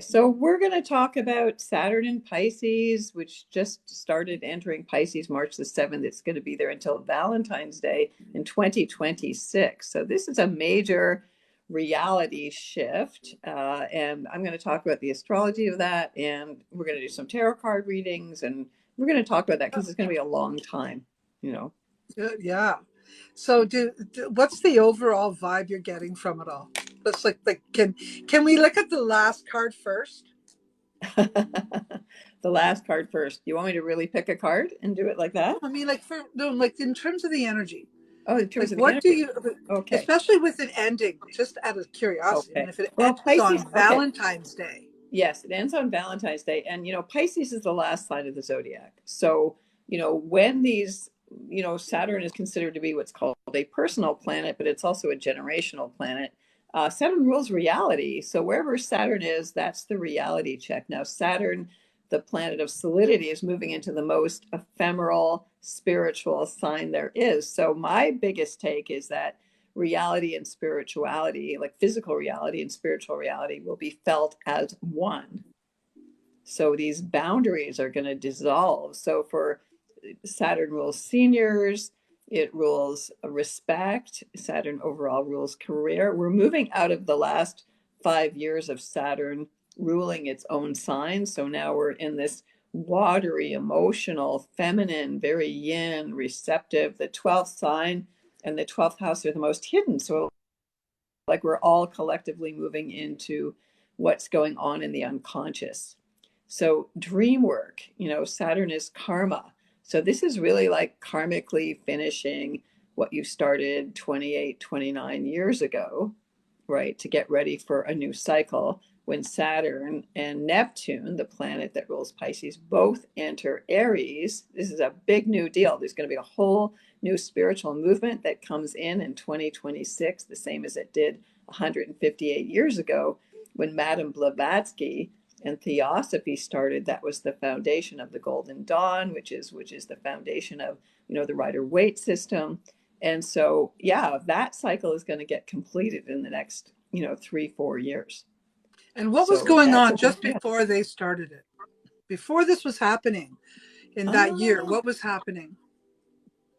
So we're going to talk about Saturn in Pisces, which just started entering Pisces March the 7th. It's going to be there until Valentine's Day in 2026. So this is a major reality shift. And I'm going to talk about the astrology of that. And we're going to do some tarot card readings. And we're going to talk about that because it's going to be a long time, you know. Good, yeah. So what's the overall vibe you're getting from it all? Let's can we look at the last card first? The last card first. You want me to really pick a card and do it like No, that? I mean like in terms of the energy. Oh, in Like terms of the what do energy. you, Okay. especially with an ending, just out of curiosity. I mean, Okay. if it Well, ends Pisces, on okay. Valentine's Day. Yes, it ends on Valentine's Day. And, Pisces is the last sign of the zodiac. So, when these, Saturn is considered to be what's called a personal planet, but it's also a generational planet. Saturn rules reality. So wherever Saturn is, that's the reality check. Now, Saturn, the planet of solidity, is moving into the most ephemeral spiritual sign there is. So my biggest take is that reality and spirituality, like physical reality and spiritual reality, will be felt as one. So these boundaries are going to dissolve. So for Saturn rules seniors, it rules respect. Saturn overall rules career. We're moving out of the last 5 years of Saturn ruling its own sign. So now we're in this watery, emotional, feminine, very yin, receptive. The 12th sign and the 12th house are the most hidden. So, like, we're all collectively moving into what's going on in the unconscious. So, dream work, Saturn is karma. So, this is really like karmically finishing what you started 28, 29 years ago, right? To get ready for a new cycle when Saturn and Neptune, the planet that rules Pisces, both enter Aries. This is a big new deal. There's going to be a whole new spiritual movement that comes in 2026, the same as it did 158 years ago when Madame Blavatsky and Theosophy started. That was the foundation of the Golden Dawn, which is the foundation of the Rider-Waite system. And so, yeah, that cycle is going to get completed in the next 3-4 years. And what was So going that's on a big just deal. before they started it? Before this was happening in that year, Ah, what was happening?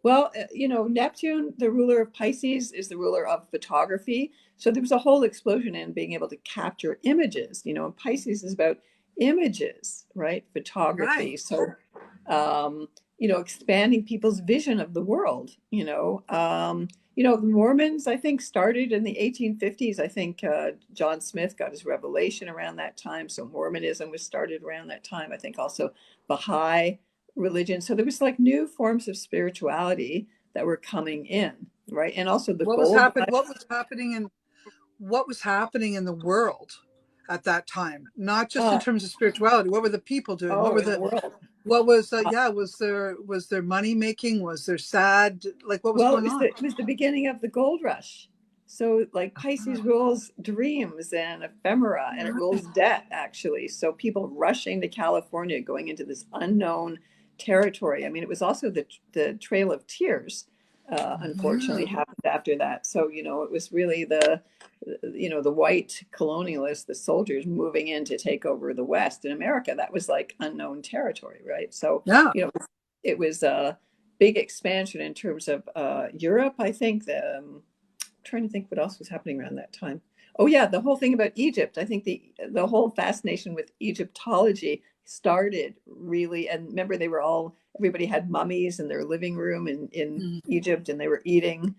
well, Neptune, the ruler of Pisces, is the ruler of photography. So there was a whole explosion in being able to capture images. And Pisces is about images, right? Right. Photography. So, expanding people's vision of the world. The Mormons, I think, started in the 1850s. I think John Smith got his revelation around that time. So Mormonism was started around that time. I think also Baha'i religion. So there was like new forms of spirituality that were coming in, right? And also the What was gold happen rush. what was happening in the world at that time? Not just in Uh, terms of spirituality. What were the people doing? oh, in the world. What was Uh, yeah, was there money making? Was there sad, like what was well, going on? it was the beginning of the gold rush. So like Pisces rules dreams and ephemera, and it rules debt actually. So people rushing to California, going into this unknown territory. I mean, it was also the Trail of Tears. Unfortunately, Mhm. happened after that. So it was really the white colonialists, the soldiers moving in to take over the West in America. That was like unknown territory, right? So Yeah. it was a big expansion in terms of Europe. I think trying to think what else was happening around that time. Oh yeah, the whole thing about Egypt. I think the whole fascination with Egyptology started really. And remember, everybody had mummies in their living room in Mhm. Egypt, and they were eating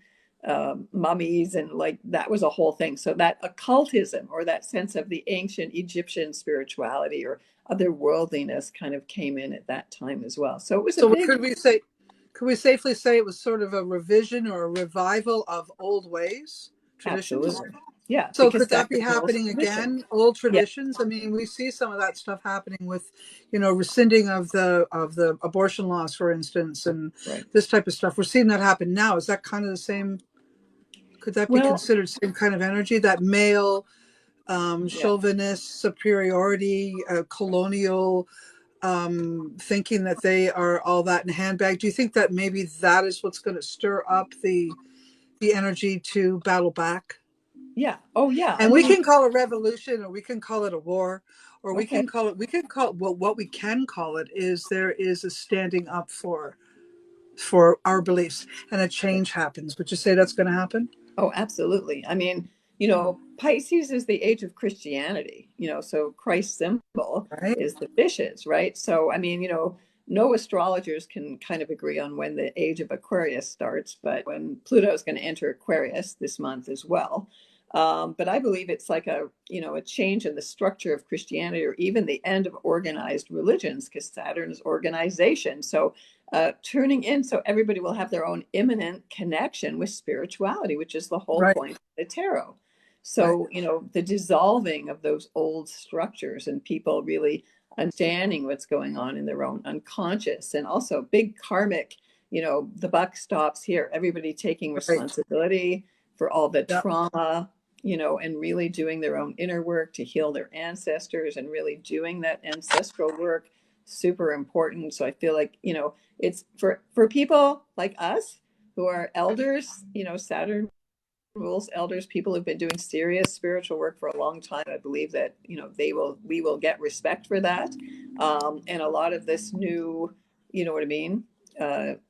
mummies, and like that was a whole thing. So that occultism, or that sense of the ancient Egyptian spirituality or otherworldliness, kind of came in at that time as well. So it was a So big. could we safely say it was sort of a revision or a revival of old ways, traditions? Absolutely. Yeah, So because could that Saturn be rules happening tradition. again? Old Yeah. traditions? I mean, we see some of that stuff happening with, rescinding of the abortion laws, for instance, and Right. this type of stuff. We're seeing that happen now. Is that kind of the same? Could that be Well, considered same kind of energy? That male yeah. chauvinist superiority, colonial thinking that they are all that in a handbag. Do you think that maybe that is what's going to stir up the energy to battle back? Yeah. Oh, yeah. I And we mean, can call it revolution, or we can call it a war, or we Okay. can call it, well, what we can call it is there is a standing up for our beliefs, and a change happens. Would you say that's going to happen? Oh, absolutely. I mean, Pisces is the age of Christianity, so Christ's symbol Right. is the fishes, right? So, I mean, no astrologers can kind of agree on when the age of Aquarius starts, but when Pluto is going to enter Aquarius this month as well. But I believe it's like a change in the structure of Christianity or even the end of organized religions because Saturn is organization. So turning in so everybody will have their own imminent connection with spirituality, which is the whole Right. point of the tarot. Right. So, the dissolving of those old structures and people really understanding what's going on in their own unconscious and also big karmic, the buck stops here. Everybody taking Right. responsibility for all the Yeah. trauma, and really doing their own inner work to heal their ancestors and really doing that ancestral work super important. So I feel like, it's for people like us who are elders, Saturn rules elders, people who've been doing serious spiritual work for a long time. I believe that, we will get respect for that. And a lot of this new, you know what I mean?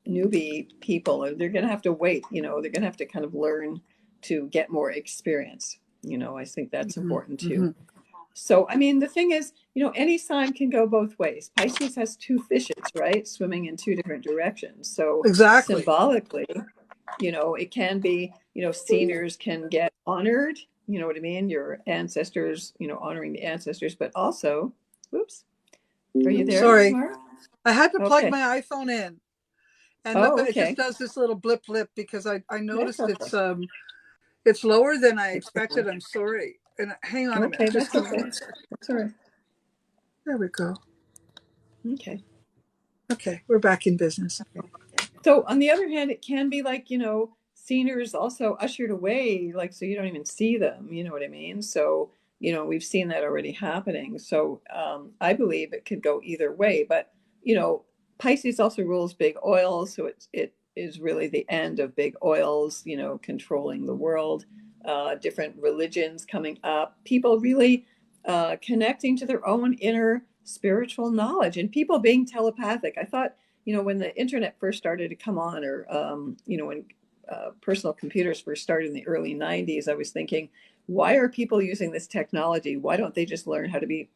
Newbie people, they're going to have to wait, they're going to have to kind of learn to get more experience. I think that's Hmm. important too. Hmm. So, I mean, the thing is, any sign can go both ways. Pisces has two fishes, right? Swimming in two different directions. So, Exactly. symbolically, it can be, seniors can get honored, you know what I mean? Your ancestors, honoring the ancestors, but also, oops, are you there, Sorry, Tamara? I had to plug Okay. my iPhone in, and Oh, it just okay. does this little blip blip because I That's noticed okay. it's lower than I expected. I'm sorry. And hang on a Okay, minute. Just that's give me okay. one second. That's all right. There we go. Okay. Okay, we're back in business. So on the other hand, it can be like, seniors also ushered away, like, so you don't even see them, you know what I mean? So, we've seen that already happening. So I believe it could go either way, but, Pisces also rules big oils. So it is really the end of big oils, controlling the world, different religions coming up, people really connecting to their own inner spiritual knowledge and people being telepathic. I thought, when the internet first started to come on, or when personal computers first started in the early 90s, I was thinking, why are people using this technology? Why don't they just learn how to be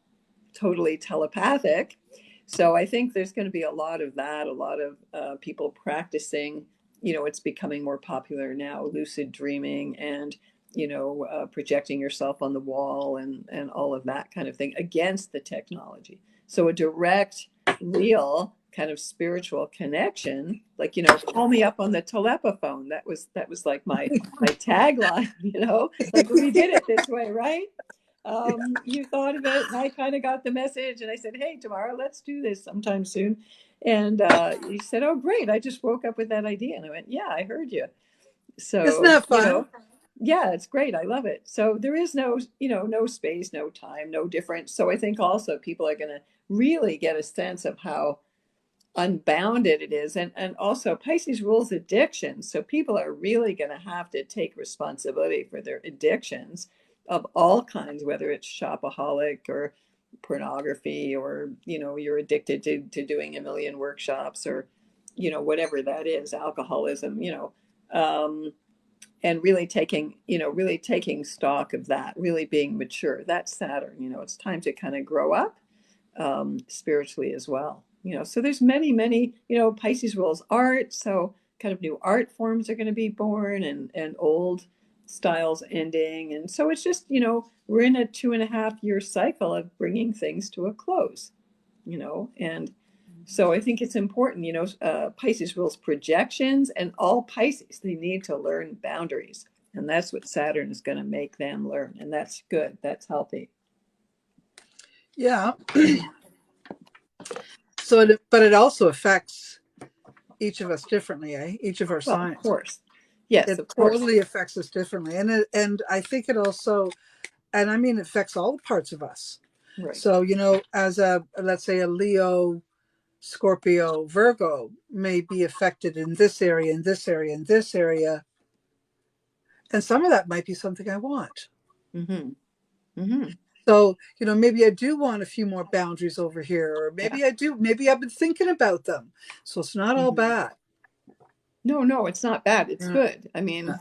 totally telepathic? So I think there's going to be a lot of that, a lot of people practicing. It's becoming more popular now, lucid dreaming and projecting yourself on the wall and all of that kind of thing against the technology. So a direct, real kind of spiritual connection, like call me up on the telepaphone. That was like my tagline. Like we did it this way, right? You thought of it, and I kind of got the message, and I said, "Hey, tomorrow, let's do this sometime soon." And you said, "Oh, great! I just woke up with that idea." And I went, "Yeah, I heard you." Isn't So, that fun? yeah, it's great. I love it. So there is no, no space, no time, no difference. So I think also people are going to really get a sense of how unbounded it is. And also Pisces rules addiction. So people are really going to have to take responsibility for their addictions of all kinds, whether it's shopaholic or pornography, or, you're addicted to doing a million workshops, or, whatever that is, alcoholism, and really taking stock of that, really being mature. That's Saturn. It's time to kind of grow up spiritually as well. So there's many. Pisces rules art, so kind of new art forms are going to be born, and old styles ending, and so it's just we're in a 2.5 year cycle of bringing things to a close. And so I think it's important, Pisces rules projections, and all Pisces, they need to learn boundaries. And that's what Saturn is going to make them learn. And that's good. That's healthy. Yeah. But it also affects each of us differently, eh? Each of our Well, of signs. course. Yes, It of course. totally affects us differently, and I think it also, and I mean, it affects all the parts of us. Right. So as a, let's say, a Leo, Scorpio, Virgo may be affected in this area, in this area, in this area, and some of that might be something I want. Mm-hmm. Mm-hmm. So, maybe I do want a few more boundaries over here, or Yeah. maybe I've been thinking about them. So it's not all Mhm. bad. No, no, it's not bad. It's Yeah. good. I mean,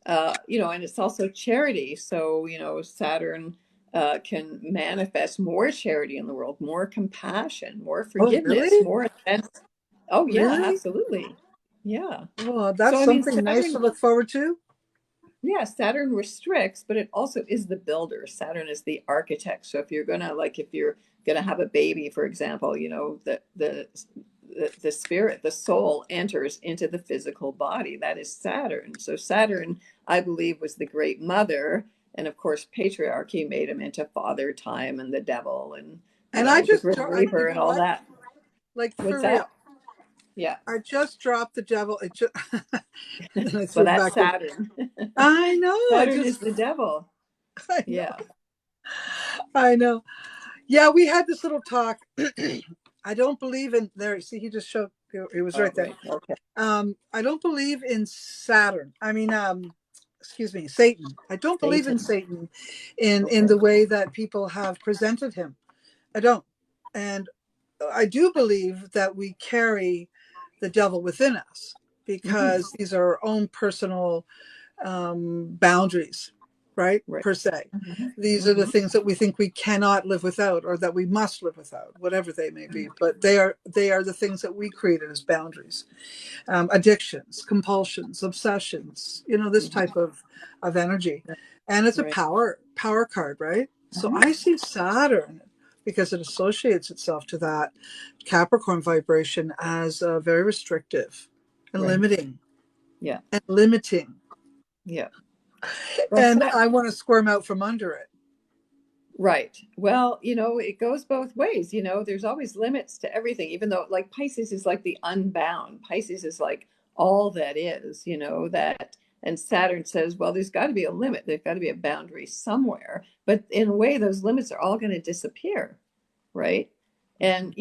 and it's also charity. So, Saturn can manifest more charity in the world, more compassion, more Oh, forgiveness, really? more sense. Oh, yeah, Really? absolutely. Yeah. Oh, So, that's I mean, something nice to Saturn, look forward to. yeah, Saturn restricts, but it also is the builder. Saturn is the architect. So if you're gonna have a baby, for example, the spirit, the soul enters into the physical body. That is Saturn. So Saturn, I believe, was the great mother, and of course, patriarchy made him into father time and the devil, and And I the just, Grim you Reaper and know all what? that. Like What's for real, that? Yeah. I just dropped the devil. Then I Well, threw it that's back in. Saturn. I know. Saturn is the devil. I know. Yeah. I know. Yeah, we had this little talk. I don't believe in there. See, he just showed. He was Oh, right there. right. Okay. I don't believe in Saturn. I mean, excuse me, Satan. I don't believe in Satan. Satan in Okay. the way that people have presented him. I don't. And I do believe that we carry the devil within us Hmm. because these are our own personal boundaries, right? Right. Per se. Hmm. These are the Hmm. things that we think we cannot live without or that we must live without, whatever they may be. But they are the things that we created as boundaries. Addictions, compulsions, obsessions, this Hmm. type of energy. And it's a Right. power card, right? So Hmm. I see Saturn because it associates itself to that Capricorn vibration as very restrictive and Right. limiting Yeah. and limiting. Yeah. Well, And I want to squirm out from under it. right. Well, it goes both ways. There's always limits to everything, even though like Pisces is like the unbound. Pisces is like all that is, that. And Saturn says, well, there's got to be a limit. There's got to be a boundary somewhere. But in a way, those limits are all going to disappear, right? And,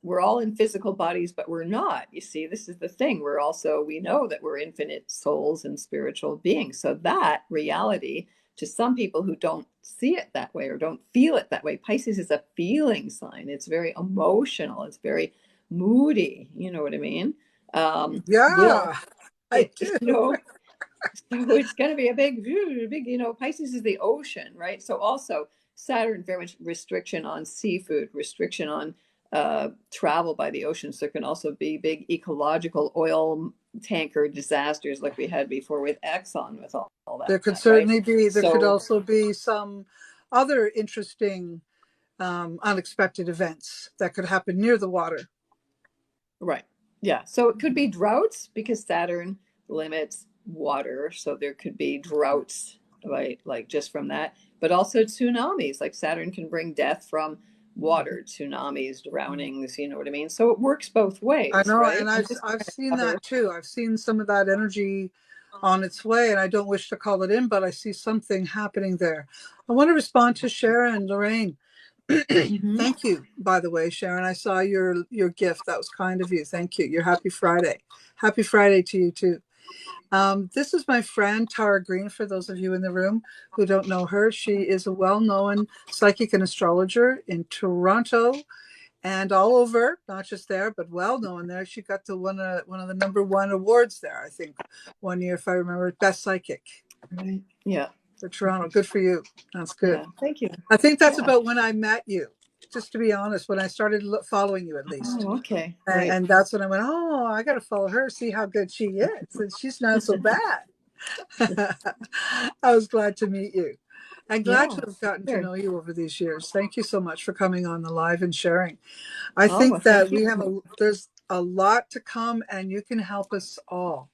we're all in physical bodies, but we're not. You see, this is the thing. We know that we're infinite souls and spiritual beings. So that reality, to some people who don't see it that way or don't feel it that way, Pisces is a feeling sign. It's very emotional. It's very moody. You know what I mean? Will Yeah, I it, do. so it's going to be a big, Pisces is the ocean, right? So also Saturn, very much restriction on seafood, restriction on travel by the ocean. So there can also be big ecological oil tanker disasters like we had before with Exxon with all There could that, right? certainly be, there could So, also be some other interesting, unexpected events that could happen near the water. right. Yeah. So it could be droughts because Saturn limits water. So there could be droughts, right? Like just from that, but also tsunamis. Like Saturn can bring death from water, tsunamis, drownings, you know what I mean? So it works both I ways, know, right? and And I've just I've kind of seen cover. that too. I've seen some of that energy on its way, and I don't wish to call it in, but I see something happening there. I want to respond to Sharon and Lorraine. Hmm. Thank you, by the way, Sharon. I saw your gift. That was kind of you. Thank you. Your happy Friday. Happy Friday to you too. This is my friend Tara Green. For those of you in the room who don't know her, she is a well-known psychic and astrologer in Toronto and all over, not just there, but well known there. She got to one of the number one awards there, I think, one year, if I remember, best psychic Right. Yeah. for Toronto. Good for you. That's good. Yeah. Thank you. I think that's Yeah. about when I met you. Just to be honest, when I started following you, at least. Oh, okay. And, Right. and that's when I went, oh, I got to follow her, see how good she is. And she's not so bad. I was glad to meet you. And glad Yeah. to have gotten to Sure. know you over these years. Thank you so much for coming on the live and sharing. I Oh, well, think thank that you. there's a lot to come and you can help us all.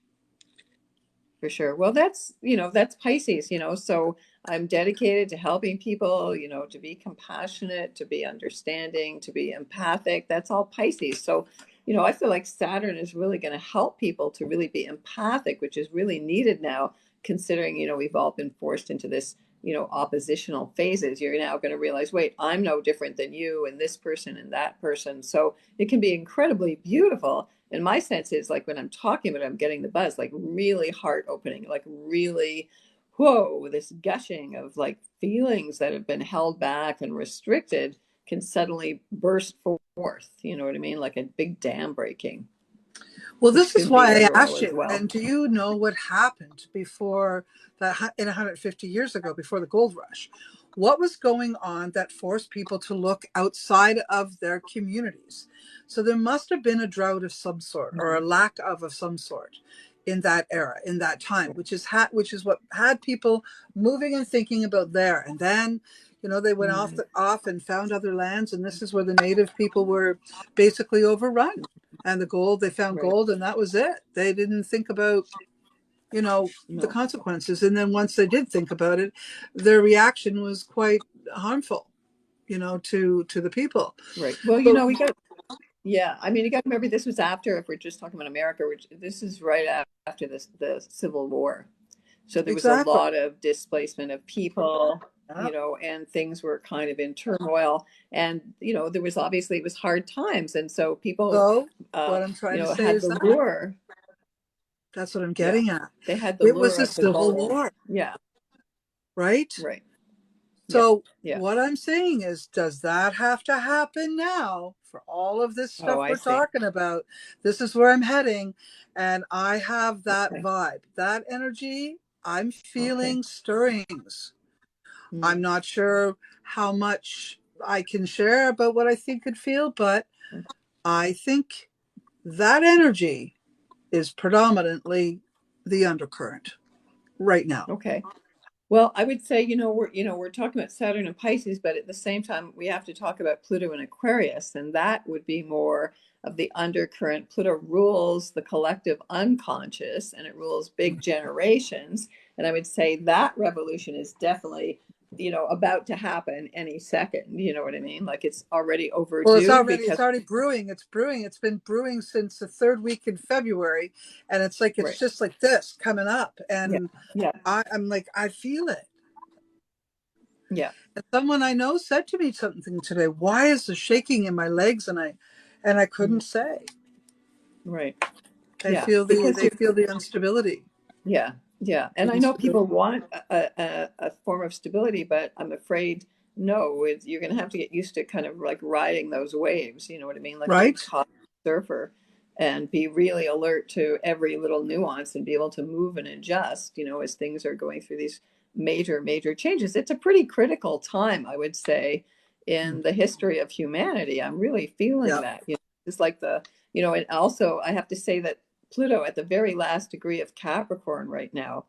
For sure. Well, that's Pisces, so I'm dedicated to helping people, to be compassionate, to be understanding, to be empathic. That's all Pisces. So, I feel like Saturn is really going to help people to really be empathic, which is really needed now, considering, we've all been forced into this, oppositional phases. You're now going to realize, wait, I'm no different than you and this person and that person. So it can be incredibly beautiful. And my sense is like when I'm talking about it, I'm getting the buzz, like really heart opening, like really, whoa, this gushing of like feelings that have been held back and restricted can suddenly burst forth. You know what I mean? Like a big dam breaking, Well, which this is can be why I literal asked as you. well. And do you know what happened before in 150 years ago, before the gold rush? What was going on that forced people to look outside of their communities? So there must have been a drought of some sort, or a Mhm. lack of some sort, in that era, in that time, which is what had people moving and thinking about there. And then, they went Mm, off and found other lands, and this is where the native people were basically overrun. And the gold, they found right. gold, and that was it. They didn't think about, the No. consequences. And then once they did think about it, their reaction was quite harmful, to the people. Right. Well, So we got, yeah. I mean, you got to remember this was after, if we're just talking about America, which this is right after the Civil War. So there was a exactly. lot of displacement of people, Yeah. and things were kind of in turmoil. And, there was obviously, it was hard times. And so people, So what I'm trying to say had is the that lure. that's what I'm Yeah. getting at. They had the It was lure a of the civil gold. war, Yeah. right? Right. Yeah. So Yeah. what I'm saying is, does that have to happen now for all of this Oh, stuff I we're see. talking about? This is where I'm heading. And I have that Okay. vibe, that energy. I'm Okay. feeling stirrings. I'm Mm. not sure how much I can share about what I think and feel, but I think that energy is predominantly the undercurrent right now. Okay. Well, I would say, we're talking about Saturn and Pisces, but at the same time, we have to talk about Pluto and Aquarius, and that would be more of the undercurrent. Pluto rules the collective unconscious, and it rules big generations. And I would say that revolution is definitely, about to happen any second. You know what I mean? Like it's already Well, it's overdue already because, it's already brewing. It's brewing. It's been brewing since the third week in February, and it's like it's right. just like this coming up. Yeah. And Yeah. I'm like, I feel it. Yeah. And someone I know said to me something today. Why is the shaking in my legs? And I Mm, couldn't say. right. They Yeah. feel the Because they you feel the instability. Yeah, yeah. The And I know instability. people want a form of stability, but I'm afraid no, you're going to have to get used to kind of like riding those waves. You know what I mean? Like a Right? top surfer, and be really alert to every little nuance and be able to move and adjust, as things are going through these major, major changes. It's a pretty critical time, I would say, in the history of humanity. I'm really feeling Yeah. that. It's like and also I have to say that Pluto at the very last degree of Capricorn right now.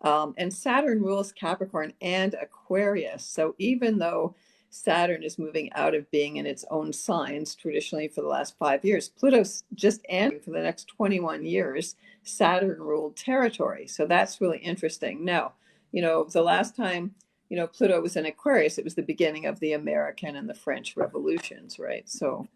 And Saturn rules Capricorn and Aquarius. So even though Saturn is moving out of being in its own signs traditionally for the last 5 years, Pluto's just ending for the next 21 years, Saturn ruled territory. So that's really interesting. Now, the last time, Pluto was in Aquarius, it was the beginning of the American and the French revolutions, right? So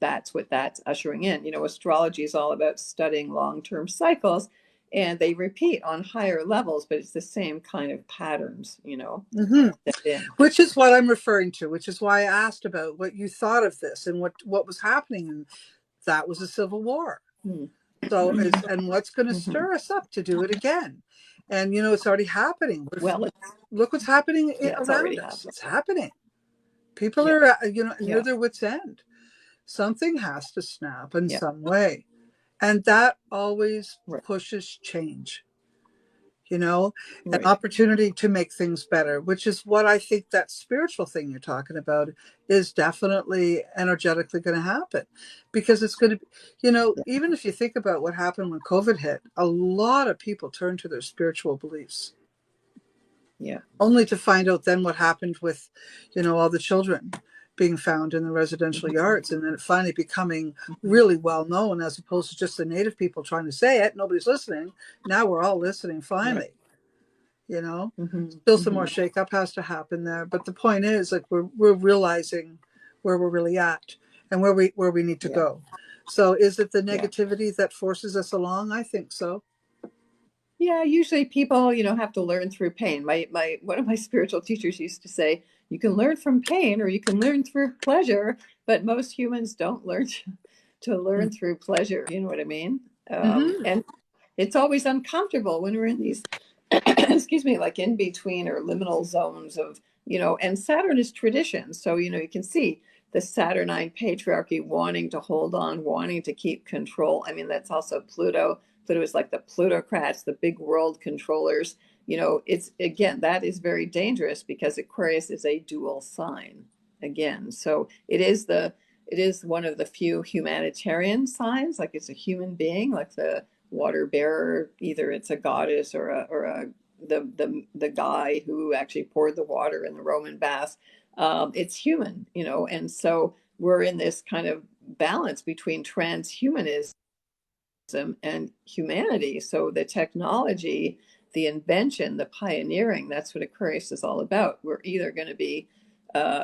that's what that's ushering in. Astrology is all about studying long-term cycles, and they repeat on higher levels, but it's the same kind of patterns, Hmm. set in. Which is what I'm referring to. Which is why I asked about what you thought of this and what was happening. And that was a civil war. Hmm. So is and what's going to Hmm. stir us up to do it again? And it's already happening. Well, Look what's happening yeah, it's already around us. happening. It's happening. People Yeah, are near yeah, their wits' end. Something has to snap in yeah, some way, and that always right, pushes change. An right, opportunity to make things better, which is what I think that spiritual thing you're talking about is definitely energetically going to happen, because it's going to, yeah, even if you think about what happened when COVID hit, a lot of people turned to their spiritual beliefs, yeah, only to find out then what happened with, all the children being found in the residential mhm, yards, and then it finally becoming mhm, really well known, as opposed to just the native people trying to say it. Nobody's listening. Now we're all listening right, finally. you know hmm, Still some more hmm, shakeup has to happen there, but the point is, like, we're realizing where we're really at and where we need to yeah, go. So is it the yeah. negativity that forces us along? I think so. Yeah, usually people, have to learn through pain. My one of my spiritual teachers used to say, you can learn from pain or you can learn through pleasure, but most humans don't learn to learn through pleasure. You know what I mean? Mm-hmm. And it's always uncomfortable when we're in these excuse me, like in between or liminal zones of, and Saturn is tradition. So, you can see the Saturnine patriarchy wanting to hold on, wanting to keep control. I mean, that's also Pluto. Pluto is like the plutocrats, the big world controllers. It's again, that is very dangerous because Aquarius is a dual sign again. So it is one of the few humanitarian signs, like it's a human being, like the water bearer, either it's a goddess or the guy who actually poured the water in the Roman baths. It's human, and so we're in this kind of balance between transhumanism and humanity. So the technology, the invention, the pioneering, that's what Aquarius is all about. We're either going to be,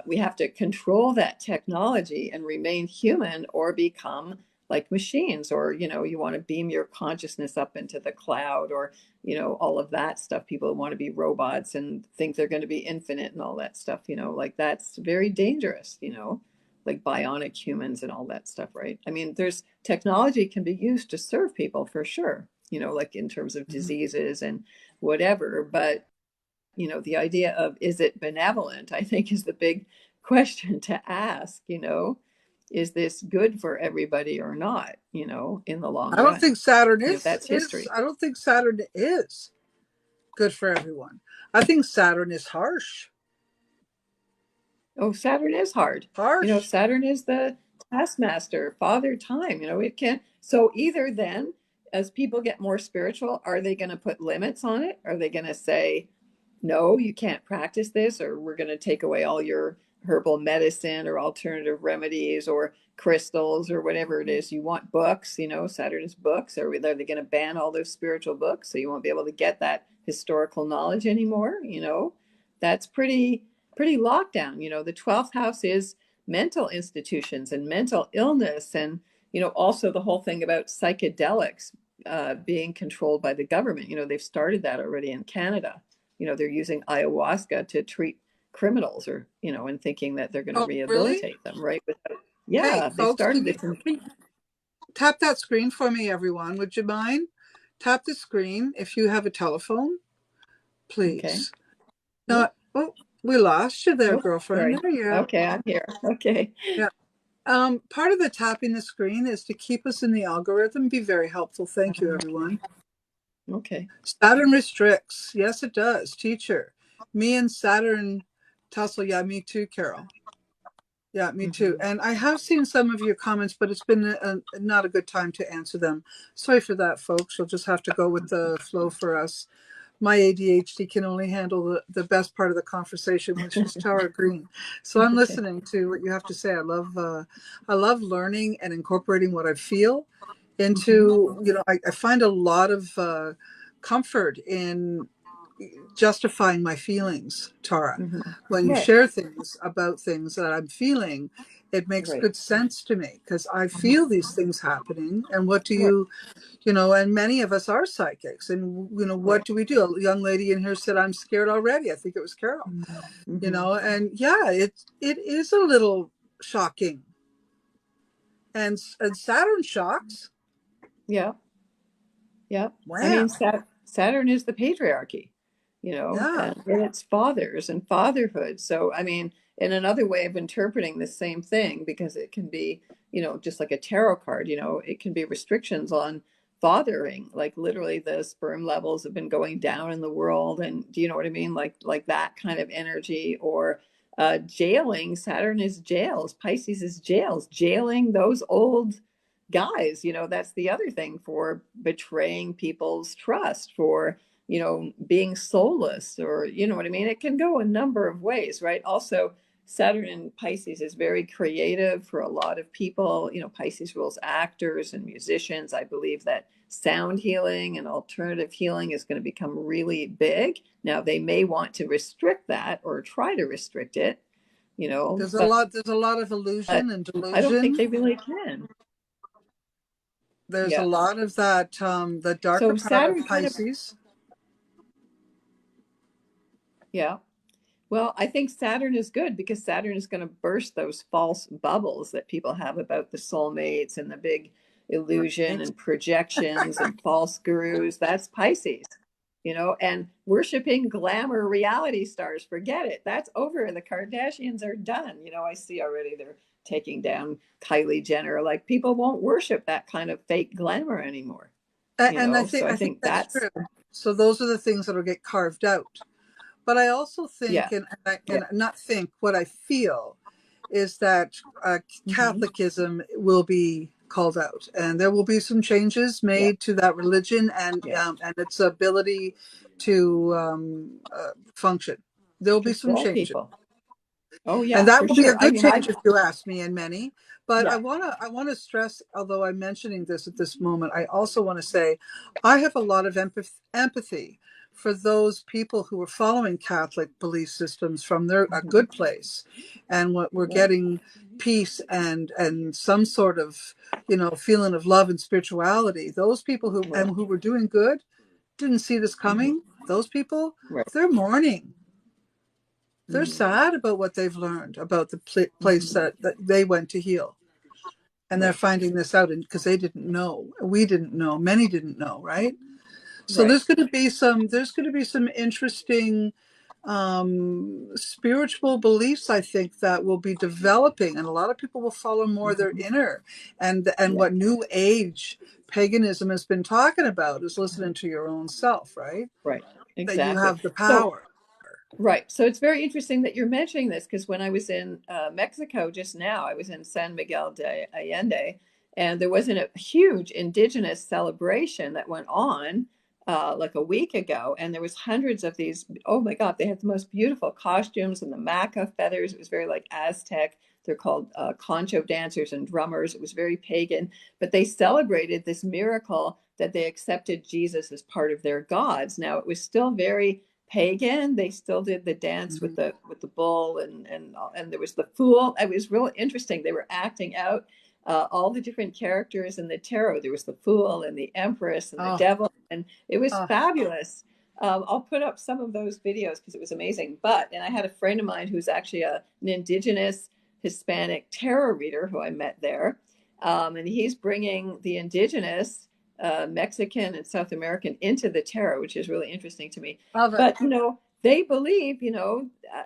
we have to control that technology and remain human or become like machines, or, you want to beam your consciousness up into the cloud, or, all of that stuff. People want to be robots and think they're going to be infinite and all that stuff, like that's very dangerous, like bionic humans and all that stuff, right? I mean, there's technology can be used to serve people for sure, like in terms of diseases and whatever. But, the idea of is it benevolent, I think is the big question to ask, is this good for everybody or not, in the long I don't run? think Saturn That's is history. I don't think Saturn is good for everyone. I think Saturn is harsh. Oh, Saturn is hard. Harsh. Saturn is the taskmaster, father time. It can. So either then, as people get more spiritual, are they going to put limits on it? Are they going to say, no, you can't practice this, or we're going to take away all your herbal medicine or alternative remedies or crystals or whatever it is? You want books, Saturn is books. Are they going to ban all those spiritual books so you won't be able to get that historical knowledge anymore? That's pretty lockdown. The 12th house is mental institutions and mental illness, and also the whole thing about psychedelics being controlled by the government. They've started that already in Canada. They're using ayahuasca to treat criminals, or and thinking that they're going to Oh, really? rehabilitate them, right? Hey, Yeah, they folks, started this in, can you tap that screen for me, everyone? Would you mind? Tap the screen if you have a telephone, okay. please. Whoop, Not, oh, we lost you there, whoop, girlfriend. sorry. There you are. Okay, I'm here. Okay. Yeah. Part of the tapping the screen is to keep us in the algorithm. Be very helpful. Thank you, everyone. Okay. Saturn restricts. Yes, it does. Teacher. Me and Saturn tussle. Yeah, me too, Carol. Yeah, me too. Hmm. And I have seen some of your comments, but it's been not a good time to answer them. Sorry for that, folks. You'll just have to go with the flow for us. My ADHD can only handle the best part of the conversation, which is Tara Green. So I'm Okay. listening to what you have to say. I love learning and incorporating what I feel Hmm. into, I find a lot of comfort in justifying my feelings, Tara. Hmm. When you Right. share things about things that I'm feeling, it makes Right. good sense to me because I Mhm. feel these things happening. And what do Right. and many of us are psychics. And, Right. what do we do? A young lady in here said, I'm scared already. I think it was Carol, Hmm. and yeah, it is a little shocking. And Saturn shocks. Yeah. Yeah. I mean, Wow. Saturn is the patriarchy, Yeah. and it's fathers and fatherhood. So, I mean, in another way of interpreting the same thing, because it can be, just like a tarot card, it can be restrictions on fathering, like literally the sperm levels have been going down in the world. And do you know what I mean? Like that kind of energy, or jailing. Saturn is jails. Pisces is jails, jailing those old guys. That's the other thing, for betraying people's trust, for being soulless, or what I mean. It can go a number of ways, right? Also, Saturn in Pisces is very creative for a lot of people. Pisces rules actors and musicians. I believe that sound healing and alternative healing is going to become really big. Now they may want to restrict that or try to restrict it, There's a but lot. There's a lot of illusion and I don't think delusion. they really can. There's a Yeah. lot of that. The darker So part of Saturn kind of, Pisces. yeah. Well, I think Saturn is good because Saturn is going to burst those false bubbles that people have about the soulmates and the big illusion Right. and projections and false gurus. That's Pisces. and worshiping glamour reality stars. Forget it. That's over. The Kardashians are done. I see already they're taking down Kylie Jenner. Like, people won't worship that kind of fake glamour anymore. And I So think I I think think that's that's, true. So those are the things that'll get carved out. But I also think, yeah, yeah. and not think, what I feel is that Hmm. Catholicism will be called out, and there will be some changes Yeah, made to that religion yeah. and its ability to function. There will To be some fool changes. people. Oh And yeah, that for will be a sure. I good mean, I, change if you ask me and many. But yeah. I wanna stress, although I'm mentioning this at this moment, I also want to say I have a lot of empathy for those people who are following Catholic belief systems from their a Hmm. good place, and what we're Right. getting peace and some sort of feeling of love and spirituality. Those people Right. who were doing good didn't see this Hmm. coming. Those people, Right. they're mourning. They're Hmm. sad about what they've learned about the place Hmm. that they went to heal. And they're Right. finding this out because they didn't know. We didn't know. Many didn't know, right? So Right. there's going to be some interesting spiritual beliefs, I think, that will be developing, and a lot of people will follow more their Hmm. inner, and Yeah. what New Age paganism has been talking about is Hmm. listening to your own self, right? Right. That you Exactly. have the So, power. right. So it's very interesting that you're mentioning this, because when I was in Mexico just now, I was in San Miguel de Allende, and there was a huge indigenous celebration that went on like a week ago, and there was hundreds of these. Oh my God, they had the most beautiful costumes and the maca feathers. It was very like Aztec. They're called concho dancers and drummers. It was very pagan, but they celebrated this miracle that they accepted Jesus as part of their gods. Now, it was still very pagan. They still did the dance with Mhm. the bull, and there was the fool. It was real interesting. They were acting out all the different characters in the tarot. There was the fool and the empress and the Oh, devil, and it was oh, fabulous. I'll put up some of those videos because it was amazing. And I had a friend of mine who's actually an indigenous Hispanic tarot reader who I met there, and he's bringing the indigenous Mexican and South American into the tarot, which is really interesting to me. love it. But, they believe,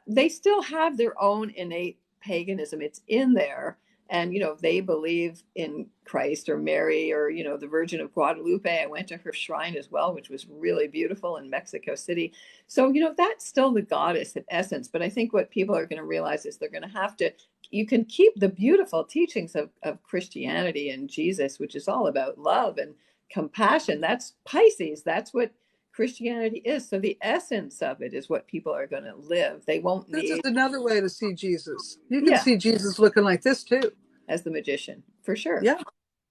they still have their own innate paganism. It's in there. And, they believe in Christ or Mary or, the Virgin of Guadalupe. I went to her shrine as well, which was really beautiful in Mexico City. So, that's still the goddess in essence. But I think what people are going to realize is they're going to have to, you can keep the beautiful teachings of Christianity and Jesus, which is all about love and compassion. That's Pisces. That's what Christianity is. So the essence of it is what people are going to live. They won't This is need, another way to see Jesus. You can yeah, see Jesus looking like this too. as the magician, for sure. Yeah,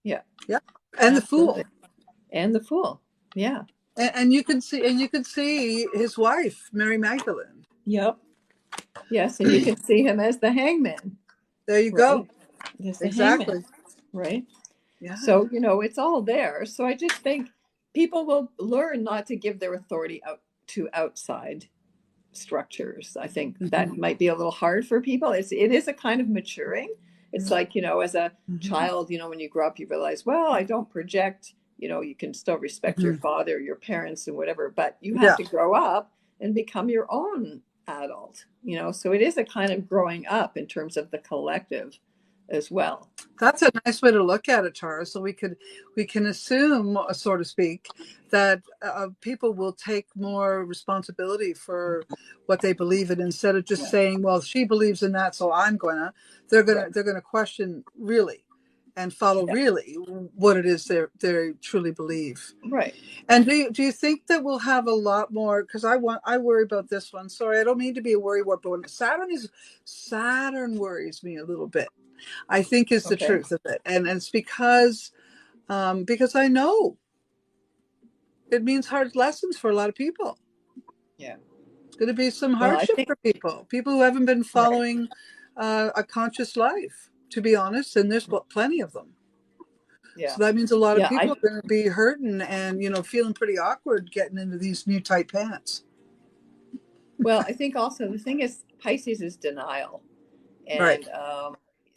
Yeah, yeah. And the absolutely. fool. And the fool. Yeah. And you can see his wife, Mary Magdalene. Yep. Yes. And you can see him as the hangman, There you right? go. As the hangman, Exactly. right? Yeah. So, it's all there. So I just think people will learn not to give their authority out to outside structures. I think Hmm. that might be a little hard for people. It is a kind of maturing. It's like, as a Hmm. child, when you grow up, you realize, well, I don't project, you can still respect your Hmm. father, your parents, and whatever, but you have Yeah. to grow up and become your own adult, so it is a kind of growing up in terms of the collective as well. That's a nice way to look at it, Tara. So we can assume, so to speak, that people will take more responsibility for what they believe in instead of just Yeah. saying, "Well, she believes in that, so I'm gonna." Right. They're gonna question really and follow Yeah. really what it is they truly believe. Right. And do you think that we'll have a lot more? Because I worry about this one. Sorry, I don't mean to be a worry wart, but when Saturn worries me a little bit. I think is the Okay. truth of it, and it's because I know it means hard lessons for a lot of people. Yeah. It's going to be some Well, I hardship think, for people who haven't been right. following a conscious life, to be honest, and there's plenty of them. Yeah. So that means a lot of Yeah. people are going to be hurting and feeling pretty awkward getting into these new tight pants. Well, I think also the thing is Pisces is denial. Right. And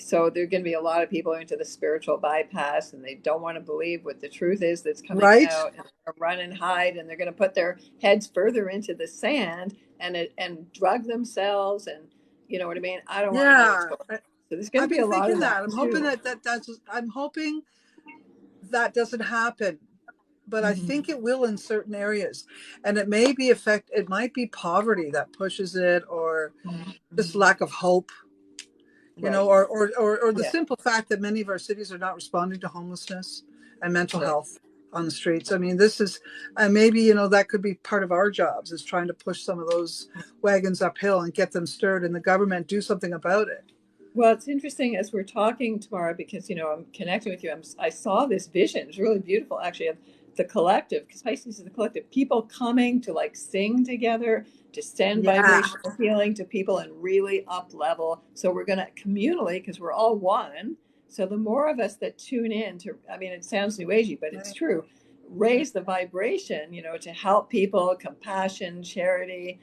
So there are going to be a lot of people into the spiritual bypass, and they don't want to believe what the truth is that's coming Right? out, and they're gonna run and hide, and they're going to put their heads further into the sand and drug themselves, and you know what I mean. I don't want to know what's Yeah. going on. So there's going to I've be been a lot of thinking that that. I'm hoping too. I'm hoping that doesn't happen. But I Hmm. think it will in certain areas. And it might be poverty that pushes it, or just Hmm. lack of hope, Right. or the Yeah. simple fact that many of our cities are not responding to homelessness and mental Right. health on the streets. I mean, this is, and maybe, that could be part of our jobs, is trying to push some of those wagons uphill and get them stirred, and the government do something about it. Well, it's interesting as we're talking tomorrow because I'm connecting with you. I saw this vision. It's really beautiful, actually, of the collective, because Pisces is the collective. People coming to like sing together, to send Yeah. vibrational healing to people and really up level. So we're going to communally, because we're all one. So the more of us that tune in to, I mean, it sounds new agey, but it's true. Raise the vibration, to help people, compassion, charity,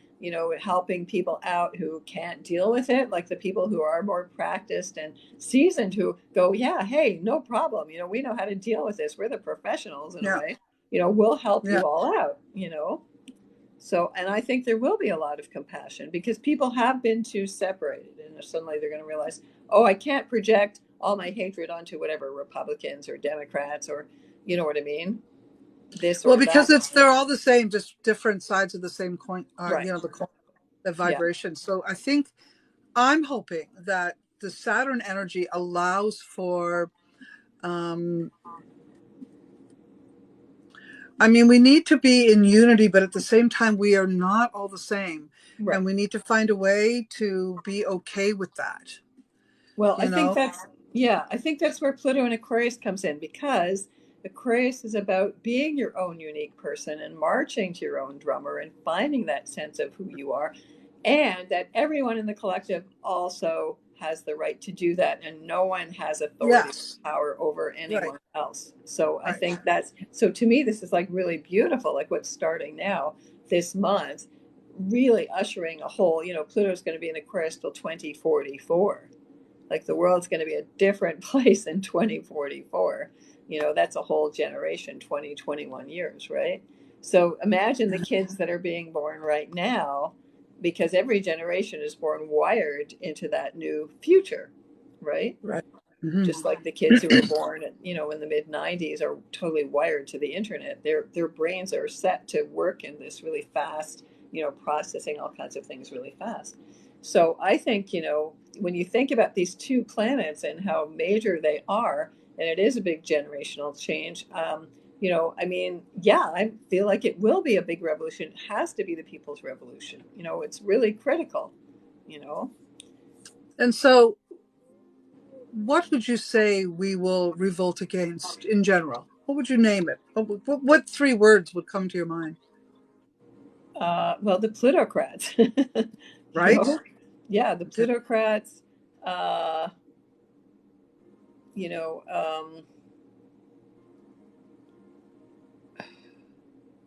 helping people out who can't deal with it, like the people who are more practiced and seasoned who go, yeah, hey, no problem. We know how to deal with this. We're the professionals in a Yeah. way. We'll help Yeah. you all out. So, and I think there will be a lot of compassion because people have been too separated, and suddenly they're going to realize, oh, I can't project all my hatred onto whatever Republicans or Democrats or, you know what I mean, this Well, or because that. they're all the same, just different sides of the same coin, Right. the coin, the Yeah. vibration. So I think I'm hoping that the Saturn energy allows for, um, I mean, we need to be in unity, but at the same time, we are not all the same. And Right. we need to find a way to be okay with that, Well, you know? I think that's where Pluto and Aquarius comes in because Aquarius is about being your own unique person and marching to your own drummer and finding that sense of who you are, and that everyone in the collective also has the right to do that, and no one has authority Yes. or power over Right. anyone else. So I Right. think so to me, this is like really beautiful, like what's starting now this month, really ushering a whole, Pluto's going to be in Aquarius till 2044. Like the world's going to be a different place in 2044. That's a whole generation, 20, 21 years, right? So imagine the kids that are being born right now, because every generation is born wired into that new future, right? Right. Hmm. Just like the kids who were born, in the mid 90s are totally wired to the internet. Their brains are set to work in this really fast, processing all kinds of things really fast. So I think, when you think about these two planets and how major they are, and it is a big generational change, I mean, yeah, I feel like it will be a big revolution. It has to be the people's revolution. It's really critical, you know. And so, what would you say we will revolt against in general? What would you name it? What three words would come to your mind? Well, the plutocrats, Right? yeah, the plutocrats, uh, you know, um,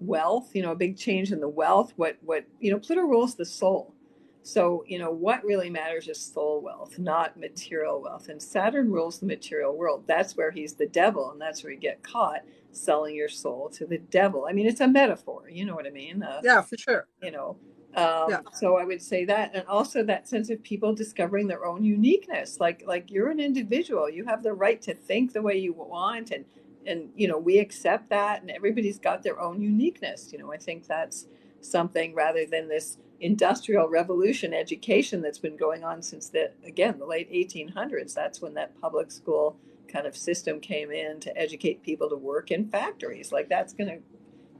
wealth, a big change in the wealth. Pluto rules the soul. So, what really matters is soul wealth, not material wealth. And Saturn rules the material world. That's where he's the devil, and that's where you get caught selling your soul to the devil. I mean, it's a metaphor, you know what I mean? Yeah, for sure. you know Yeah. so I would say that, and also that sense of people discovering their own uniqueness, like you're an individual, you have the right to think the way you want, and we accept that, and everybody's got their own uniqueness. I think that's something, rather than this industrial revolution education that's been going on since the late 1800s. That's when that public school kind of system came in to educate people to work in factories. Like that's going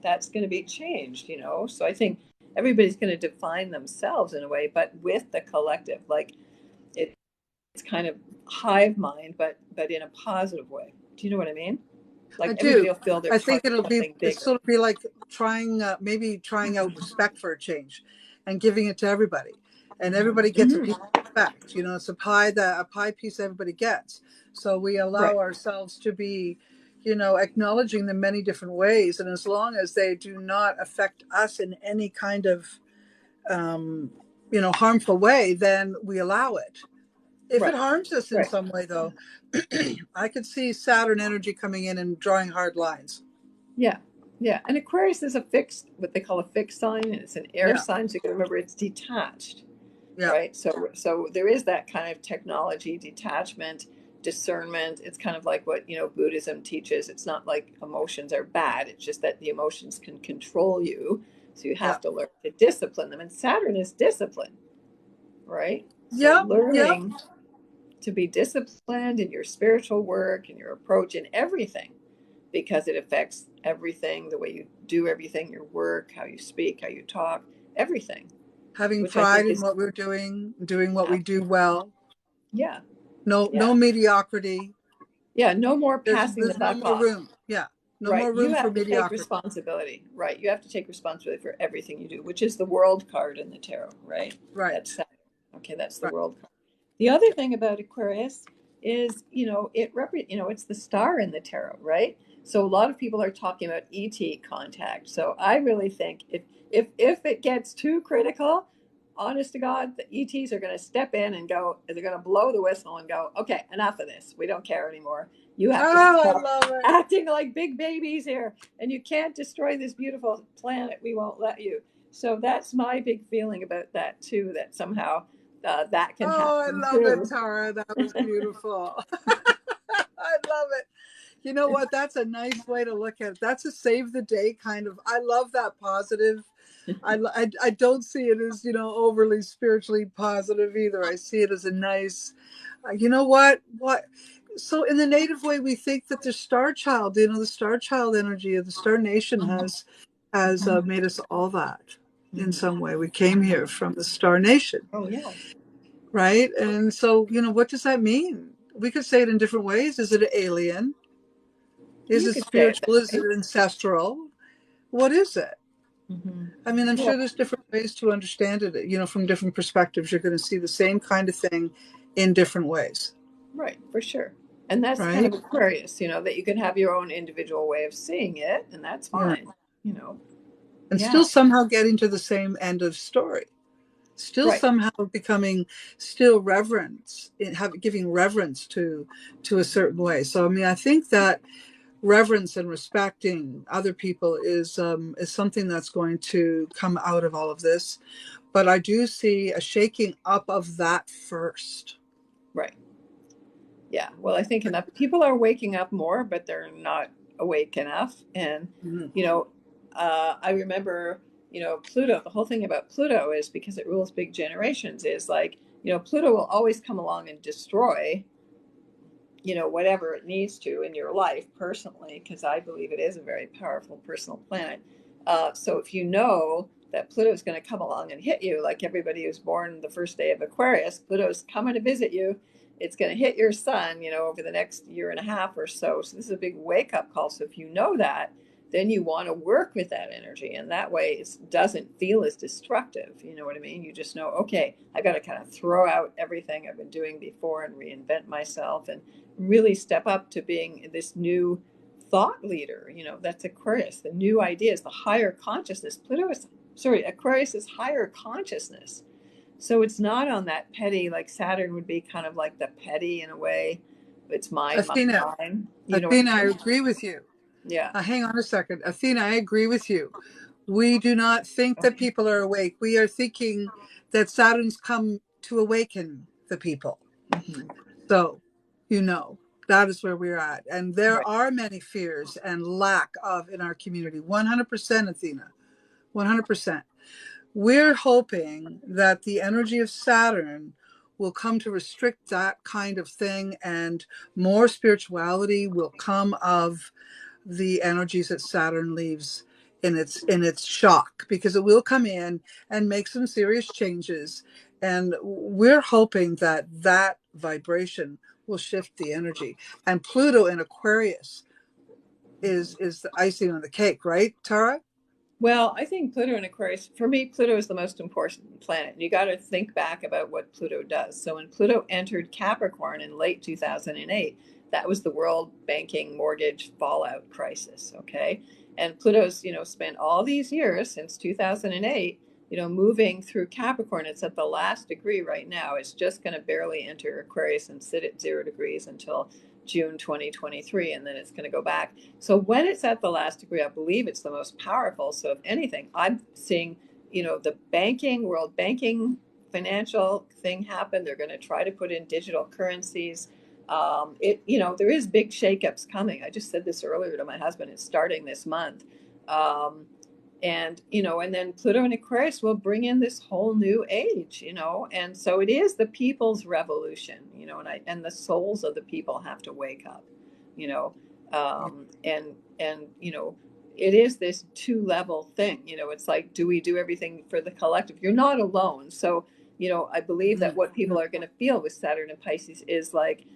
to be changed. So I think everybody's going to define themselves in a way, but with the collective, like it, it's kind of hive mind, but in a positive way. Do you know what I mean? I Like everybody do. will feel they're I part think of something it's bigger. sort of be like maybe trying out respect for a change and giving it to everybody. And everybody gets a piece Hmm. of respect. It's a pie piece everybody gets. So we allow Right. ourselves to be, acknowledging them many different ways. And as long as they do not affect us in any kind of, harmful way, then we allow it. If it Right. harms us in Right. some way, though, I could see Saturn energy coming in and drawing hard lines. Yeah. Yeah. And Aquarius is a fixed, what they call a fixed sign, and it's an air Yeah, sign. So you can remember it's detached, yeah, right? So there is that kind of technology, detachment, discernment. It's kind of like what, Buddhism teaches. It's not like emotions are bad. It's just that the emotions can control you. So you yeah, have to learn to discipline them. And Saturn is discipline, right? So yep, yep. learning to be disciplined in your spiritual work and your approach in everything, because it affects everything, the way you do everything, your work, how you speak, how you talk, everything, Having which I pride think in is, what we're doing what we do well. yeah, No, no yeah, mediocrity. yeah. No more passing the There's no buck more off. room. Yeah, no Right. more You room for have to take mediocrity. responsibility. Right. You have to take responsibility for everything you do, which is the world card in the tarot, right? Right, That's Saturn. Okay, that's the right. world card. The other thing about Aquarius is, it's the star in the tarot, right? So a lot of people are talking about ET contact. So I really think if it gets too critical, honest to God, the ETs are going to step in and go, they're going to blow the whistle and go, okay, enough of this. We don't care anymore. You have to Oh, I stop love it. acting like big babies here, and you can't destroy this beautiful planet. We won't let you. So that's my big feeling about that too, that somehow that can Oh, I happen love it, too. Tara. That was beautiful. I love it. You know what? That's a nice way to look at it. That's a save the day kind of. I love that positive. I don't see it as, overly spiritually positive either. I see it as a nice, you know what? So in the native way, we think that the star child, the star child energy of the star nation has made us all that in Mhm. some way. We came here from the star nation, Oh yeah, right? And so, what does that mean? We could say it in different ways. Is it an alien? Is you it could say it that spiritual? Is it way. ancestral? What is it? Hmm. I mean, I'm Yeah, sure there's different ways to understand it. From different perspectives, you're going to see the same kind of thing in different ways, right, for sure. And that's kind right? of Aquarius, that you can have your own individual way of seeing it, and that's Yeah. fine. You know, And yeah, still somehow getting to the same end of story. Still right. somehow becoming still reverence, giving reverence to a certain way. So I mean, I think that reverence and respecting other people is something that's going to come out of all of this. But I do see a shaking up of that first. Right. Yeah. Well, I think enough people are waking up more, but they're not awake enough. And, Mhm. you know, I remember, Pluto, the whole thing about Pluto is because it rules big generations is like, Pluto will always come along and destroy, whatever it needs to in your life personally, because I believe it is a very powerful personal planet. So if you know that Pluto is going to come along and hit you, like everybody who's born the first day of Aquarius, Pluto's coming to visit you. It's going to hit your sun, over the next year and a half or so. So this is a big wake up call. So if you know that, then you want to work with that energy. And that way it doesn't feel as destructive. You know what I mean? You just know, okay, I got to kind of throw out everything I've been doing before and reinvent myself and really step up to being this new thought leader. That's Aquarius, the new ideas, the higher consciousness. Aquarius is higher consciousness. So it's not on that petty, like Saturn would be kind of like the petty in a way. It's mine, mine, Athena, mine. You know what Athena, I I mean? agree with you. Yeah. Hang on a second. Athena, I agree with you. We do not think that Okay. people are awake. We are thinking that Saturn's come to awaken the people. Hmm. So, you know, that is where we're at. And there Right. are many fears and lack of in our community. 100%, Athena. 100%. We're hoping that the energy of Saturn will come to restrict that kind of thing, and more spirituality will come of the energies that Saturn leaves in its shock, because it will come in and make some serious changes, and we're hoping that that vibration will shift the energy. And Pluto in Aquarius is the icing on the cake, right, Tara? Well, I think Pluto in Aquarius, for me, Pluto is the most important planet. You got to think back about what Pluto does. So when Pluto entered Capricorn in late 2008, that was the world banking mortgage fallout crisis. Okay. And Pluto's, spent all these years since 2008 moving through Capricorn. It's at the last degree right now. It's just going to barely enter Aquarius and sit at 0 degrees until June 2023, and then it's going to go back. So when it's at the last degree, I believe it's the most powerful. So if anything, I'm seeing, the world banking financial thing happen. They're going to try to put in digital currencies. There is big shakeups coming. I just said this earlier to my husband. It's starting this month. And then Pluto and Aquarius will bring in this whole new age, and so it is the people's revolution, and the souls of the people have to wake up, you know, and it is this two-level thing, it's like, do we do everything for the collective? You're not alone. So, I believe that what people are going to feel with Saturn and Pisces is like,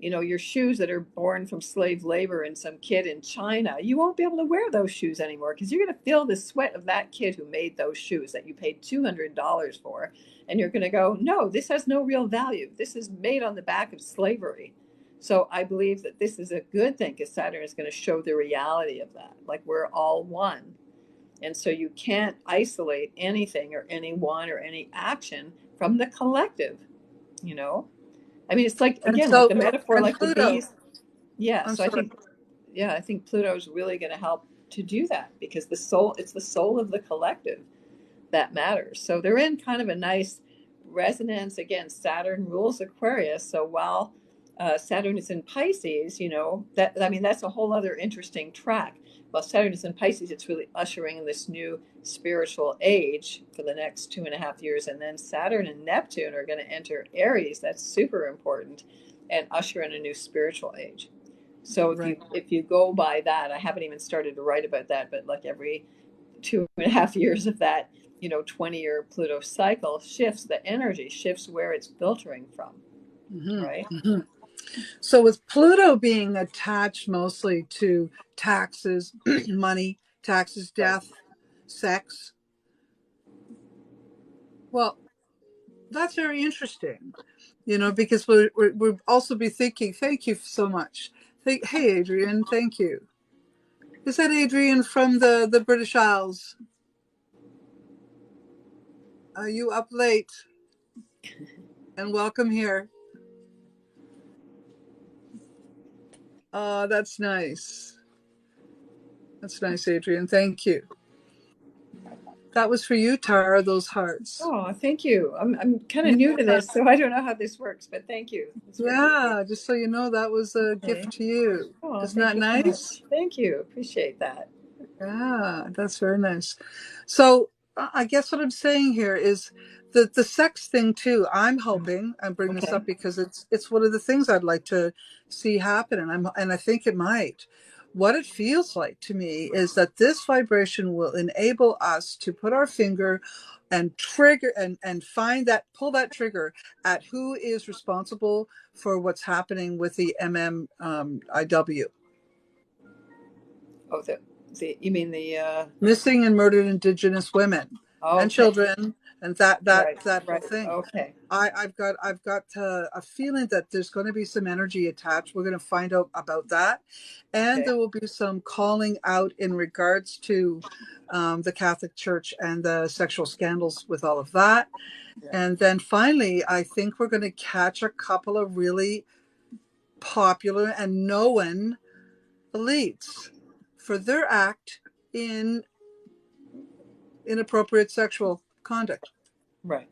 your shoes that are born from slave labor and some kid in China, you won't be able to wear those shoes anymore because you're going to feel the sweat of that kid who made those shoes that you paid $200 for. And you're going to go, no, this has no real value. This is made on the back of slavery. So I believe that this is a good thing because Saturn is going to show the reality of that. Like we're all one. And so you can't isolate anything or anyone or any action from the collective, you know? I mean, it's like, And again, like so, the metaphor, and like the Pluto, bees. Yeah. I'm So I sorry. think, yeah, I think Pluto is really going to help to do that because it's the soul of the collective that matters. So they're in kind of a nice resonance. Again, Saturn rules Aquarius. So while Saturn is in Pisces, that's a whole other interesting track. While Saturn is in Pisces, it's really ushering in this new spiritual age for the next 2.5 years. And then Saturn and Neptune are going to enter Aries. That's super important and usher in a new spiritual age. So if Right. you go by that, I haven't even started to write about that, but like every 2.5 years of that 20-year Pluto cycle shifts the energy, shifts where it's filtering from, Hmm. right? Hmm. So with Pluto being attached mostly to taxes, money, taxes, Right. death, sex, well, that's very interesting, because we'll also be thinking, thank you so much. Hey, Adrian, thank you. Is that Adrian from the British Isles? Are you up late? And welcome here. That's nice. That's nice, Adrian. Thank you. That was for you, Tara, those hearts. Oh, thank you. I'm kind of Yeah, new to this, so I don't know how this works, but thank you. It's very kind of you. yeah, just so you know, that was a Okay. gift to you. Oh, Isn't thank that you so nice? much. Thank you. Appreciate that. Yeah, that's very nice. So I guess what I'm saying here is the sex thing too. I'm hoping I bring this Okay. up because it's one of the things I'd like to see happen, and I think it might. What it feels like to me is that this vibration will enable us to put our finger and trigger and pull that trigger at who is responsible for what's happening with the MMIW. Oh, you mean the Missing and murdered Indigenous women and okay. children, and that whole Right. thing. Okay. I've got a feeling that there's going to be some energy attached. We're going to find out about that, and Okay. there will be some calling out in regards to the Catholic Church and the sexual scandals with all of that. Right. And then finally, I think we're going to catch a couple of really popular and known elites for their act in inappropriate sexual conduct. Right.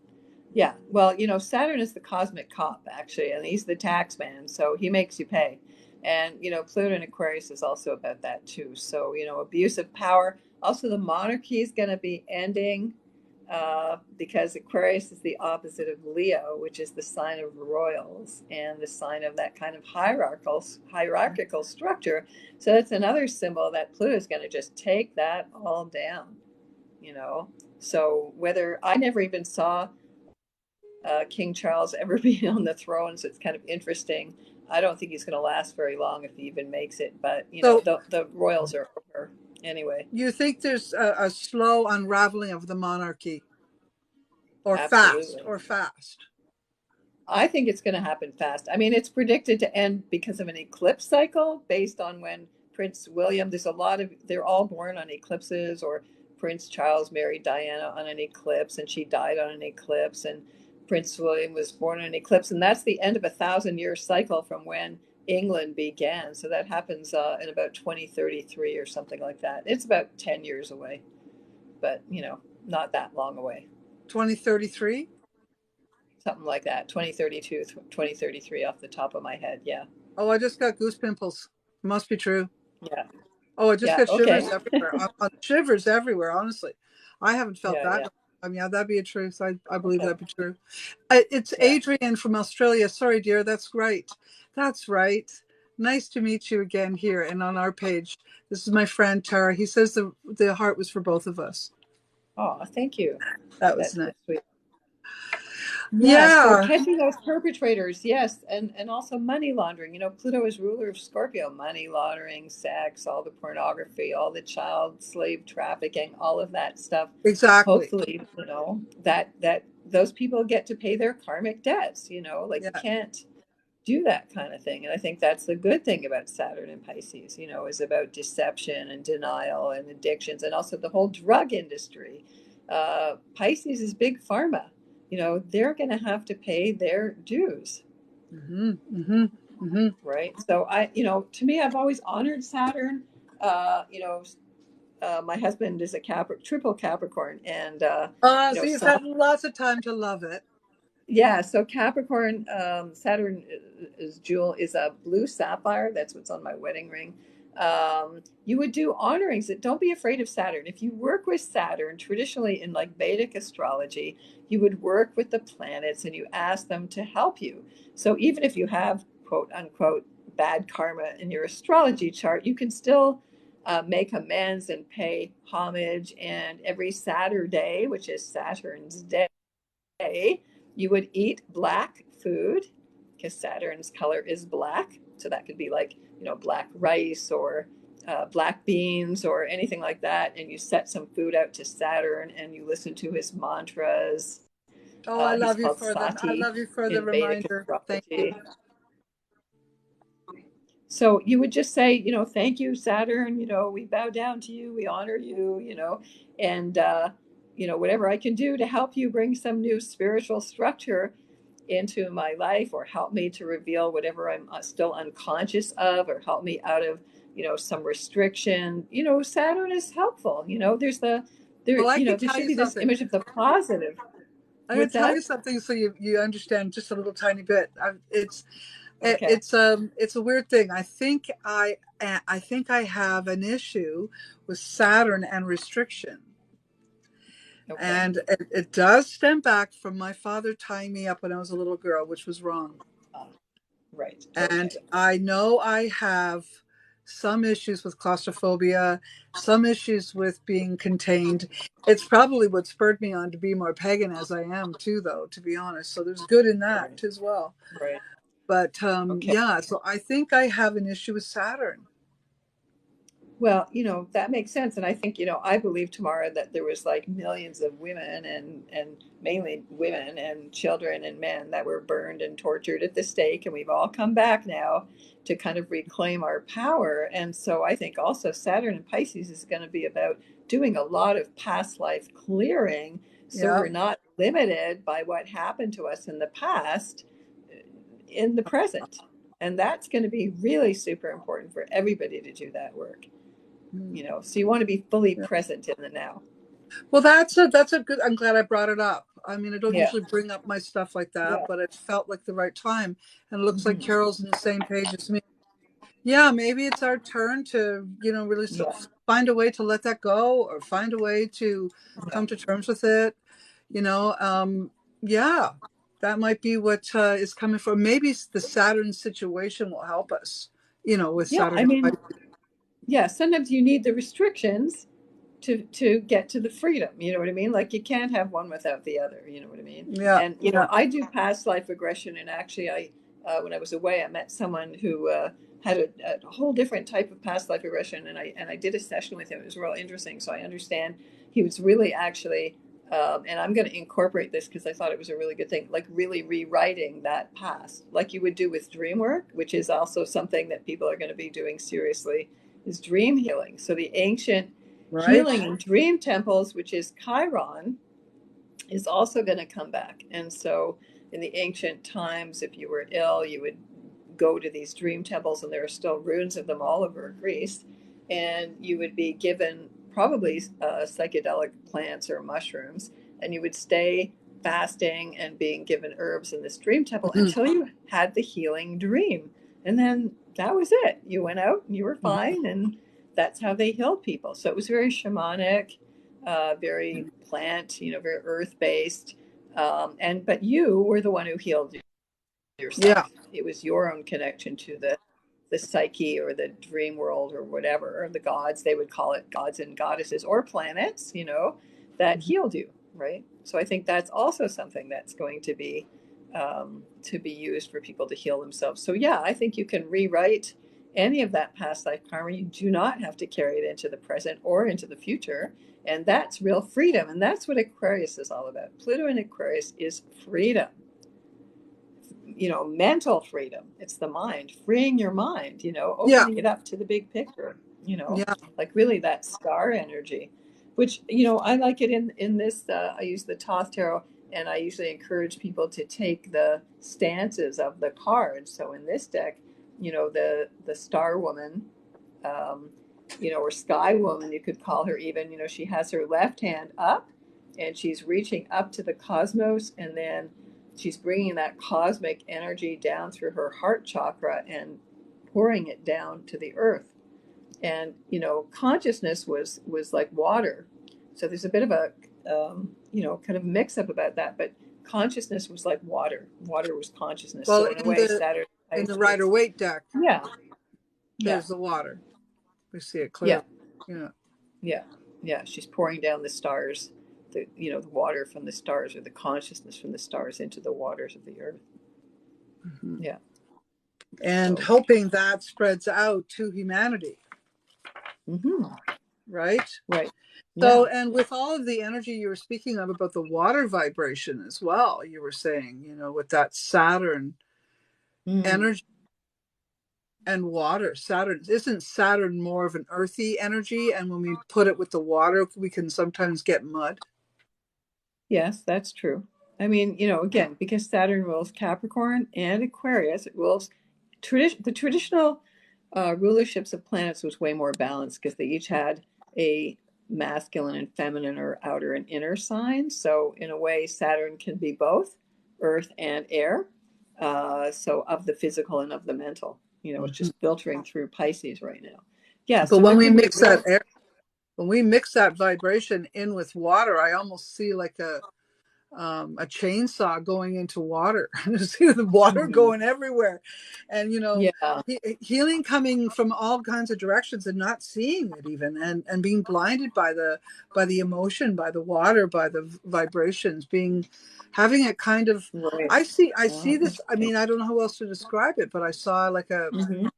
Yeah. Well, Saturn is the cosmic cop, actually, and he's the tax man. So he makes you pay. And, Pluto and Aquarius is also about that, too. So, abuse of power. Also, the monarchy is going to be ending because Aquarius is the opposite of Leo, which is the sign of royals and the sign of that kind of hierarchical structure. So that's another symbol that Pluto is going to just take that all down, you know. So whether I never even saw King Charles ever be on the throne, so it's kind of interesting. I don't think he's going to last very long if he even makes it, but So the royals are over anyway. you think there's a slow unraveling of the monarchy, or fast, Absolutely. or fast? I think it's going to happen fast. I mean, it's predicted to end because of an eclipse cycle based on when Prince William, they're all born on eclipses, or Prince Charles married Diana on an eclipse, and she died on an eclipse, and Prince William was born on an eclipse, and that's the end of a 1,000-year cycle from when England began. So that happens in about 2033 or something like that. It's about 10 years away, but not that long away. 2033? Something like that. 2032, 2033 off the top of my head. Yeah. Oh, I just got goose pimples. Must be true. Yeah. Oh, I just Yeah. got Okay. shivers everywhere. Shivers everywhere, honestly. I haven't felt Yeah. that. Yeah. I mean, yeah, that'd be a truth. I believe Okay. that'd be true. It's Yeah. Adrian from Australia. Sorry, dear. That's right. That's right. Nice to meet you again here and on our page. This is my friend Tara. He says the heart was for both of us. Oh, thank you. That was That's nice. so sweet. Yeah, so Yeah, catching those perpetrators, yes, and also money laundering. Pluto is ruler of Scorpio, money laundering, sex, all the pornography, all the child slave trafficking, all of that stuff. exactly. Hopefully, that those people get to pay their karmic debts. Like you Yeah, can't do that kind of thing. And I think that's the good thing about Saturn and Pisces, is about deception and denial and addictions and also the whole drug industry. Pisces is big pharma. They're going to have to pay their dues. hmm hmm hmm Right. So to me, I've always honored Saturn. My husband is a triple Capricorn, and so you've Sun. had lots of time to love it. Yeah, so Capricorn, Saturn is jewel is a blue sapphire. That's what's on my wedding ring. You would do honorings. Don't be afraid of Saturn. If you work with Saturn, traditionally in like Vedic astrology, you would work with the planets and you ask them to help you. So even if you have quote unquote bad karma in your astrology chart, you can still make amends and pay homage. And every Saturday, which is Saturn's day, you would eat black food because Saturn's color is black. So that could be like, black rice or black beans or anything like that. And you set some food out to Saturn and you listen to his mantras. Oh, I He's love you called for the I Sati love you for the in Vedic reminder. Thank you. astrology. So you would just say, thank you, Saturn. We bow down to you. We honor you, and, whatever I can do to help you bring some new spiritual structure into my life or help me to reveal whatever I'm still unconscious of or help me out of, some restriction. Saturn is helpful. Well, I can There tell should you be this something. image of the positive. I'm going What's to tell that? you something so you understand just a little tiny bit. Okay. It's a weird thing. I think I have an issue with Saturn and restriction, Okay. and it does stem back from my father tying me up when I was a little girl, which was wrong. Uh, right. And Okay. I know I have some issues with claustrophobia, some issues with being contained. It's probably what spurred me on to be more pagan as I am too, though, to be honest. So there's good in Right. that as well. Right. But Okay. yeah, so I think I have an issue with Saturn. Well, that makes sense. And I think, I believe tomorrow that there was like millions of women and mainly women and children and men that were burned and tortured at the stake. And we've all come back now to kind of reclaim our power. And so I think also Saturn and Pisces is going to be about doing a lot of past life clearing. So Yeah. we're not limited by what happened to us in the past in the present. And that's going to be really super important for everybody to do that work. Mm. So you want to be fully Yeah. present in the now. Well, that's a good. I'm glad I brought it up. I mean, I don't Yeah. usually bring up my stuff like that, Yeah. but it felt like the right time, and it looks like Hmm. Carol's on the same page as me. Yeah, maybe it's our turn to, really Yeah. find a way to let that go or find a way to Yeah. come to terms with it. You know, yeah, that might be what is coming from. Maybe the Saturn situation will help us, with Yeah. Saturn I and mean, Pisces. yeah, sometimes you need the restrictions to get to the freedom. You know what I mean? Like you can't have one without the other. You know what I mean? Yeah, And yeah. I do past life regression, and actually, I when I was away, I met someone who had a whole different type of past life regression, and I did a session with him. It was real interesting. So I understand he was really actually. And I'm going to incorporate this because I thought it was a really good thing, like really rewriting that past, like you would do with dream work, which is also something that people are going to be doing seriously, is dream healing. So the ancient Right. Healing in dream temples, which is Chiron, is also going to come back. And so in the ancient times, if you were ill, you would go to these dream temples, and there are still ruins of them all over Greece. And you would be given probably psychedelic plants or mushrooms, and you would stay fasting and being given herbs in this dream temple Hmm. until you had the healing dream. And then that was it. You went out and you were Hmm. fine. And that's how they healed people. So it was very shamanic, very plant, very earth based. But you were the one who healed Yeah. yourself. It was your own connection to the psyche or the dream world or whatever, or the gods, they would call it, gods and goddesses or planets, that Mhm. healed you, right? So I think that's also something that's going to be used for people to heal themselves. So yeah, I think you can rewrite any of that past life karma. You do not have to carry it into the present or into the future. And that's real freedom. And that's what Aquarius is all about. Pluto in Aquarius is freedom, mental freedom. It's the mind, freeing your mind, Yeah. opening it up to the big picture, Yeah. like really that star energy, which, I like it in this, I use the Thoth Tarot, and I usually encourage people to take the stances of the cards. So in this deck, the star woman, um, or sky woman, you could call her even, she has her left hand up and she's reaching up to the cosmos, and then she's bringing that cosmic energy down through her heart chakra and pouring it down to the earth. And consciousness was like water, so there's a bit of a kind of mix up about that, but consciousness was like water was consciousness. Well, So in a in way, the Saturn in the is, Rider Waite deck, yeah, yeah, there's the water. We see it yeah, clearly. Yeah. yeah, yeah, she's pouring down the stars, the water from the stars, or the consciousness from the stars into the waters of the earth. Hmm. Yeah. And So hoping that spreads out to humanity, hmm, right? right, So, yeah. and with all of the energy you were speaking of about the water vibration as well, you were saying, with that Saturn Mm. energy and water. Isn't Saturn more of an earthy energy? And when we put it with the water, we can sometimes get mud. Yes, that's true. I mean, again, because Saturn rules Capricorn and Aquarius, it rules the traditional rulerships of planets was way more balanced because they each had a masculine and feminine, or outer and inner sign. So in a way, Saturn can be both earth and air. So of the physical and of the mental, it's Mhm. just filtering through Pisces right now. Yeah, But so there when we can be mix that real. air, when we mix that vibration in with water, I almost see like a chainsaw going into water. I see the water Mhm. going everywhere, and Yeah, healing coming from all kinds of directions and not seeing it even, and being blinded by the emotion, by the water, by the vibrations, being having a kind of right. I see Oh, this. I interesting. mean, I don't know how else to describe it, but I saw like a Hmm.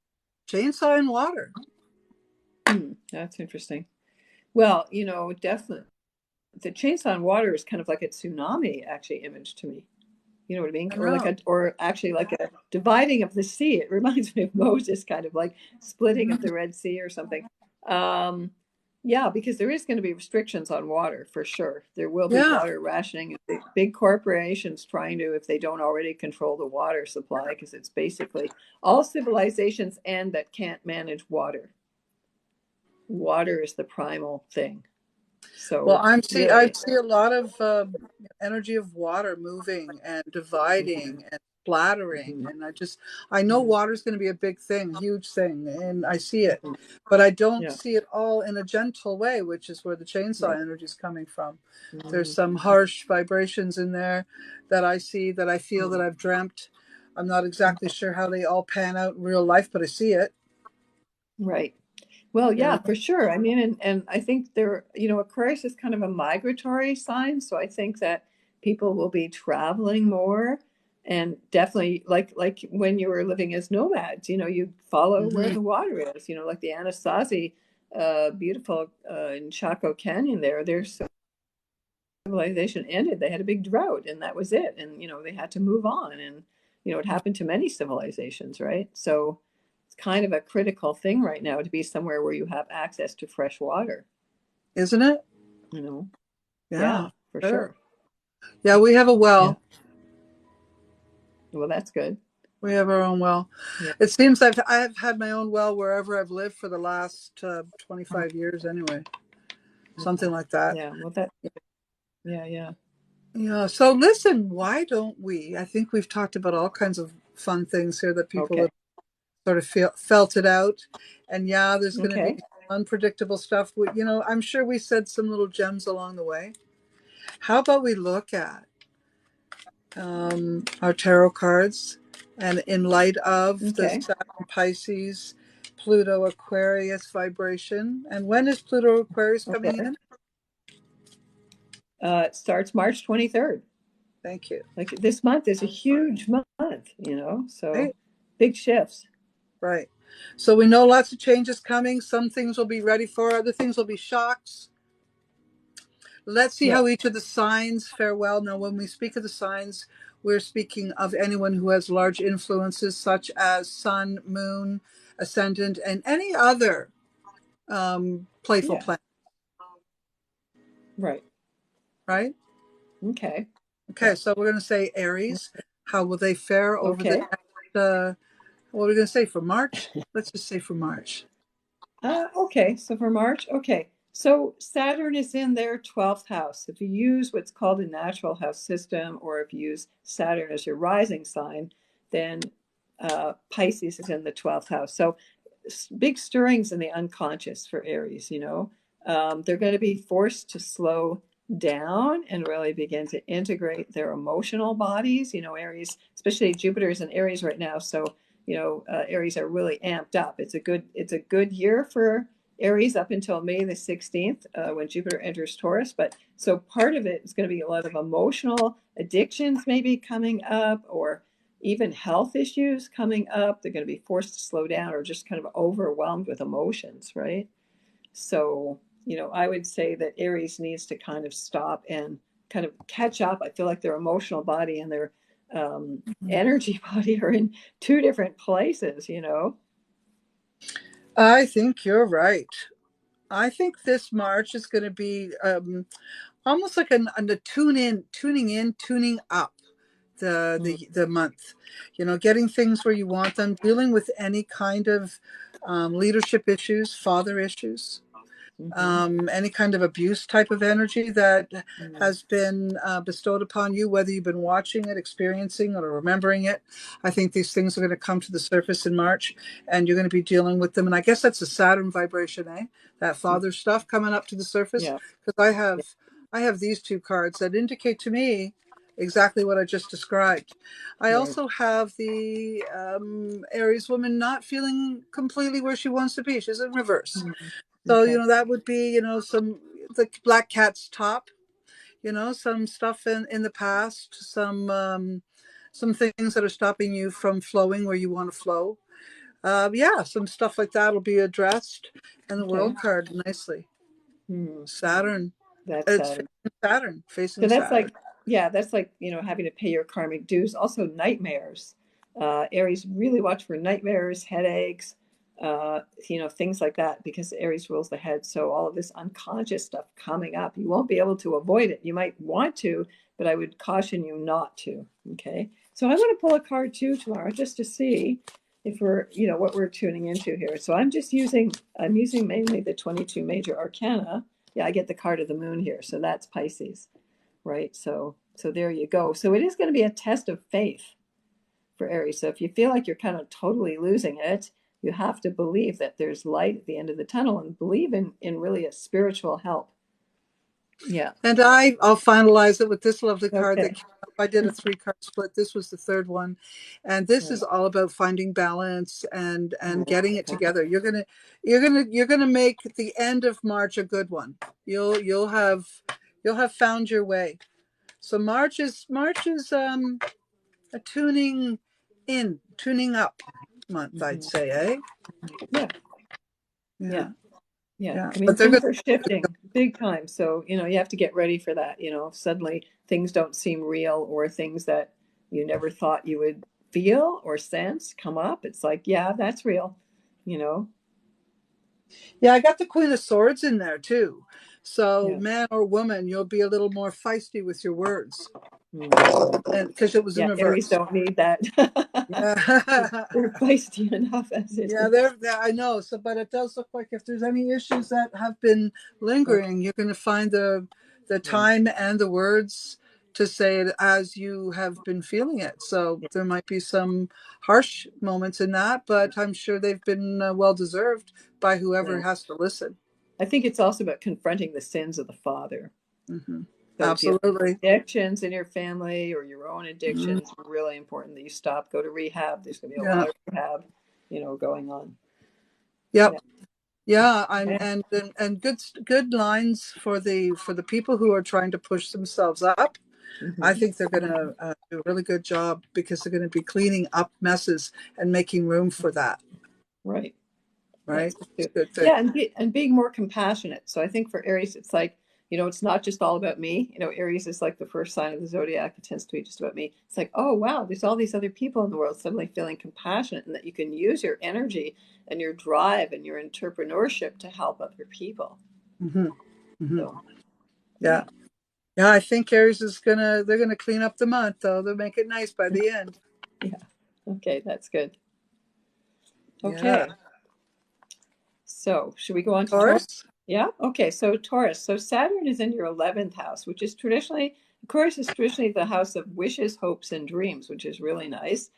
chainsaw in water. Hmm, that's interesting. Well, definitely the chainsaw in water is kind of like a tsunami actually image to me. You know what I mean? I Or know. or actually like a dividing of the sea. It reminds me of Moses, kind of like splitting of Mhm. the Red Sea or something. Um, yeah, because there is going to be restrictions on water for sure. There will be Yeah. water rationing. Big corporations trying to, if they don't already control the water supply, because it's basically all civilizations end that can't manage water. Water is the primal thing. Well, So I really, see a lot of energy of water moving and mhm, dividing and splattering, mhm, and I know mhm, water is going to be a big thing, huge thing, and I see it, mhm. but I don't Yeah, see it all in a gentle way, which is where the chainsaw right. energy is coming from. There's Mhm, some harsh vibrations in there that I see, that I feel, that mhm, I've dreamt. I'm not exactly sure how they all pan out in real life, but I see it. right. Well, You yeah, know. for sure. I mean, and I think Aquarius is kind of a migratory sign, so I think that people will be traveling more, and definitely like when you were living as nomads, you follow where Hmm. the water is, like the Anasazi, beautiful in Chaco Canyon there. Their civilization ended. They had a big drought, and that was it. And they had to move on, and it happened to many civilizations, right? So it's kind of a critical thing right now to be somewhere where you have access to fresh water. isn't it? you know. Yeah, Yeah, for sure. sure. Yeah, we have a Yeah. well. Well, that's good. We have our own well. Yeah. It seems I've had my own well wherever I've lived for the last 25 years anyway, something like that. Yeah. Well, that, yeah, yeah. Yeah. So listen, why don't we? I think we've talked about all kinds of fun things here that people Okay. have sort of felt it out. And yeah, there's going to be Okay. unpredictable stuff. I'm sure we said some little gems along the way. How about we look at our tarot cards, and in light of the Okay. Saturn Pisces, Pluto Aquarius vibration. And when is Pluto Aquarius coming Okay. in? It starts March 23rd. Thank you. Like this month is a huge month, so Right, big shifts. right. So we know lots of changes coming. Some things will be ready for, other things will be shocks. Let's see Yeah. how each of the signs fare well. Now, when we speak of the signs, we're speaking of anyone who has large influences such as sun, moon, ascendant, and any other playful Yeah. planet, Right. right? Okay. Okay, Yeah. so we're going to say Aries. How will they fare over the Okay. next, what are we going to say for March? Let's just say for March. Okay. So for March, okay. So Saturn is in their 12th house. If you use what's called a natural house system, or if you use Saturn as your rising sign, then Pisces is in the 12th house. So big stirrings in the unconscious for Aries. They're going to be forced to slow down and really begin to integrate their emotional bodies. Aries, especially Jupiter is in Aries right now. So, Aries are really amped up. It's a good year for Aries up until May the 16th, when Jupiter enters Taurus. But so part of it is going to be a lot of emotional addictions maybe coming up, or even health issues coming up. They're going to be forced to slow down or just kind of overwhelmed with emotions, right? So, I would say that Aries needs to kind of stop and kind of catch up. I feel like their emotional body and their energy body are in two different places. I think you're right. I think this March is going to be almost like a tuning in, tuning up Mm-hmm. the month. Getting things where you want them, dealing with any kind of leadership issues, father issues, Mm-hmm. any kind of abuse type of energy that has been bestowed upon you, whether you've been watching it, experiencing, or remembering it. I think these things are going to come to the surface in March, and you're going to be dealing with them. And I guess that's the Saturn vibration, eh? That father stuff coming up to the surface. Yeah. Because I have these two cards that indicate to me exactly what I just described. I Right. also have the Aries woman not feeling completely where she wants to be. She's in reverse. Mhm. So, Okay. that would be, some the black cat's top, some stuff in the past, some things that are stopping you from flowing where you want to flow. Yeah, some stuff like that will be addressed. And the Okay. world card nicely. Hmm. Saturn. That's It's Saturn. So facing that's Saturn. like, yeah, that's like, having to pay your karmic dues. Also, nightmares. Aries, really watch for nightmares, headaches, things like that, because Aries rules the head. So all of this unconscious stuff coming up, you won't be able to avoid it. You might want to, but I would caution you not to. Okay. So I want to pull a card too tomorrow, just to see if what we're tuning into here. So I'm using mainly the 22 major arcana. Yeah, I get the card of the moon here. So that's Pisces, right? So there you go. So it is going to be a test of faith for Aries. So if you feel like you're kind of totally losing it, you have to believe that there's light at the end of the tunnel, and believe in really a spiritual help. Yeah. And I'll finalize it with this lovely card that Okay. came up. I did a 3 card split. This was the third one. And this is Right. all about finding balance and Right. getting it together. You're gonna make the end of March a good one. You'll have found your way. So March is a tuning up month, I'd Mhm. say, eh? Yeah. Yeah. Yeah, Yeah. yeah. I mean, But they're things gonna are shifting big time. So, you have to get ready for that. If suddenly things don't seem real, or things that you never thought you would feel or sense come up. It's like, yeah, that's real, you know? Yeah, I got the Queen of Swords in there too, So Yeah. man or woman, you'll be a little more feisty with your words, Mm. and because it was in Yeah, Aries reverse. don't need that. Yeah. They're feisty enough as it Yeah, is. I know. So, but it does look like if there's any issues that have been Right. lingering, you're going to find the Right. time and the words to say it as you have been feeling it. So Yeah. there might be some harsh moments in that, but I'm sure they've been well deserved by whoever Yeah. has to listen. I think it's also about confronting the sins of the father. Hmm. So if you have Absolutely. addictions in your family or your own Mhm. addictions, really important that you stop, go to rehab. There's going to be a Yeah. lot of rehab, going on. Yep. Yeah. Yeah, Yeah. and good lines for the people who are trying to push themselves up. I Hmm. think they're going to do a really good job because they're going to be cleaning up messes and making room for that. Right. Right? That's It's true. a good thing. Yeah, and being more compassionate. So I think for Aries, it's like, it's not just all about me. Aries is like the first sign of the zodiac. It tends to be just about me. It's like, oh wow, there's all these other people in the world suddenly feeling compassionate, and that you can use your energy and your drive and your entrepreneurship to help other people. Hmm. Hmm. So yeah, Yeah. Yeah, I think Aries is they're gonna clean up the month though. They'll make it nice by the end. yeah. Okay, that's good. Yeah. Okay, so should we go on to Taurus? Taurus? Yeah. Okay. So Taurus. So Saturn is in your 11th house, which is traditionally, Aquarius is traditionally the house of wishes, hopes, and dreams, which is really nice.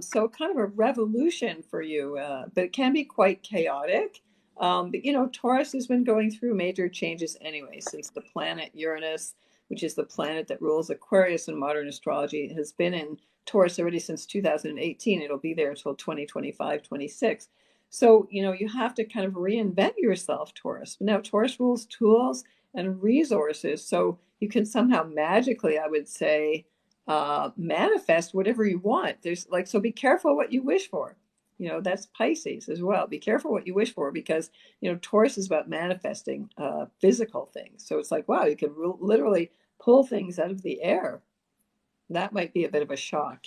So kind of a revolution for you, but it can be quite chaotic. But Taurus has been going through major changes anyway, since the planet Uranus, which is the planet that rules Aquarius in modern astrology, has been in Taurus already since 2018. It'll be there until 2025, 26. So, you have to kind of reinvent yourself, Taurus. Now, Taurus rules tools and resources. So you can somehow magically, I would say, manifest whatever you want. There's like, so be careful what you wish for. That's Pisces as well. Be careful what you wish for because, Taurus is about manifesting physical things. So it's like, wow, you can literally pull things out of the air. That might be a bit of a shock.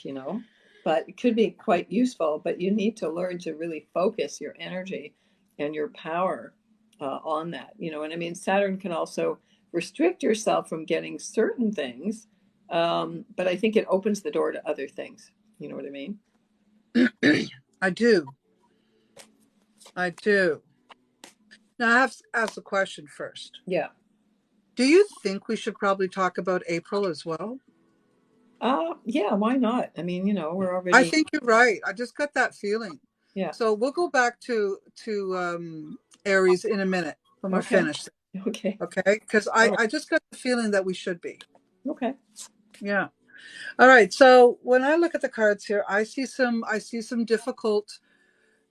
But it could be quite useful. But you need to learn to really focus your energy and your power on that. And I mean, Saturn can also restrict yourself from getting certain things, but I think it opens the door to other things. You know what I mean? I do. I do. Now I have to ask a question first. Yeah. Do you think we should probably talk about April as well? Yeah, why not? I mean, we're I already, think you're right. I just got that feeling. yeah. So we'll go back to Aries in a minute when we're Okay. finished. Okay. Okay, because All right. I just got the feeling that we should be. Okay. Yeah. All right. So when I look at the cards here, I see some difficult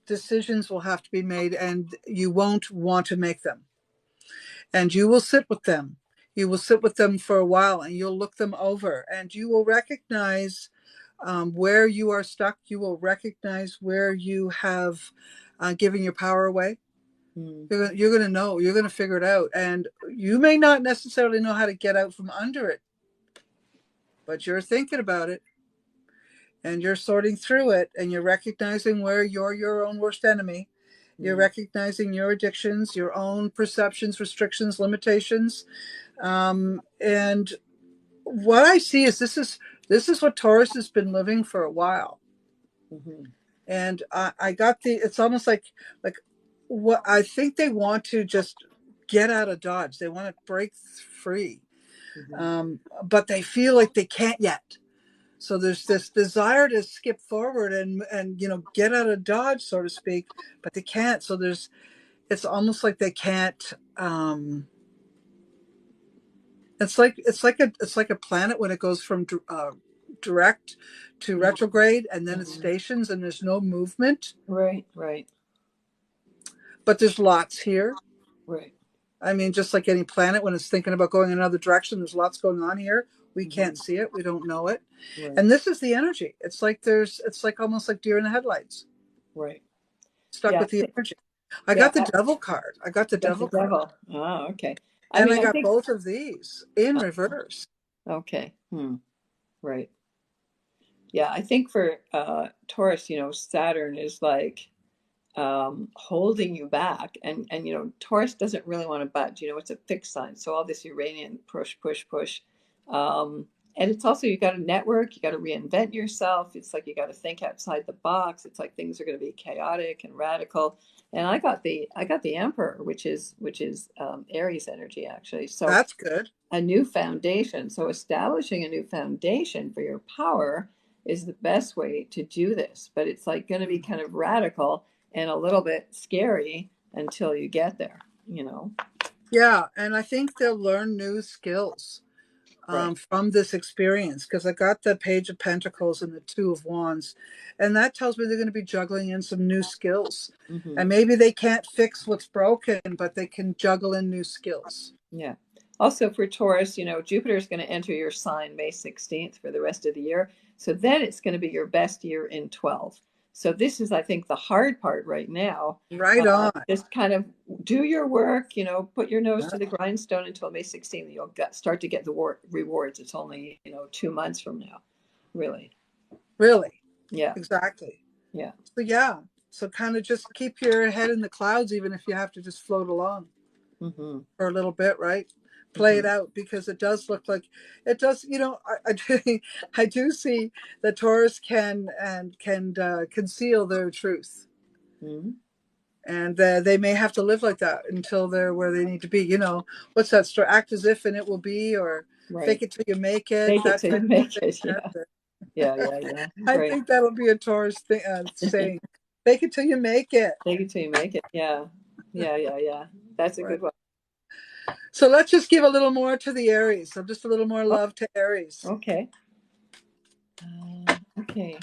decisions will have to be made, and you won't want to make them. And you will sit with them. You will sit with them for a while, and you'll look them over, and you will recognize where you are stuck. You will recognize where you have given your power away. Mm, You're going to know. You're going to figure it out, and you may not necessarily know how to get out from under it, but you're thinking about it and you're sorting through it, and you're recognizing where you're your own worst enemy. You're mm, recognizing your addictions, your own perceptions, restrictions, limitations. And what I see is this is what Taurus has been living for a while. mhm, And I got it's almost like what I think they want to just get out of Dodge. They want to break free, mhm, but they feel like they can't yet. So there's this desire to skip forward and get out of Dodge, so to speak, but they can't. So it's almost like they can't. It's like a planet when it goes from direct to mhm, retrograde, and then it mhm. stations, and there's no movement. Right, right, But there's lots here. right. I mean, just like any planet, when it's thinking about going another direction, there's lots going on here. We Mhm. can't see it. We don't know it. Right, And this is the energy. It's like almost like deer in the headlights, right. stuck Yeah, with the energy. I yeah. got the devil card. I got the Got the devil card. devil. Ah, okay. I And mean, I I got think. both of these in uh, reverse. Okay. Right. Yeah, I think for Taurus, Saturn is like holding you back. And Taurus doesn't really want to budge. It's a fixed sign, so all this Uranian push, push, push. And it's also, you got to network, you got to reinvent yourself. It's like you got to think outside the box. It's like things are going to be chaotic and radical. And I got the Emperor, which is Aries energy, actually. So That's good. a new foundation. So establishing a new foundation for your power is the best way to do this. But it's like going to be kind of radical and a little bit scary until you get there. Yeah, and I think they'll learn new skills Right. from this experience, because I got the Page of Pentacles and the Two of Wands, and that tells me they're going to be juggling in some new skills. Hmm. And maybe they can't fix what's broken, but they can juggle in new skills. Yeah. Also for Taurus, Jupiter is going to enter your sign May 16th for the rest of the year. So then it's going to be your best year in 12. So this is, I think, the hard part right now. Right on. Just kind of do your work, put your nose to the grindstone until May 16th. You'll start to get the rewards. It's only, 2 months from now, really. Really, Yeah. exactly. Yeah. So yeah, so kind of just keep your head in the clouds, even if you have to just float along Hmm. for a little bit, right? Play it Hmm. out, because it does look like it does. I do see that Taurus can conceal their truth, Hmm. and they may have to live like that until they're where they need to be. What's that story? Act as if and it will be, or fake Right. it till you make it. Make it That till you type of make thing. it. Yeah. Yeah. Yeah. Yeah. I Right. think that'll be a Taurus thing, saying, "Fake it till you make it." Take it till you make it. Yeah. Yeah. Yeah. Yeah. That's a Right. good one. So let's just give a little more to the Aries. So just a little more Oh, love to Aries. okay. Okay.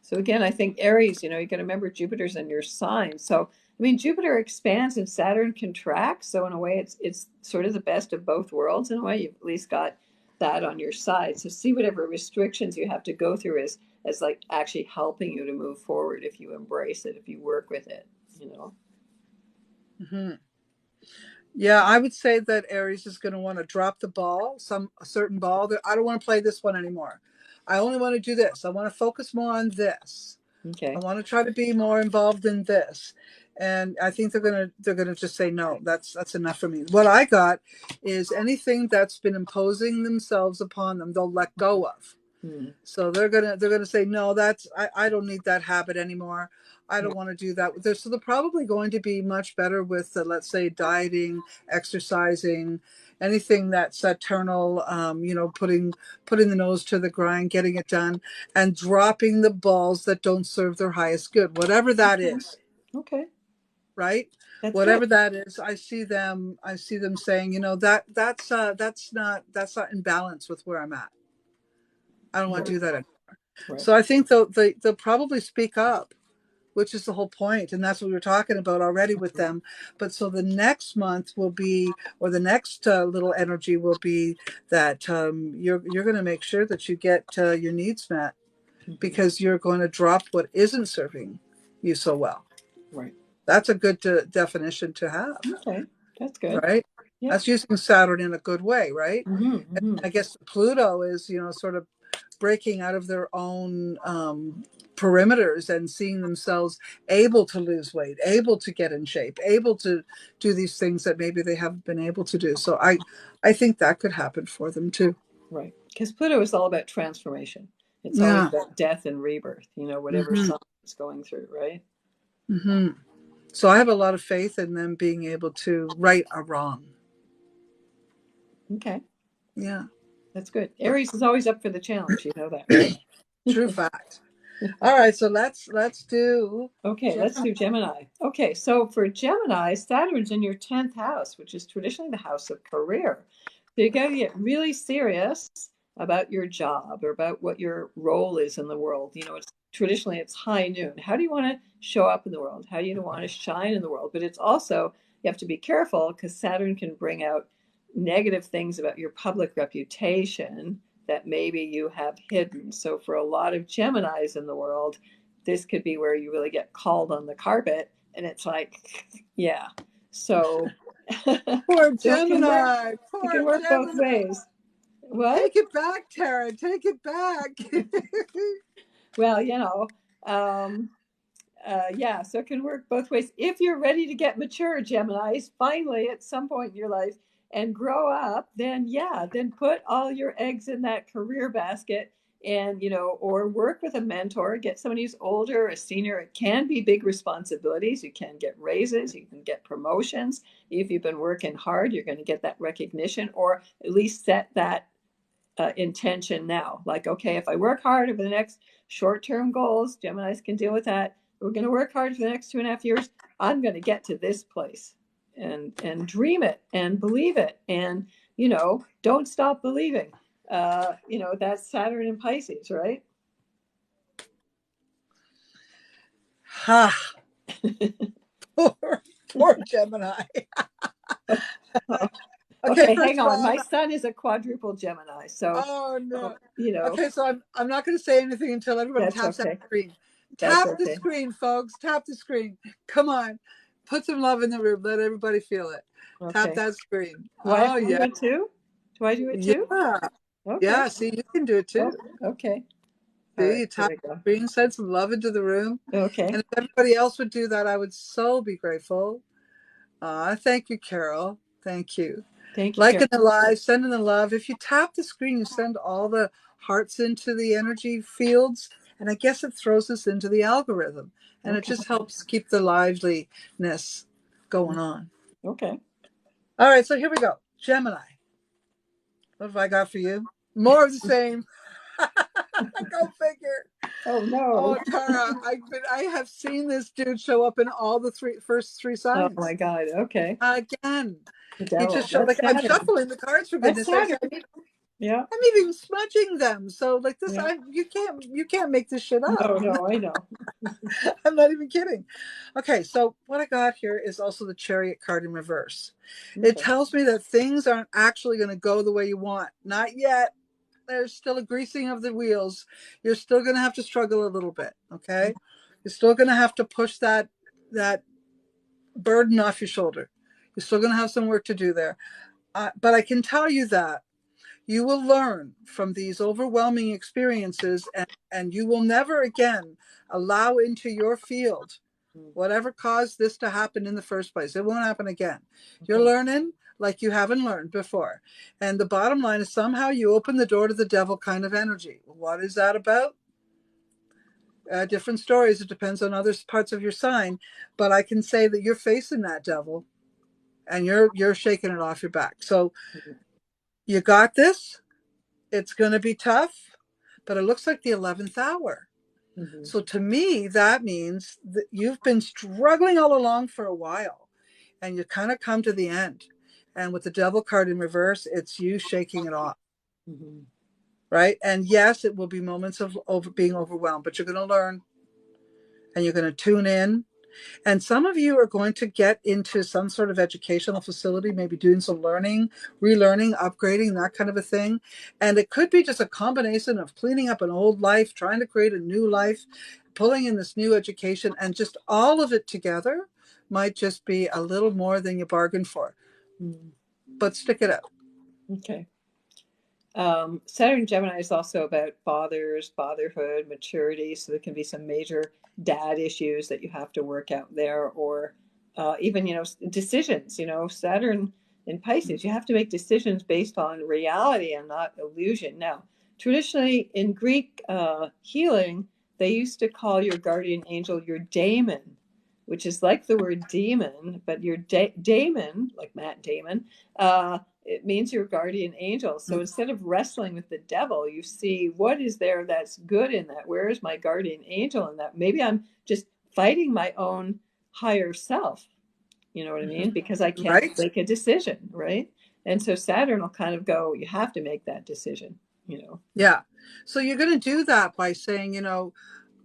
So again, I think Aries, you got to remember Jupiter's in your sign. So I mean, Jupiter expands and Saturn contracts. So in a way, it's sort of the best of both worlds. In a way, you've at least got that on your side. So see whatever restrictions you have to go through as like actually helping you to move forward if you embrace it, if you work with it. Hmm. Yeah, I would say that Aries is going to want to drop the ball, a certain ball. That I don't want to play this one anymore. I only want to do this. I want to focus more on this. I Okay. want to try to be more involved in this. And I think they're gonna just say no. That's enough for me. What I got is anything that's been imposing themselves upon them, they'll let go of. Hmm. So they're gonna say no. I don't need that habit anymore. I Yeah. don't want to do that. So they're probably going to be much better with, let's say, dieting, exercising, anything that's eternal. Putting the nose to the grind, getting it done, and dropping the balls that don't serve their highest good, whatever that Okay. is. Okay. Right? That's good. Whatever that is, I see them. I see them saying, that's not in balance with where I'm at. I don't want to Right. do that anymore. Right. So I think they'll probably speak up, which is the whole point, and that's what we were talking about already with them. But so the next month will be, or the next little energy will be that you're going to make sure that you get your needs met, Hmm. because you're going to drop what isn't serving you so well. Right. That's a good definition to have, Okay. That's good. right? Yeah. That's using Saturn in a good way, right? Hmm. And Hmm. I guess Pluto is, sort of breaking out of their own perimeters and seeing themselves able to lose weight, able to get in shape, able to do these things that maybe they haven't been able to do. So I think that could happen for them too. Right. Because Pluto is all about transformation. It's always Yeah. about death and rebirth, whatever Hmm. sign it's going through, right? Hmm. So I have a lot of faith in them being able to right a wrong. Okay. Yeah. That's good. Aries is always up for the challenge. You know that, right? True fact. All right. So let's do Okay, let's Gemini. do Gemini. Okay, so for Gemini, Saturn's in your 10th house, which is traditionally the house of career. So you got to get really serious about your job or about what your role is in the world. It's high noon. How do you want to show up in the world? How do you want to shine in the world? But it's also, you have to be careful because Saturn can bring out negative things about your public reputation that maybe you have hidden. So for a lot of Geminis in the world, this could be where you really get called on the carpet, and it's like, yeah. So Poor it can work. Gemini. It Poor can work both Gemini. ways. What? Take it back, Tara. Take it back. Well, um, Yeah, so it can work both ways. If you're ready to get mature, Geminis, finally at some point in your life and grow up, then yeah, then put all your eggs in that career basket and, or work with a mentor, get someone who's older, a senior. It can be big responsibilities. You can get raises, you can get promotions. If you've been working hard, you're going to get that recognition, or at least set that intention now. Like, okay, if I work hard over the next short-term goals, Geminis can deal with that. We're going to work hard for the next 2.5 years. I'm going to get to this place, and dream it and believe it, and don't stop believing. That's Saturn in Pisces, right? Ha! Poor Gemini. Okay, Okay, first hang of on. all, My son is a quadruple Gemini, so oh no. you know Okay, so I'm not going to say anything until everybody that's taps that okay. screen. That's Tap the okay. screen, folks. Tap the screen. Come on. Put some love in the room. Let everybody feel it. Tap Okay. that screen. Do I have Oh to do yeah. it too? Do I do it too? Yeah. Okay. Yeah. See, you can do it Oh, too. okay. All See, right. you Here tap we go. the screen, send some love into the room. Okay. And if everybody else would do that, I would so be grateful. Thank you, Carol. Thank you. Thank you, Karen. Liking the live, sending the love. If you tap the screen, you send all the hearts into the energy fields. And I guess it throws us into the algorithm. And it Okay. just helps keep the liveliness going on. Okay. All right, so here we go. Gemini. What have I got for you? More of the same. Go figure. Oh no. Oh, Tara, I have seen this dude show up in all the first three Oh my signs. God. Okay. Again. The He devil. just showed That's like I'm Saturn. shuffling the cards for That's goodness sakes. Saturn. Yeah. I'm even smudging them. So like this, Yeah. you can't make this shit up. No, no, I know. I'm not even kidding. Okay, so what I got here is also the Chariot card in reverse. It Okay. tells me that things aren't actually going to go the way you want. Not yet. There's still a greasing of the wheels. You're still going to have to struggle a little bit. Okay, you're still going to have to push that burden off your shoulder. You're still going to have some work to do there. But I can tell you that you will learn from these overwhelming experiences, and you will never again allow into your field whatever caused this to happen in the first place. It won't happen again. You're Okay. learning like you haven't learned before. And the bottom line is somehow you open the door to the devil kind of energy. What is that about? Different stories. It depends on other parts of your sign. But I can say that you're facing that devil and you're shaking it off your back. So you got this. It's going to be tough, but it looks like the 11th hour. Mm-hmm. So to me, that means that you've been struggling all along for a while and you kind of come to the end. And with the devil card in reverse, it's you shaking it off, Mm-hmm. right? And yes, it will be moments of being overwhelmed, but you're going to learn and you're going to tune in. And some of you are going to get into some sort of educational facility, maybe doing some learning, relearning, upgrading, that kind of a thing. And it could be just a combination of cleaning up an old life, trying to create a new life, pulling in this new education, and just all of it together might just be a little more than you bargained for. Mm-hmm. But stick it out. Okay. Saturn Gemini is also about fathers, fatherhood, maturity. So there can be some major dad issues that you have to work out there, or even, decisions. Saturn in Pisces, you have to make decisions based on reality and not illusion. Now, traditionally in Greek healing, they used to call your guardian angel your daemon, which is like the word demon, but your daemon, like Matt Damon, it means your guardian angel. So instead of wrestling with the devil, you see what is there that's good in that. Where is my guardian angel in that? Maybe I'm just fighting my own higher self. You know what I mean? Because I can't Right? make a decision, right? And so Saturn will kind of go, you have to make that decision. Yeah. So you're going to do that by saying,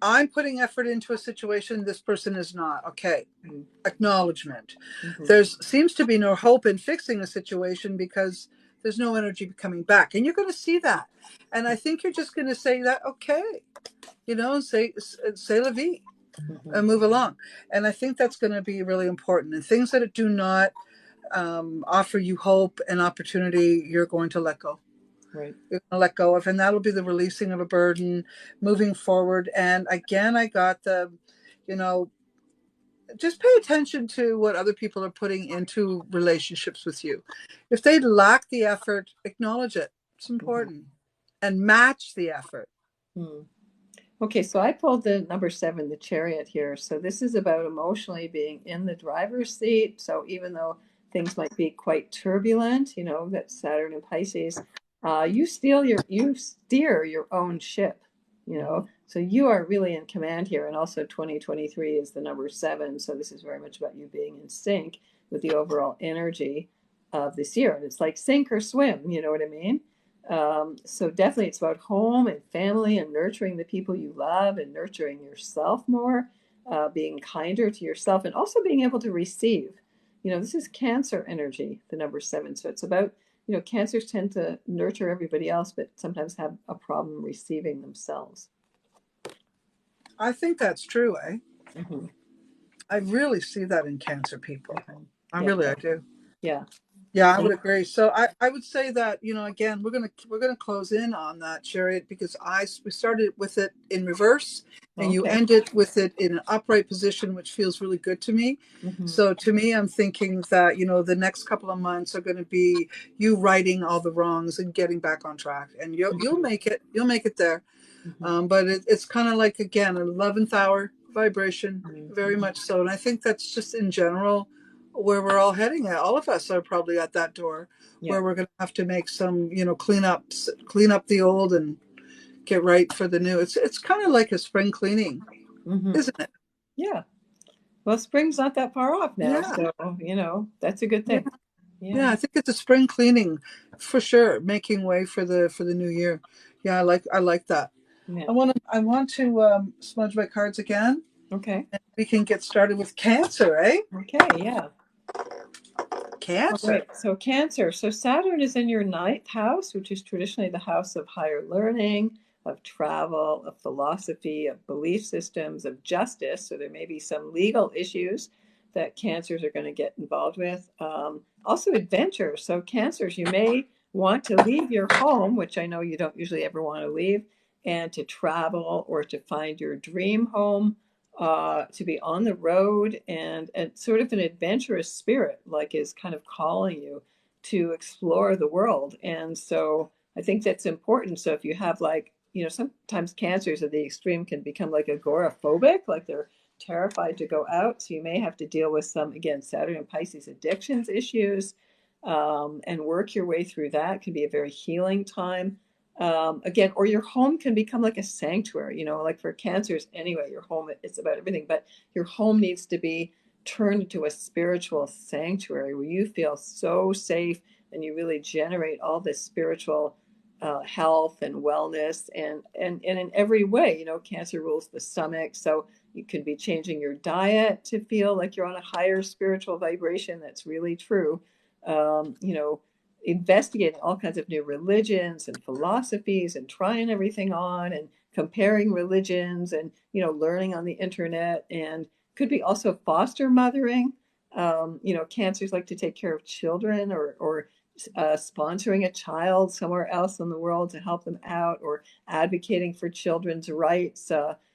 I'm putting effort into a situation this person is not. Okay. Mm-hmm. Acknowledgement. Mm-hmm. There seems to be no hope in fixing a situation because there's no energy coming back. And you're going to see that. And I think you're just going to say that, okay, say la vie Mm-hmm. and move along. And I think that's going to be really important. And things that do not offer you hope and opportunity, you're going to let go. Right. You're going to let go of, and that'll be the releasing of a burden, moving forward. And again, I got you know, just pay attention to what other people are putting into relationships with you. If they lack the effort, acknowledge it. It's Mhm. important. And match the effort. Hmm. Okay, so I pulled the number seven, the chariot here. So this is about emotionally being in the driver's seat. So even though things might be quite turbulent, you know, that Saturn and Pisces, you steer your own ship, you know. So you are really in command here. And also 2023 is the number seven. So this is very much about you being in sync with the overall energy of this year. And it's like sink or swim, you know what I mean? So definitely it's about home and family and nurturing the people you love and nurturing yourself more, being kinder to yourself and also being able to receive. You know, this is Cancer energy, the number seven. So it's about, you know, Cancers tend to nurture everybody else, but sometimes have a problem receiving themselves. I think that's true, eh? Hmm. I really see that in Cancer people. Hmm. I Yeah, really, I do. yeah. Yeah, I would And, agree. So I would say that, you know, again, we're gonna close in on that chariot because we started with it in reverse and you okay. ended with it in an upright position, which feels really good to me. Hmm. So to me, I'm thinking that, you know, the next couple of months are going to be you righting all the wrongs and getting back on track, and you'll Hmm. make it. You'll make it there. Hmm. But it's kind of like, again, an 11th hour vibration, very Hmm. much so. And I think that's just in general where we're all heading at. All of us are probably at that door Yeah. where we're going to have to make some, you know, cleanups, clean up the old and get right for the new. It's kind of like a spring cleaning, Hmm. isn't it? Yeah. Well, spring's not that far off now, Yeah. so, you know, that's a good Yeah. thing. Yeah. Yeah, I think it's a spring cleaning for sure, making way for the new year. Yeah, I like that. Yeah. I want to smudge my cards again. Okay. We can get started with Cancer, eh? Okay. Yeah. All Cancer. right. So Cancer. So Saturn is in your ninth house, which is traditionally the house of higher learning, of travel, of philosophy, of belief systems, of justice. So there may be some legal issues that Cancers are going to get involved with. Also adventure. So Cancers, you may want to leave your home, which I know you don't usually ever want to leave, and to travel or to find your dream home, to be on the road and sort of an adventurous spirit, like is kind of calling you to explore the world. And so I think that's important. So if you have like, you know, sometimes cancers at the extreme can become like agoraphobic, like they're terrified to go out. So you may have to deal with some, again, Saturn and Pisces addictions issues, and work your way through that. It can be a very healing time, again, or your home can become like a sanctuary, you know, like for cancers anyway, your home, it's about everything, but your home needs to be turned into a spiritual sanctuary where you feel so safe and you really generate all this spiritual health and wellness and in every way, you know, cancer rules the stomach. So you could be changing your diet to feel like you're on a higher spiritual vibration. That's really true. You know, investigating all kinds of new religions and philosophies and trying everything on and comparing religions and, you know, learning on the internet, and could be also foster mothering. You know, cancers like to take care of children, or sponsoring a child somewhere else in the world to help them out, or advocating for children's rights,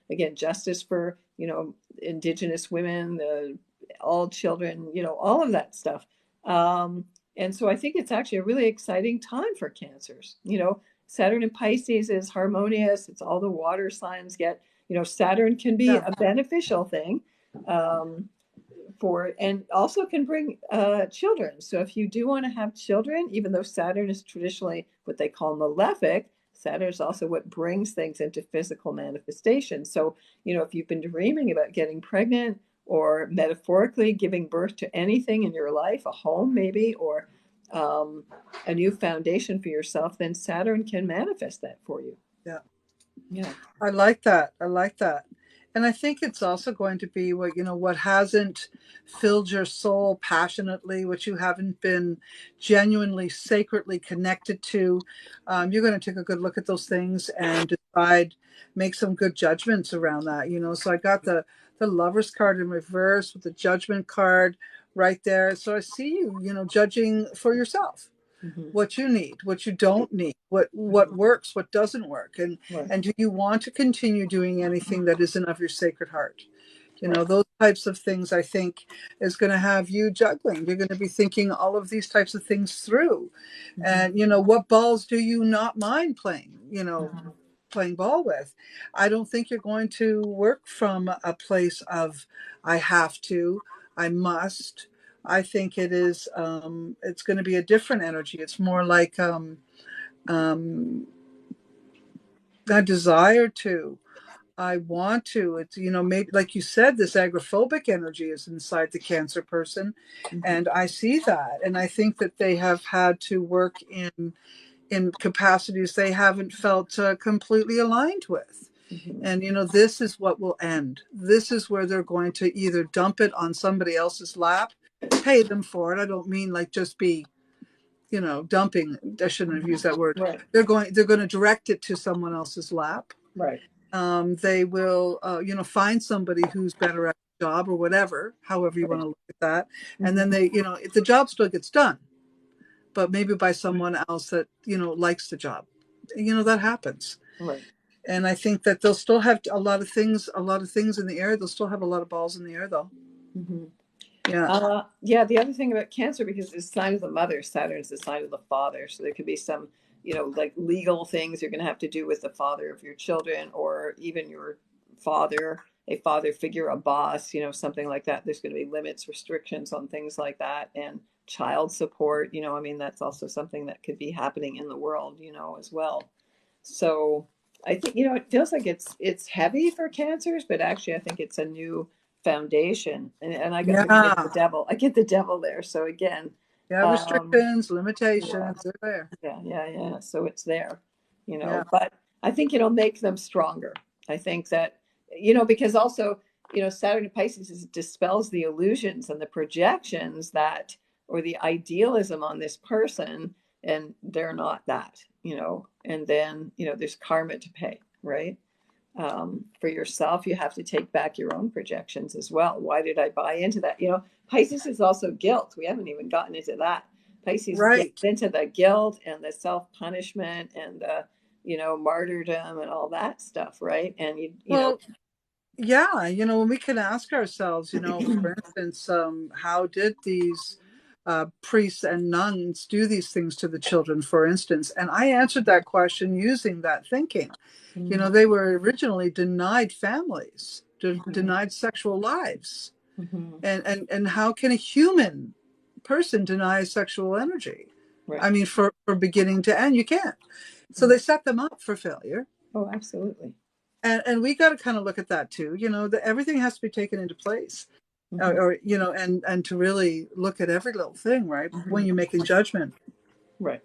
again, justice for, you know, indigenous women, all children, you know, all of that stuff. um, and so I think it's actually a really exciting time for cancers. You know, Saturn in Pisces is harmonious. It's all the water signs get, you know, Saturn can be Yeah. a beneficial thing, um, and also can bring children. So if you do want to have children, even though Saturn is traditionally what they call malefic, Saturn is also what brings things into physical manifestation. So, you know, if you've been dreaming about getting pregnant or metaphorically giving birth to anything in your life, a home maybe, or um, a new foundation for yourself, then Saturn can manifest that for you. Yeah. Yeah. I like that. I like that. And I think it's also going to be what, you know, what hasn't filled your soul passionately, what you haven't been genuinely, sacredly connected to. You're going to take a good look at those things and decide, make some good judgments around that, you know. So I got the Lover's card in reverse with the Judgment card right there. So I see you, you know, judging for yourself Hmm. what you need, what you don't need, what Hmm. works, what doesn't work, Right. and do you want to continue doing anything that isn't of your sacred heart? Right. those types of things, I think, is going to have you juggling. You're going to be thinking all of these types of things through. Mm-hmm. And, what balls do you not mind playing, Mm-hmm. playing ball with? I don't think you're going to work from a place of, I have to, I must. I think it's going to be a different energy. It's more like um, a desire to. I want to. It's, maybe like you said, this agoraphobic energy is inside the Cancer person. Mm-hmm. And I see that. And I think that they have had to work in capacities they haven't felt completely aligned with. Mm-hmm. And, this is what will end. This is where they're going to either dump it on somebody else's lap, pay them for it. I don't mean like just be, dumping. I shouldn't have used that word. Right. They're going to direct it to someone else's lap. Right. They will, find somebody who's better at the job or whatever, however you want Right. to look at that. And then Mm-hmm. if the job still gets done, but maybe by someone else that, likes the job. That happens. Right. And I think that they'll still have a lot of things in the air. They'll still have a lot of balls in the air, though. Mm-hmm. Yeah. Yeah, the other thing about Cancer, because it's the sign of the mother, Saturn's the sign of the father. So there could be some, like legal things you're going to have to do with the father of your children, or even your father, a father figure, a boss, something like that. There's going to be limits, restrictions on things like that. And child support, I mean, that's also something that could be happening in the world, as well. So I think, it feels like it's heavy for Cancers, but actually I think it's a new foundation, and I get the Yeah. devil. I get the devil there. So again, Yeah. um, Restrictions, yeah, limitations, they're there. yeah. So it's there, Yeah. but I think it'll make them stronger. I think that, because also, Saturn in Pisces dispels the illusions and the projections that, or the idealism on this person, and they're not that, and then, there's karma to pay, right? For yourself, you have to take back your own projections as well. Why did I buy into that? Pisces is also guilt. We haven't even gotten into that. Pisces gets Right. into the guilt and the self punishment and the, martyrdom and all that stuff, right? And Well, yeah, when we can ask ourselves, for instance, how did these priests and nuns do these things to the children, for instance? And I answered that question using that thinking. Mhm, They were originally denied families, mhm, denied sexual lives. mhm. And how can a human person deny sexual energy? Right, I mean, for beginning to end, you can't. So they right. set them up for failure. Oh, absolutely. And we got to kind of look at that too, that everything has to be taken into place, Hmm. or and to really look at every little thing, right, when Hmm. you're making judgment. Right,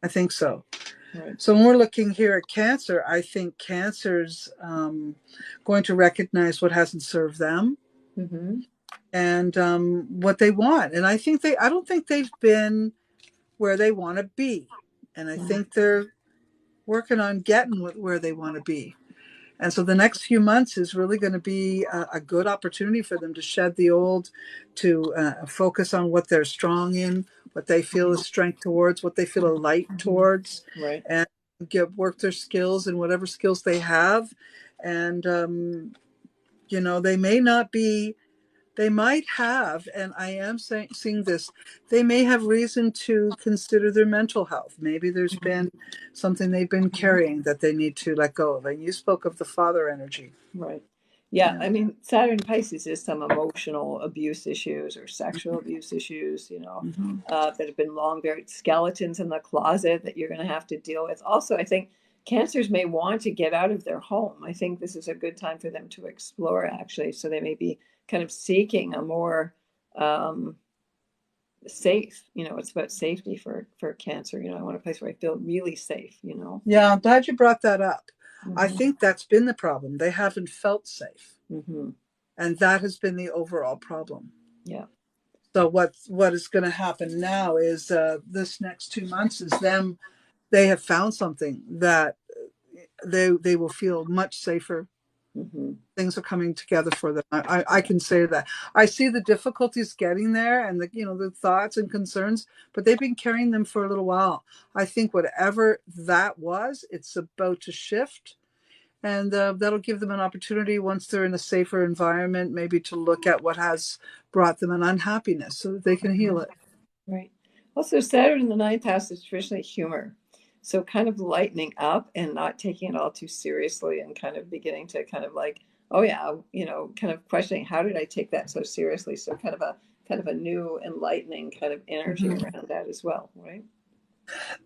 I think so. right. So when we're looking here at Cancer, I think Cancer's going to recognize what hasn't served them, Hmm. and what they want. And I don't think they've been where they want to be, and I think they're working on getting where they want to be. And so the next few months is really going to be a good opportunity for them to shed the old, to focus on what they're strong in, what they feel is strength towards, what they feel a light towards, Right. and work their skills and whatever skills they have. And, they may not be, they might have, and I am seeing this, they may have reason to consider their mental health. Maybe there's been something they've been carrying that they need to let go of. And you spoke of the father energy. Right. Yeah, Yeah. I mean, Saturn Pisces is some emotional abuse issues or sexual abuse issues, Mhm. that have been long buried skeletons in the closet that you're going to have to deal with. Also, I think Cancers may want to get out of their home. I think this is a good time for them to explore, actually. So they may be kind of seeking a more um, safe, it's about safety for Cancer. I want a place where I feel really safe. Yeah, I'm glad you brought that up. I Hmm. think that's been the problem. They haven't felt safe. Hmm. And that has been the overall problem. Yeah. So what is going to happen now is this next 2 months is them. They have found something that they will feel much safer. Hmm. Things are coming together for them. I can say that. I see the difficulties getting there and the thoughts and concerns, but they've been carrying them for a little while. I think whatever that was, it's about to shift. And that'll give them an opportunity once they're in a safer environment, maybe to look at what has brought them an unhappiness so that they can heal it. Right. Also, Saturn in the ninth house is traditionally humor. So kind of lightening up and not taking it all too seriously and kind of beginning to kind of like, oh yeah, kind of questioning how did I take that so seriously? So kind of a new enlightening kind of energy Hmm. around that as well, right?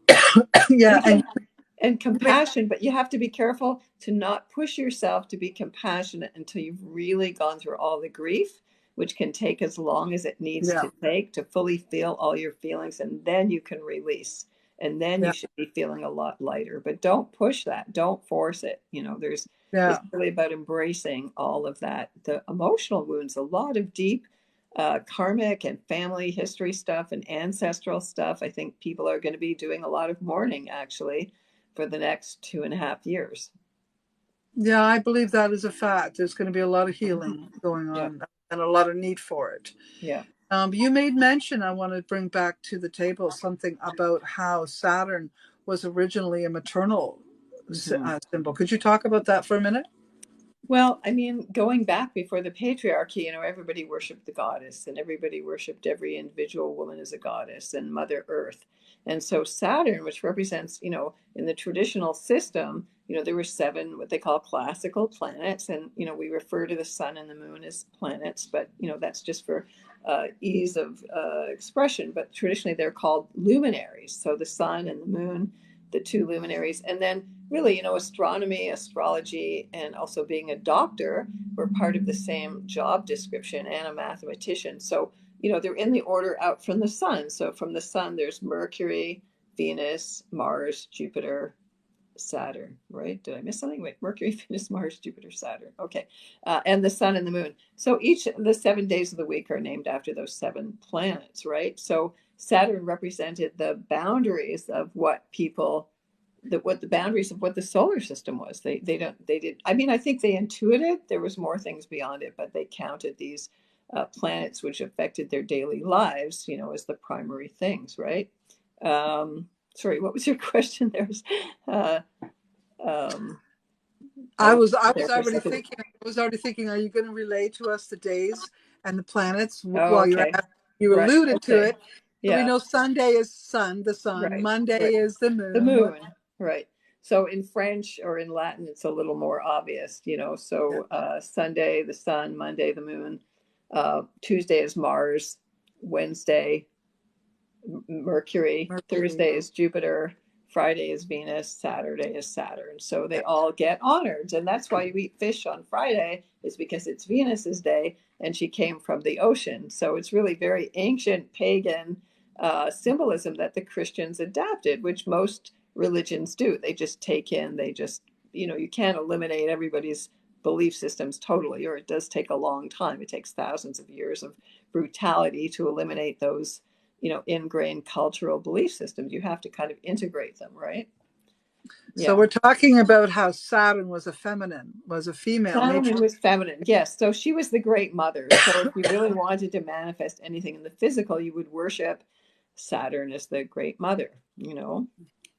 And Yeah, and again, and you may, compassion, but you have to be careful to not push yourself to be compassionate until you've really gone through all the grief, which can take as long as it needs yeah, to take to fully feel all your feelings, and then you can release. And then you yeah, should be feeling a lot lighter. But don't push that. Don't force it. It's yeah. really about embracing all of that. The emotional wounds, a lot of deep karmic and family history stuff and ancestral stuff. I think people are going to be doing a lot of mourning actually for the next 2.5 years. Yeah, I believe that is a fact. There's going to be a lot of healing going Yeah, on and a lot of need for it. yeah. You made mention, I want to bring back to the table something about how Saturn was originally a maternal Mhm. symbol. Could you talk about that for a minute? Well, I mean, going back before the patriarchy, everybody worshiped the goddess and everybody worshiped every individual woman as a goddess and Mother Earth. And so Saturn, which represents, in the traditional system, there were seven, what they call classical planets. And, we refer to the sun and the moon as planets, but, that's just for ease of expression. But traditionally they're called luminaries. So the sun and the moon, the two luminaries. And then really, astronomy, astrology, and also being a doctor were part of the same job description and a mathematician. So, they're in the order out from the sun. So from the sun, there's Mercury, Venus, Mars, Jupiter, Saturn, right? Did I miss something? Wait, Mercury, Venus, Mars, Jupiter, Saturn. Okay. And the sun and the moon. So each of the 7 days of the week are named after those seven planets, right? So Saturn represented the boundaries of what people what the boundaries of what the solar system was. They did. I mean, I think they intuited there was more things beyond it, but they counted these planets which affected their daily lives, as the primary things, right? Sorry, what was your question? There's uh, um, I I lost was I it was there for a already second. thinking I was already thinking, are you going to relay to us the days and the planets Oh, while you're okay, at you right, alluded to okay, it. So we yeah, know Sunday is sun, the sun, right, Monday right. is the The moon. What moon, right. So in French or in Latin, it's a little more obvious, yeah, So Sunday, the sun, Monday, the moon, Tuesday is Mars, Wednesday, Mercury, Mercury. Thursday is Jupiter, Friday is Venus, Saturday is Saturn. So they all get honored. And that's why you eat fish on Friday, is because it's Venus's day and she came from the ocean. So it's really very ancient pagan symbolism that the Christians adapted, which most religions do. They just take in, you can't eliminate everybody's belief systems totally, or it does take a long time. It takes thousands of years of brutality to eliminate those ingrained cultural belief systems. You have to kind of integrate them, right? So Yeah. we're talking about how Saturn was was a female nature. Saturn was feminine, yes. So she was the great mother. So if you really wanted to manifest anything in the physical, you would worship Saturn as the great mother.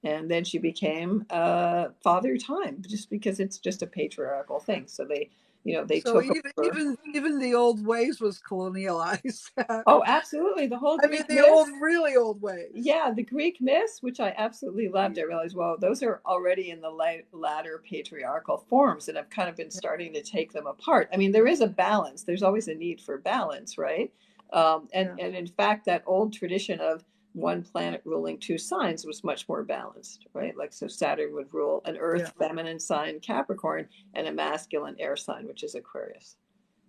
And then she became Father Time, just because it's just a patriarchal thing. So they So took even over. even even the old ways was colonialized. Oh, absolutely. The whole I mean, Greek the old, myth. really old ways. Yeah, the Greek myths, which I absolutely loved, I realized, well, those are already in the latter patriarchal forms, and I've kind of been starting to take them apart. I mean, there is a balance. There's always a need for balance, right? And Yeah, and in fact, that old tradition of one planet ruling two signs was much more balanced, right? Like, so Saturn would rule an yeah. Earth feminine sign, Capricorn, and a masculine air sign, which is Aquarius.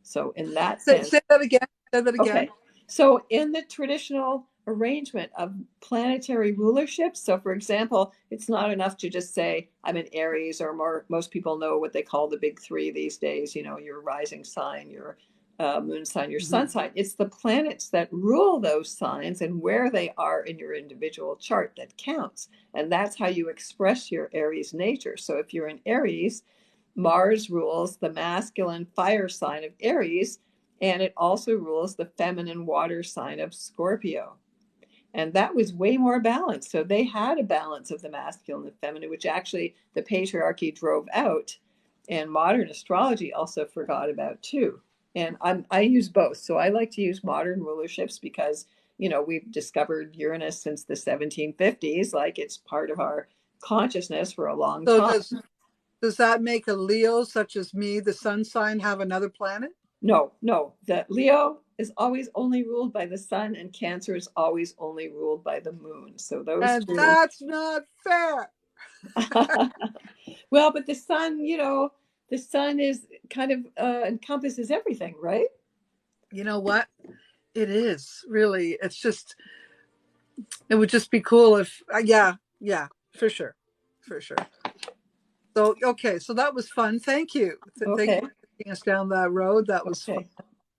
So in that sense, Say that again. Say that okay. again. So, in the traditional arrangement of planetary rulership, so for example, it's not enough to just say, I'm an Aries, or most people know what they call the big three these days, your rising sign, your moon sign, your sun Mhm. sign. It's the planets that rule those signs and where they are in your individual chart that counts. And that's how you express your Aries nature. So, if you're an Aries, Mars rules the masculine fire sign of Aries, and it also rules the feminine water sign of Scorpio. And that was way more balanced. So they had a balance of the masculine and feminine, which actually the patriarchy drove out. and modern astrology also forgot about too. And I use both. So I like to use modern rulerships because, we've discovered Uranus since the 1750s, like it's part of our consciousness for a long So time. does that make a Leo such as me, the sun sign, have another planet? No, no, that Leo is always only ruled by the sun and Cancer is always only ruled by the moon. So those And two. that's not fair. Well, but the sun is kind of encompasses everything, right? You know what? It is really. It's just. It would just be cool if. Yeah, yeah, for sure, for sure. So okay, so that was fun. Thank you. Thank you Okay, for taking us down that road. That was fun. okay,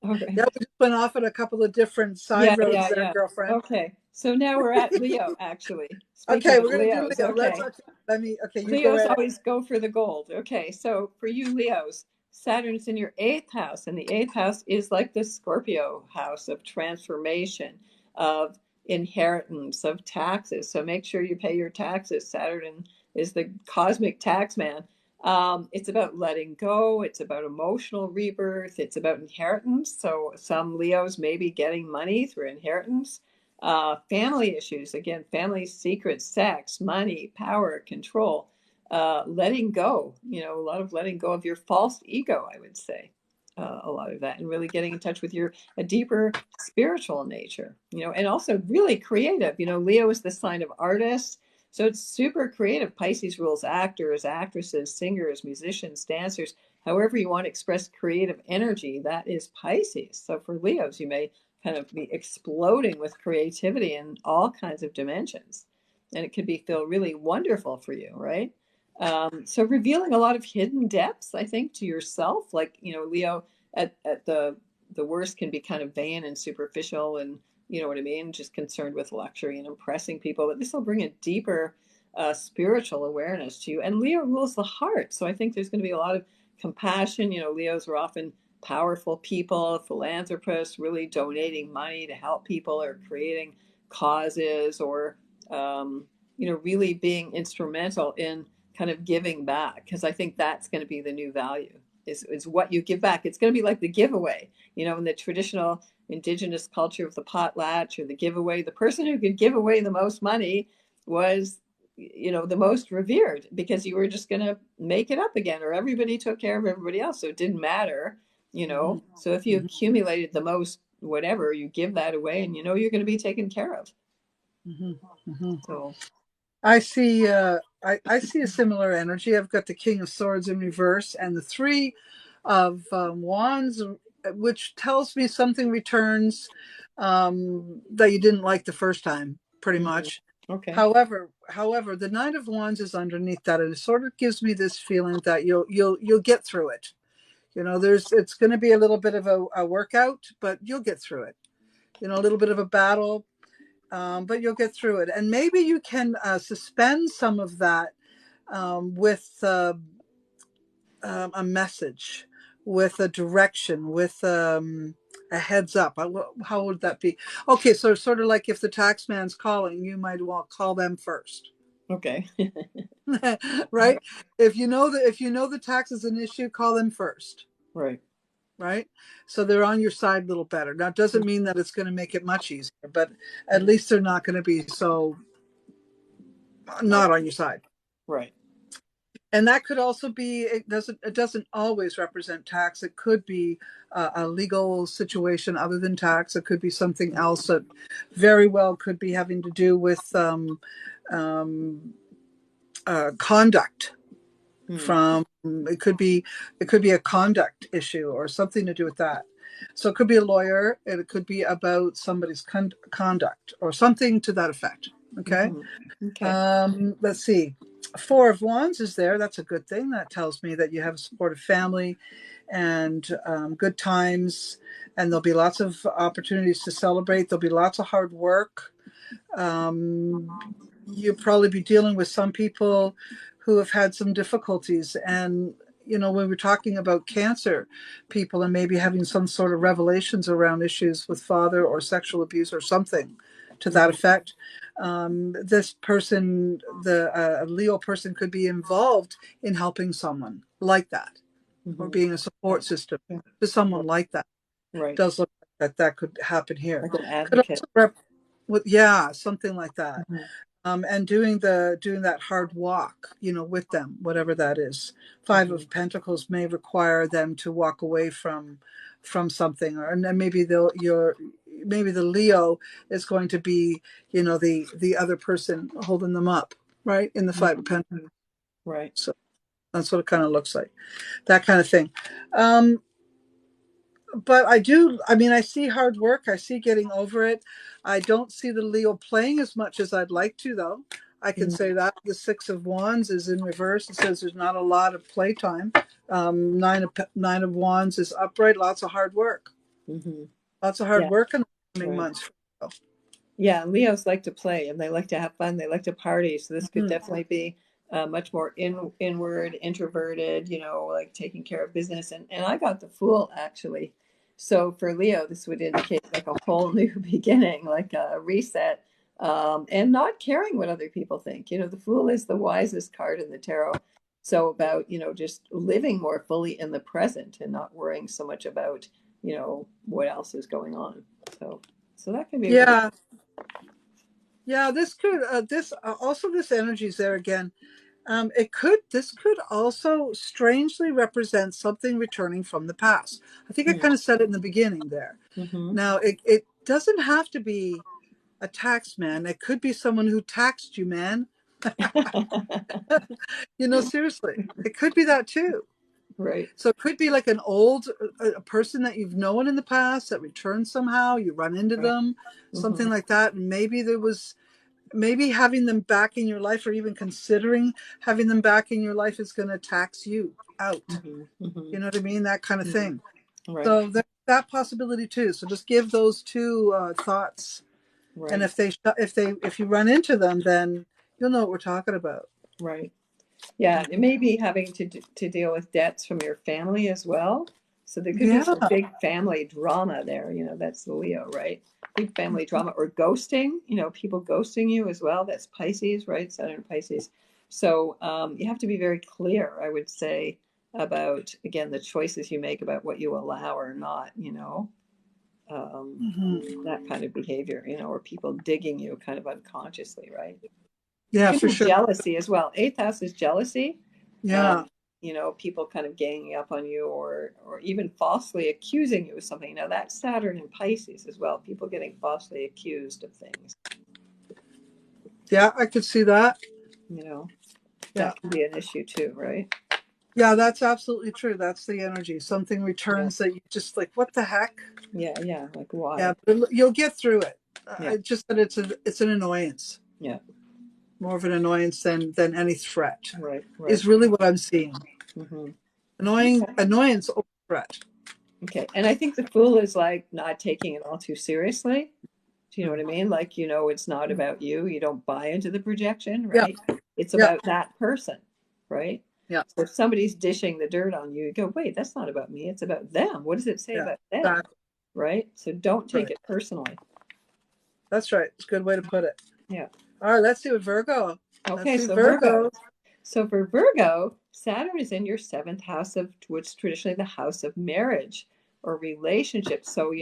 all right. Yeah, we just went off at a couple of different Yeah, side roads yeah, there, yeah. girlfriend. Okay, so now we're at Leo, actually. Speaking Okay, of we're gonna do Leos, Leo. Let's okay. okay. Let me. Okay, you go Leos right ahead. always go for the gold. Okay, so for you Leos, Saturn's in your eighth house, and the eighth house is like the Scorpio house of transformation, of inheritance, of taxes. So make sure you pay your taxes. Saturn is the cosmic tax man. It's about letting go. It's about emotional rebirth. It's about inheritance. So some Leos may be getting money through inheritance. Family issues, again, family secrets, sex, money, power, control, letting go, a lot of letting go of your false ego, I would say. A lot of that, and really getting in touch with a deeper spiritual nature, and also really creative. Leo is the sign of artists, so it's super creative. Pisces rules actors, actresses, singers, musicians, dancers. However you want to express creative energy, that is Pisces. So for Leos, you may kind of be exploding with creativity in all kinds of dimensions. And it could feel really wonderful for you, right? So revealing a lot of hidden depths, I think, to yourself. Like, Leo at the worst can be kind of vain and superficial and you know what I mean, just concerned with luxury and impressing people. But this will bring a deeper spiritual awareness to you. And Leo rules the heart. So I think there's going to be a lot of compassion. Leos are often powerful people, philanthropists, really donating money to help people or creating causes or, really being instrumental in kind of giving back. Because I think that's going to be the new value is what you give back. It's going to be like the giveaway, in the traditional indigenous culture of the potlatch or the giveaway. The person who could give away the most money was the most revered because you were just going to make it up again or everybody took care of everybody else, so it didn't matter. Mm-hmm. So if you accumulated the most whatever, you give that away and you're going to be taken care of. Mm-hmm. Mm-hmm. So I see. I see a similar energy. I've got the King of Swords in reverse and the Three of Wands, which tells me something returns that you didn't like the first time, pretty mhm. much. Okay. However, the Knight of Wands is underneath that, and it sort of gives me this feeling that you'll get through it. It's going to be a little bit of a workout, but you'll get through it. A little bit of a battle, but you'll get through it. And maybe you can suspend some of that with a message, with a direction, with a heads up. How would that be? Okay, so sort of like if the tax man's calling, you might well call them first. Okay. Right? If you know the tax is an issue, call them first. Right. Right? So they're on your side a little better. Now, it doesn't mean that it's going to make it much easier, but at least they're not going to be so not on your side. Right. And that could also be, it doesn't always represent tax. It could be a legal situation other than tax. It could be something else that very well could be having to do with um, conduct. Hmm. From it could be a conduct issue or something to do with that. So it could be a lawyer, and it could be about somebody's conduct or something to that effect. Okay. Hmm. Okay. Let's see. Four of Wands is there. That's a good thing. That tells me that you have a supportive family and good times, and there'll be lots of opportunities to celebrate. There'll be lots of hard work. You'll probably be dealing with some people who have had some difficulties. And, when we're talking about Cancer people and maybe having some sort of revelations around issues with father or sexual abuse or something, to that Mhm. effect. This person, the Leo person, could be involved in helping someone like that, or Mhm. being a support Right. system Yeah. to someone Right. like that. Right. Does look like that could happen here. Like an Could advocate. also with, yeah, something like that. Mhm. And doing that hard walk, with them, whatever that is. Five Mhm. of Pentacles may require them to walk away from something, or and then maybe the Leo is going to be, the other person holding them up, right, in the Five of Pentacles. Mhm. Right. So that's what it kind of looks like, that kind of thing. Um, but I see hard work. I see getting over it. I don't see the Leo playing as much as I'd like to, though. I can Mhm. say that the Six of Wands is in reverse. It says there's not a lot of playtime. Nine of Wands is upright. Lots of hard work. Mhm. Lots of hard Yeah. work in the coming Right. months. Yeah, Leos like to play and they like to have fun. They like to party. So this could Mhm. definitely be much more inward, introverted, like taking care of business. And I got the Fool actually. So for Leo, this would indicate like a whole new beginning, like a reset, and not caring what other people think. The Fool is the wisest card in the tarot. So about, just living more fully in the present and not worrying so much about, what else is going on. So that can be a really Yeah, yeah. This could this also this energy is there again. This could also strangely represent something returning from the past. I think I kind of said it in the beginning there. Mm-hmm. Now, it doesn't have to be a tax man. It could be someone who taxed you, man. Seriously, it could be that too. Right. So it could be like an old a person that you've known in the past that returns somehow. You run into Right. them, Mm-hmm. something like that. And maybe having them back in your life, or even considering having them back in your life, is going to tax you out. Mm-hmm. Mm-hmm. You know what I mean? That kind of Mm-hmm. thing. Right. So there's that possibility too. So just give those two thoughts, and Right. if you run into them, then you'll know what we're talking about. Right. Yeah, it may be having to deal with debts from your family as well. So there could be Yeah. some big family drama there. That's the Leo, right? Big family drama or ghosting. People ghosting you as well. That's Pisces, right? Saturn Pisces. So you have to be very clear, I would say, about again the choices you make about what you allow or not. Um, Hmm. that kind of behavior. Or people digging you kind of unconsciously, right? Yeah, Could for be sure. jealousy as well. Eighth house is jealousy. Yeah. Um, people kind of ganging up on you or even falsely accusing you of something. Now that's Saturn and Pisces as well. People getting falsely accused of things. Yeah, I could see that. You know, Yeah. that can be an issue too, right? Yeah, that's absolutely true. That's the energy. Something Yeah, returns that you just like, what the heck? yeah, yeah. Like Yeah, why? but you'll get through it. Yeah, It's just that it's an annoyance, yeah. more of an annoyance than any threat, Right, right. is really what I'm seeing. Hmm. Annoying Okay. annoyance over threat. Okay. And I think the Fool is like not taking it all too seriously. Do you know what I mean? Like, it's not about you. You don't buy into the projection, Yeah, right? It's yeah, about that person, right? yeah, So if somebody's dishing the dirt on you, you go, wait, that's not about me. It's about them. What does it say yeah. about them? Exactly. Right? So don't take Right. it personally. That's right. It's a good way to put it. Yeah. All right, let's see what Virgo. Let's Okay, see so Virgo. Virgo. So for Virgo, Saturn is in your seventh house of what's traditionally the house of marriage or relationships. So,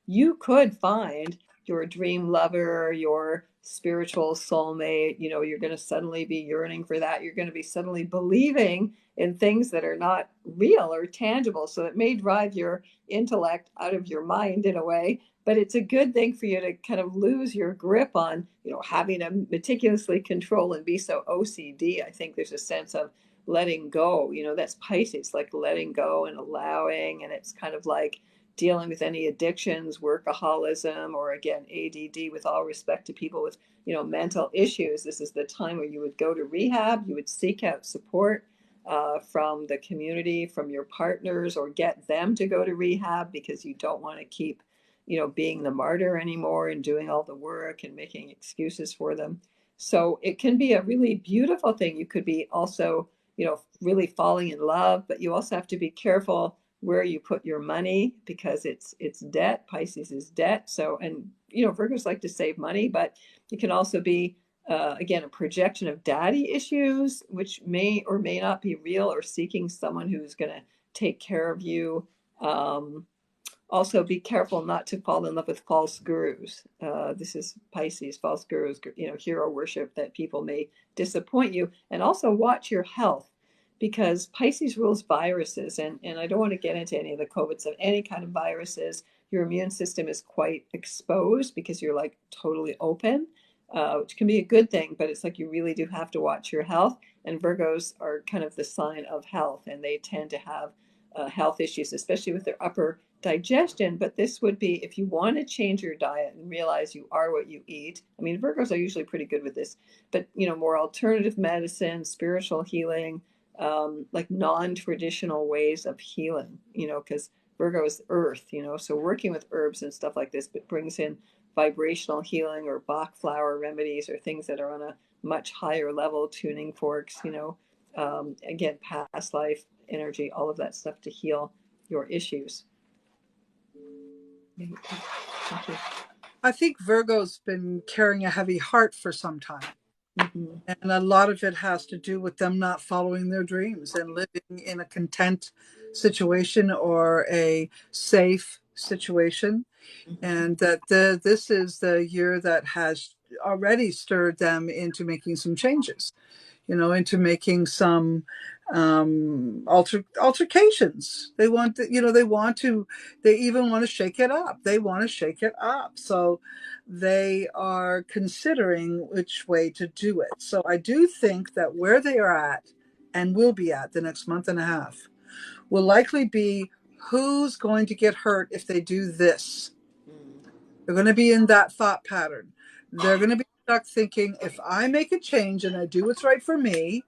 you could find your dream lover, your spiritual soulmate. You're going to suddenly be yearning for that. You're going to be suddenly believing in things that are not real or tangible. So it may drive your intellect out of your mind in a way, but it's a good thing for you to kind of lose your grip on having to meticulously control and be so OCD. I think there's a sense of letting go. That's Pisces, like letting go and allowing, and it's kind of like dealing with any addictions, workaholism, or again ADD. With all respect to people with mental issues, this is the time where you would go to rehab. You would seek out support from the community, from your partners, or get them to go to rehab because you don't want to keep being the martyr anymore and doing all the work and making excuses for them. So it can be a really beautiful thing. You could be also, really falling in love, but you also have to be careful where you put your money, because it's debt. Pisces is debt. So, and Virgos like to save money, but it can also be again a projection of daddy issues, which may or may not be real, or seeking someone who's going to take care of you. Also, be careful not to fall in love with false gurus. This is Pisces, false gurus, hero worship, that people may disappoint you. And also watch your health, because Pisces rules viruses. And I don't want to get into any of the COVIDs of any kind of viruses. Your immune system is quite exposed because you're like totally open, which can be a good thing, but it's like you really do have to watch your health. And Virgos are kind of the sign of health, and they tend to have health issues, especially with their upper digestion. But this would be if you want to change your diet and realize you are what you eat. I mean, Virgos are usually pretty good with this, but more alternative medicine, spiritual healing, like non-traditional ways of healing, because Virgo is earth, so working with herbs and stuff like this, but brings in vibrational healing or Bach flower remedies, or things that are on a much higher level, tuning forks, again, past life energy, all of that stuff to heal your issues. Thank you. I think Virgo's been carrying a heavy heart for some time. Mm-hmm. And a lot of it has to do with them not following their dreams and living in a content situation or a safe situation. Mm-hmm. And that this is the year that has already stirred them into making some changes, into making some altercations. They want to, they even want to shake it up. They want to shake it up. So they are considering which way to do it. So I do think that where they are at and will be at the next month and a half will likely be who's going to get hurt if they do this. They're going to be in that thought pattern. They're going to be stuck thinking, if I make a change and I do what's right for me,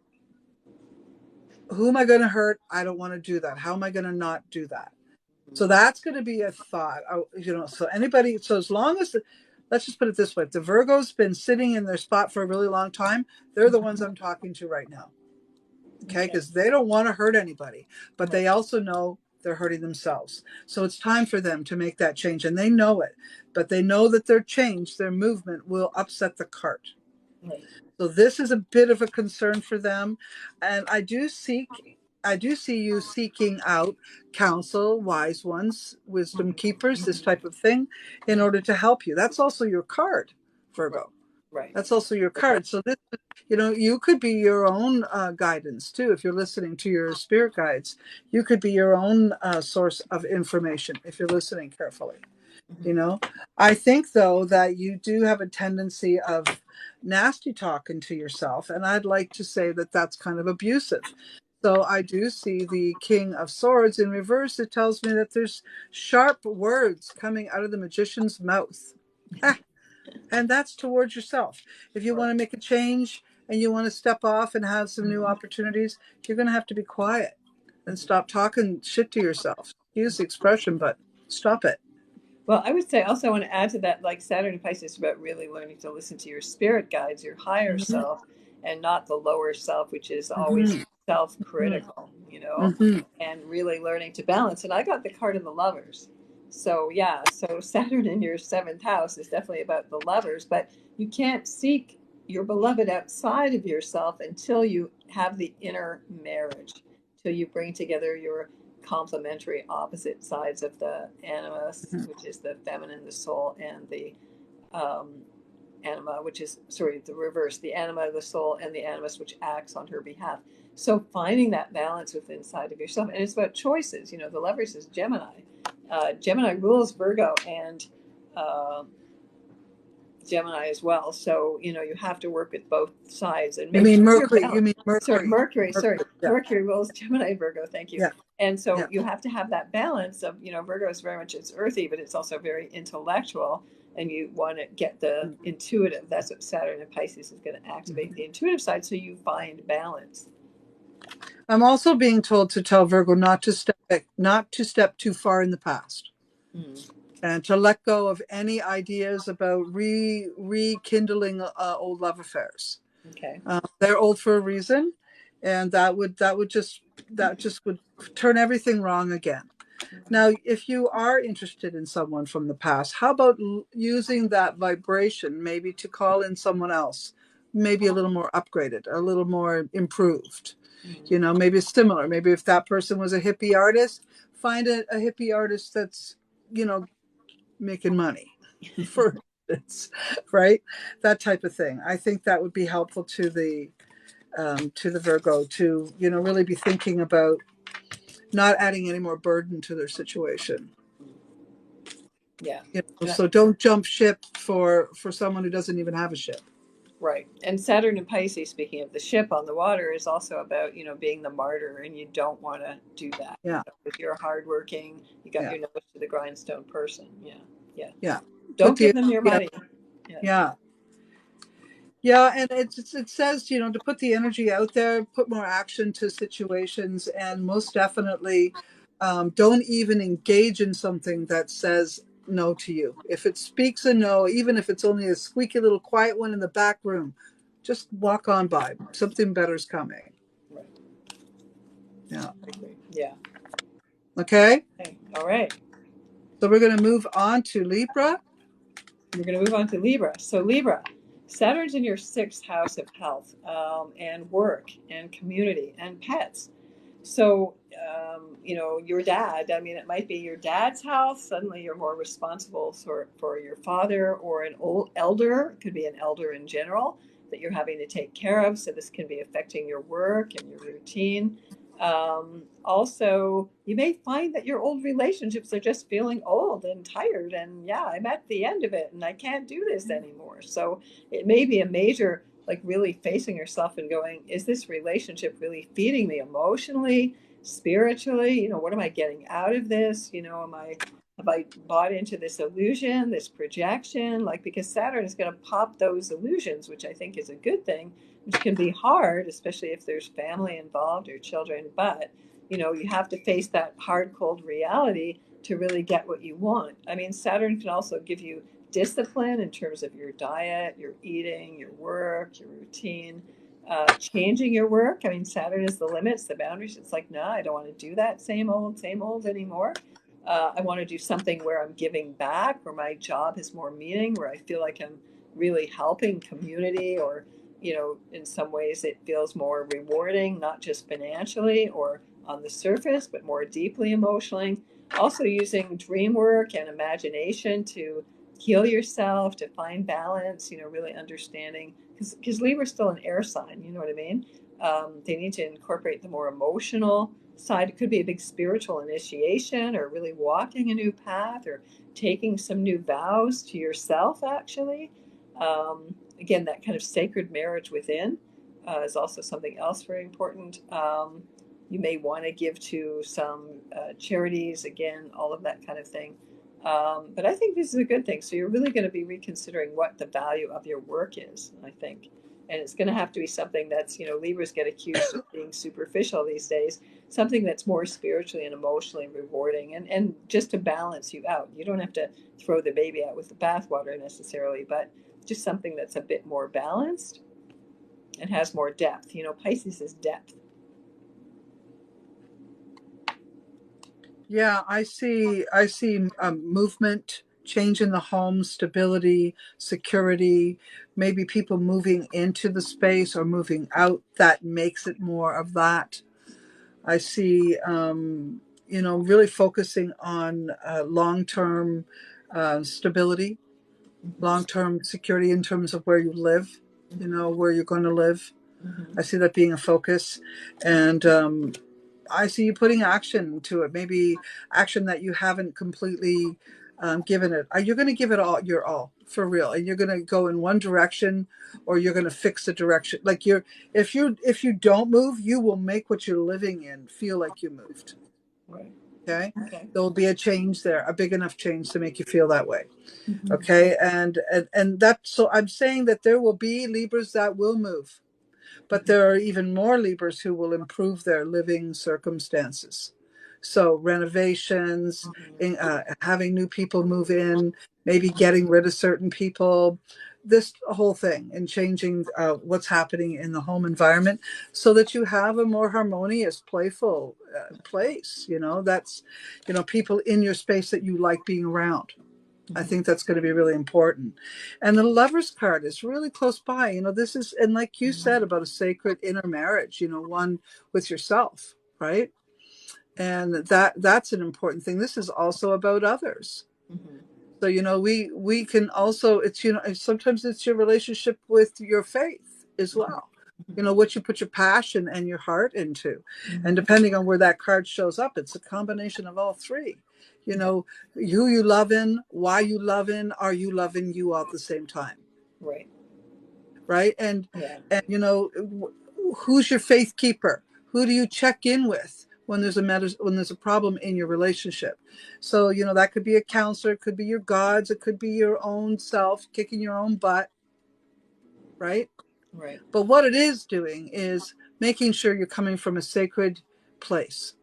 who am I going to hurt? I don't want to do that. How am I going to not do that? So that's going to be a thought, so anybody, so as long as, let's just put it this way, if the Virgo's been sitting in their spot for a really long time, they're the ones I'm talking to right now. Okay. Because they don't want to hurt anybody, but they also know they're hurting themselves. So it's time for them to make that change, and they know it, but they know that their change, their movement will upset the cart. Right. So this is a bit of a concern for them. And I do see you seeking out counsel, wise ones, wisdom keepers, this type of thing, in order to help you. That's also your card, Virgo. Right. That's also your card. So this, you could be your own guidance too. If you're listening to your spirit guides, you could be your own source of information if you're listening carefully. I think though that you do have a tendency of nasty talking to yourself, and I'd like to say that that's kind of abusive. So I do see the King of Swords in reverse. It tells me that there's sharp words coming out of the magician's mouth. And that's towards yourself. If you want to make a change and you want to step off and have some new opportunities, you're going to have to be quiet and stop talking shit to yourself. Use the expression, but stop it. Well, I would say also, I want to add to that, like Saturn and Pisces is about really learning to listen to your spirit guides, your higher Mm-hmm. self, and not the lower self, which is always Mm-hmm. self-critical, Mm-hmm. and really learning to balance. And I got the card of the lovers. So yeah, so Saturn in your seventh house is definitely about the lovers, but you can't seek your beloved outside of yourself until you have the inner marriage, till you bring together your complementary opposite sides of the animus, which is the feminine, the soul, and the um, anima, which is, sorry, the reverse, the anima, the soul, and the animus, which acts on her behalf. So finding that balance within inside of yourself, and it's about choices. The lovers is Gemini. Gemini rules Virgo and uh, Gemini as well. So, you have to work with both sides and You make mean sure you're Mercury? You balanced. mean Sorry, Mercury? Mercury, sorry. Yeah, Mercury rules Gemini, Virgo, thank you. yeah, And so yeah. you have to have that balance of, Virgo is very much, it's earthy, but it's also very intellectual. And you want to get the intuitive. That's what Saturn and Pisces is going to activate, the intuitive side, so you find balance. I'm also being told to tell Virgo not to step too far in the past. And to let go of any ideas about rekindling old love affairs. Okay. They're old for a reason, and that just would turn everything wrong again. Now, if you are interested in someone from the past, how about using that vibration maybe to call in someone else, maybe a little more upgraded, a little more improved? You know, maybe similar. Maybe if that person was a hippie artist, find a hippie artist that's, you know, making money, for instance, right? That type of thing. I think that would be helpful to the Virgo to, you know, really be thinking about not adding any more burden to their situation. Yeah. You know, so don't jump ship for someone who doesn't even have a ship. Right. And Saturn and Pisces, speaking of the ship on the water, is also about, being the martyr, and you don't want to do that. Yeah. If you're a hardworking, you got Yeah. your nose to the grindstone person. Yeah. Yeah. Yeah. Put Don't the give them your yeah. money. Yeah. Yeah. Yeah, and it says, you know, to put the energy out there, put more action to situations, and most definitely don't even engage in something that says no to you. If it speaks a no, even if it's only a squeaky little quiet one in the back room, just walk on by. Something better's coming. Right. Yeah. I agree. Yeah. Okay. Okay. All right. So we're going to move on to Libra. We're going to move on to Libra. So, Libra, Saturn's in your sixth house of health, and work and community and pets. So, your dad, I mean, it might be your dad's house. Suddenly you're more responsible for your father or an old elder. It could be an elder in general that you're having to take care of. So, this can be affecting your work and your routine. Also, you may find that your old relationships are just feeling old and tired. And yeah, I'm at the end of it and I can't do this anymore. So, it may be a major, like, really facing yourself and going, is this relationship really feeding me emotionally, spiritually? What am I getting out of this? Have I bought into this illusion, this projection? Like, because Saturn is going to pop those illusions, which I think is a good thing, which can be hard, especially if there's family involved or children. But, you have to face that hard, cold reality to really get what you want. I mean, Saturn can also give you discipline in terms of your diet, your eating, your work, your routine, changing your work. I mean, Saturn is the limits, the boundaries. It's like, no, I don't want to do that same old anymore. I want to do something where I'm giving back, where my job has more meaning, where I feel like I'm really helping community, or, in some ways it feels more rewarding, not just financially or on the surface, but more deeply emotionally. Also using dream work and imagination to heal yourself, to find balance, really understanding, because Libra's still an air sign, you know what I mean? They need to incorporate the more emotional side. It could be a big spiritual initiation, or really walking a new path, or taking some new vows to yourself, actually. Again, that kind of sacred marriage within is also something else very important. You may want to give to some charities, again, all of that kind of thing. But I think this is a good thing. So you're really going to be reconsidering what the value of your work is, I think. And it's going to have to be something that's, Libras get accused of being superficial these days, something that's more spiritually and emotionally rewarding, and just to balance you out. You don't have to throw the baby out with the bathwater necessarily, but just something that's a bit more balanced and has more depth. Pisces is depth. Yeah, I see movement, change in the home, stability, security, maybe people moving into the space or moving out. That makes it more of that. I see, you know, really focusing on long-term stability, long-term security in terms of where you live, you know, where you're going to live. Mm-hmm. I see that being a focus. And I see you putting action to it, maybe action that you haven't completely given it. Are you going to give it all, your all, for real? And you're going to go in one direction, or you're going to fix the direction. Like if you don't move, you will make what you're living in feel like you moved. Right. Okay. Okay. There will be a change there, a big enough change to make you feel that way. Mm-hmm. Okay. And that, so I'm saying that there will be Libras that will move, but there are even more Libras who will improve their living circumstances. So renovations, Mm-hmm. having new people move in, maybe getting rid of certain people, this whole thing, and changing what's happening in the home environment so that you have a more harmonious, playful place. That's, people in your space that you like being around. I think that's going to be really important. And the Lover's card is really close by. This is, and like you said about a sacred inner marriage, one with yourself, right? And that's an important thing. This is also about others. Mm-hmm. So, we can also, it's, sometimes it's your relationship with your faith as well. What you put your passion and your heart into. And Mm-hmm. depending on where that card shows up, it's a combination of all three. Yeah. Who you loving, why you loving, are you loving you all at the same time? Right. Right. And, Yeah. who's your faith keeper? Who do you check in with when there's a problem in your relationship? So, that could be a counselor, it could be your gods, it could be your own self kicking your own butt. Right. Right. But what it is doing is making sure you're coming from a sacred place,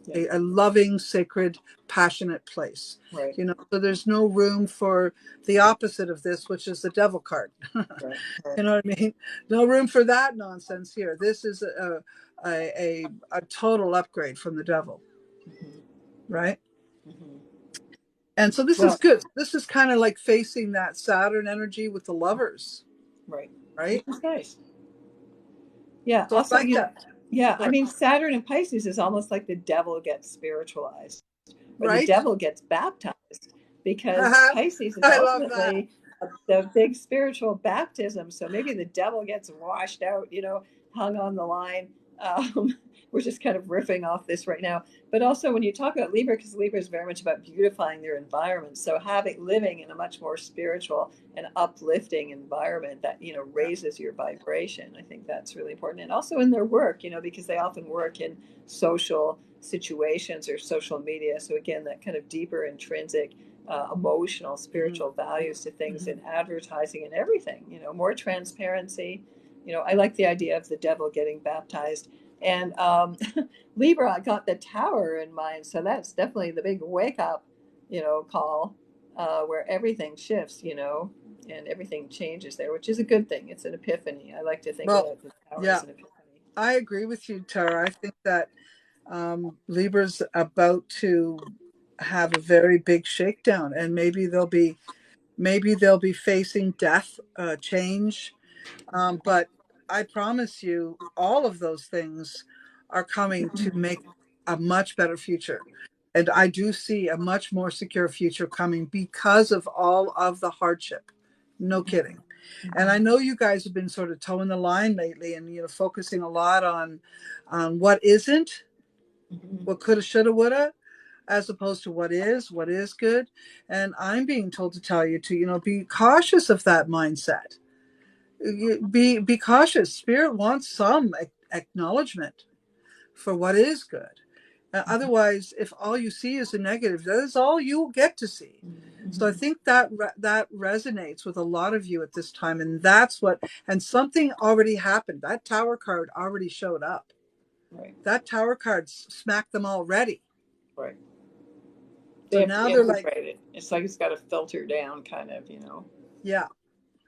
Yeah. a loving, sacred, passionate place. Right. So there's no room for the opposite of this, which is the devil card. Right. Right. You know what I mean? No room for that nonsense here. This is a total upgrade from the devil, Mm-hmm. right? Mm-hmm. And so this is Well, good. This is kind of like facing that Saturn energy with the lovers, right. Which right? is nice. Yeah. So I Also, like that. yeah, I Sorry. mean, Saturn and Pisces is almost like the devil gets spiritualized or the Right? devil gets baptized because Pisces is I love that. ultimately the big spiritual baptism. So maybe the devil gets washed out, hung on the line. We're just kind of riffing off this right now. But also, when you talk about Libra, because Libra is very much about beautifying their environment. So living in a much more spiritual and uplifting environment that, Yeah. raises your vibration. I think that's really important. And also in their work, because they often work in social situations or social media. So again, that kind of deeper intrinsic emotional, Mhm. spiritual values to things Mhm. in advertising and everything, more transparency. I like the idea of the devil getting baptized. And Libra, I got the tower in mind. So that's definitely the big wake up, call where everything shifts, and everything changes there, which is a good thing. It's an epiphany. I like to think Well, about the tower yeah, as an epiphany. I agree with you, Tara. I think that Libra's about to have a very big shakedown, and maybe they'll be facing death, change. But I promise you, all of those things are coming to make a much better future. And I do see a much more secure future coming because of all of the hardship. No kidding. And I know you guys have been sort of towing the line lately and focusing a lot on what isn't, Mhm. what coulda, shoulda, woulda, as opposed to what is good. And I'm being told to tell you to, be cautious of that mindset. Be cautious. Spirit wants some acknowledgement for what is good. Otherwise, if all you see is the negative, that is all you'll get to see. So I Mhm. think that resonates with a lot of you at this time, and and something already happened. That tower card already showed up. Right, That tower card smacked them already. right. They So have to now they're like, integrate it. It's like it's got to filter down, kind of. yeah,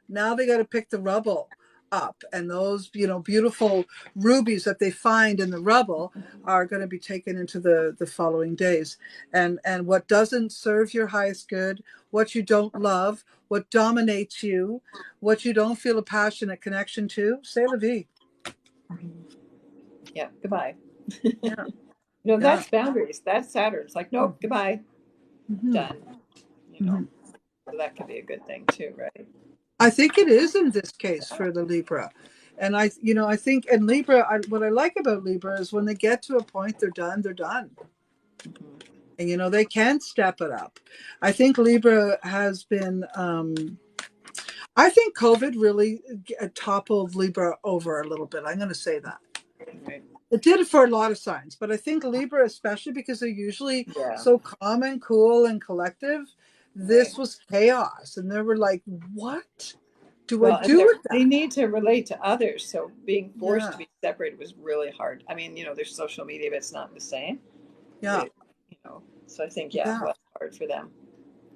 now they got to pick the rubble up, and those beautiful rubies that they find in the rubble are going to be taken into the following days. And what doesn't serve your highest good, what you don't love, what dominates you, what you don't feel a passionate connection to, say la vie. Yeah, goodbye. Yeah, yeah. That's boundaries. That's Saturn. It's like, nope, goodbye, Hmm. done. You know, Hmm. so that could be a good thing too, right? I think it is in this case for the Libra. And I think, and Libra, what I like about Libra is when they get to a point, they're done, they're done. Hmm. And they can step it up. I think Libra has been I think COVID really toppled Libra over a little bit. I'm going to say that. Right. It did it for a lot of signs, but I think Libra, especially because they're usually Yeah. so calm and cool and collective, Right. this was chaos. And they were like, what do I Well, and do with they that? need to relate to others. So being forced Yeah, to be separated was really hard. I mean, there's social media, but it's not the same. yeah, It, so I think, yeah, it yeah. was hard for them.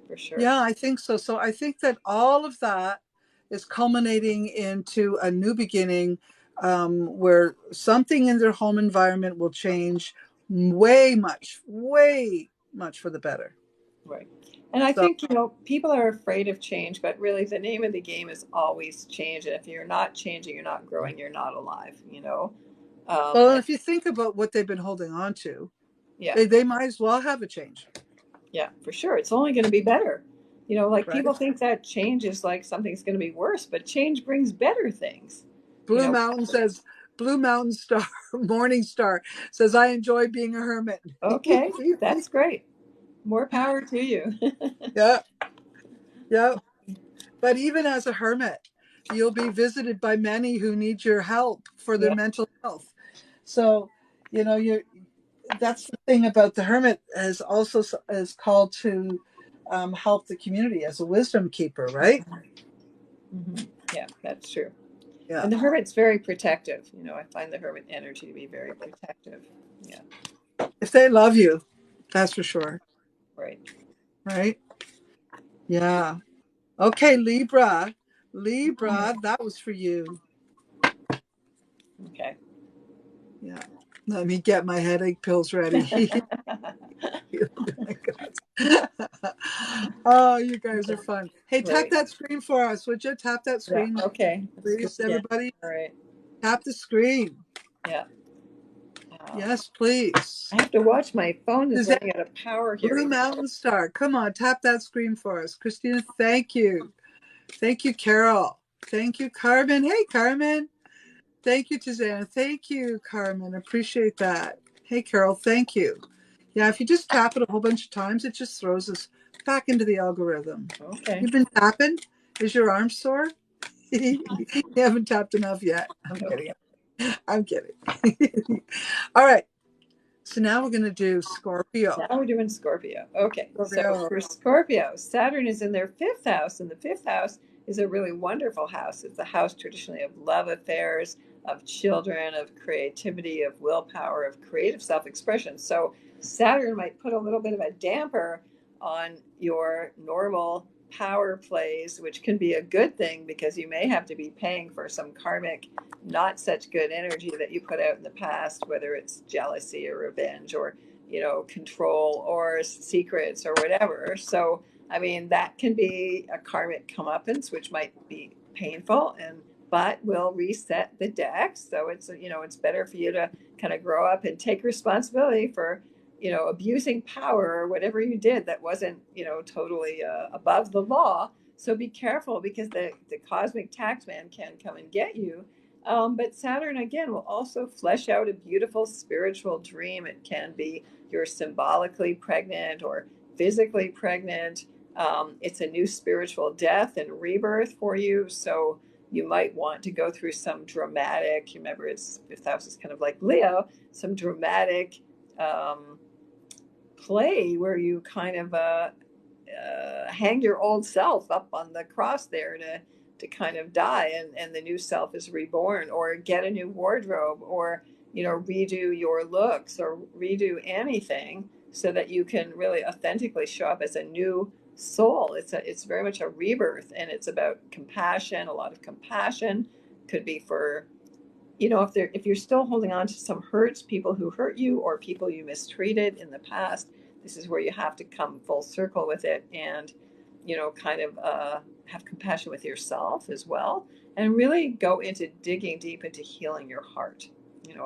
for sure. Yeah, I think so. So I think that all of that is culminating into a new beginning, where something in their home environment will change way much for the better. Right. And I So, think, people are afraid of change, but really the name of the game is always change. And if you're not changing, you're not growing, you're not alive. well, And if you think about what they've been holding on to, yeah, they might as well have a change, yeah, for sure. It's only going to be better. Like right? people think that change is like something's going to be worse, but change brings better things. You Blue know, Mountain says, Blue Mountain Star, Morning Star says, I enjoy being a hermit. okay, that's great. More power to you. Yeah, yeah. But even as a hermit, you'll be visited by many who need your help for their Yeah. mental health. So, you that's the thing about the hermit, is also is called to help the community as a wisdom keeper, right? Hmm. Yeah, that's true. Yeah. And the hermit's very protective. I find the hermit energy to be very protective. Yeah, If they love you, that's for sure, right. right? Yeah. Okay, Libra. Libra, that was for you. Okay. Yeah. Let me get my headache pills ready. My God. Oh, you guys are fun. Hey, tap Right. that screen for us, would you? Tap that Yeah. screen, Okay. Let's go please, again. everybody. All right. Tap the screen. Yeah. Yes, please. I have to watch my phone is Suzanne, running out of power Blue here. Mountain Star. Come on, tap that screen for us. Christina, thank you. Thank you, Carol. Thank you, Carmen. Hey, Carmen. Thank you, Suzanne. Thank you, Carmen. Appreciate that. Hey, Carol. Thank you. Yeah, if you just tap it a whole bunch of times, it just throws us back into the algorithm. Okay. You've been tapping? Is your arm sore? You haven't tapped enough yet. I'm kidding. Okay. I'm kidding. All right. So now we're going to do Scorpio. Now we're doing Scorpio. Okay. So Scorpio. for Scorpio, Saturn is in their fifth house, and the fifth house is a really wonderful house. It's a house traditionally of love affairs, of children, of creativity, of willpower, of creative self expression. So Saturn might put a little bit of a damper on your normal power plays, which can be a good thing because you may have to be paying for some karmic, not such good energy that you put out in the past, whether it's jealousy or revenge or control or secrets or whatever. So, I mean, that can be a karmic comeuppance, which might be painful but will reset the deck. So it's better for you to kind of grow up and take responsibility for, abusing power or whatever you did that wasn't, totally above the law. So be careful because the cosmic taxman can come and get you. But Saturn, again, will also flesh out a beautiful spiritual dream. It can be you're symbolically pregnant or physically pregnant. It's a new spiritual death and rebirth for you. So you might want to go through some dramatic, remember, it's fifth house is kind of like Leo, some dramatic um, play where you kind of hang your old self up on the cross there to kind of die, and the new self is reborn, or get a new wardrobe, or redo your looks, or redo anything so that you can really authentically show up as a new soul. It's very much a rebirth, and it's about compassion, a lot of compassion. Could be for if you're still holding on to some hurts, people who hurt you or people you mistreated in the past, this is where you have to come full circle with it, and kind of have compassion with yourself as well, and really go into digging deep into healing your heart.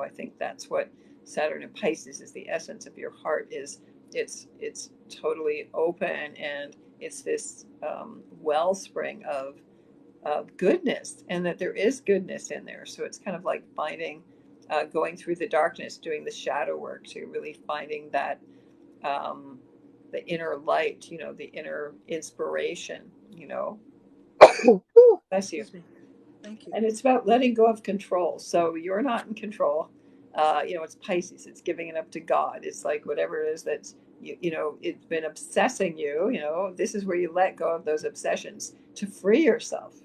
I think that's what Saturn and Pisces is. The essence of your heart is it's totally open, and it's this wellspring of goodness, and that there is goodness in there. So it's kind of like finding, going through the darkness, doing the shadow work to really finding that, the inner light, the inner inspiration, bless you. Excuse me. Thank you. And it's about letting go of control. So you're not in control. It's Pisces. It's giving it up to God. It's like whatever it is that's it's been obsessing you. This is where you let go of those obsessions to free yourself.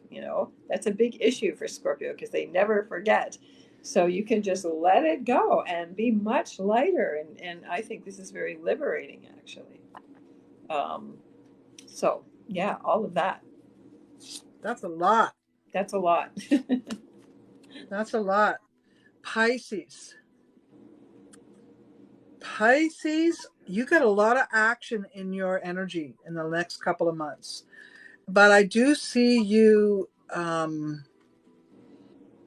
That's a big issue for Scorpio because they never forget. So you can just let it go and be much lighter. And I think this is very liberating, actually. Um, So yeah, all of that. That's a lot. That's a lot. That's a lot. Pisces. Pisces, you got a lot of action in your energy in the next couple of months. But I do see you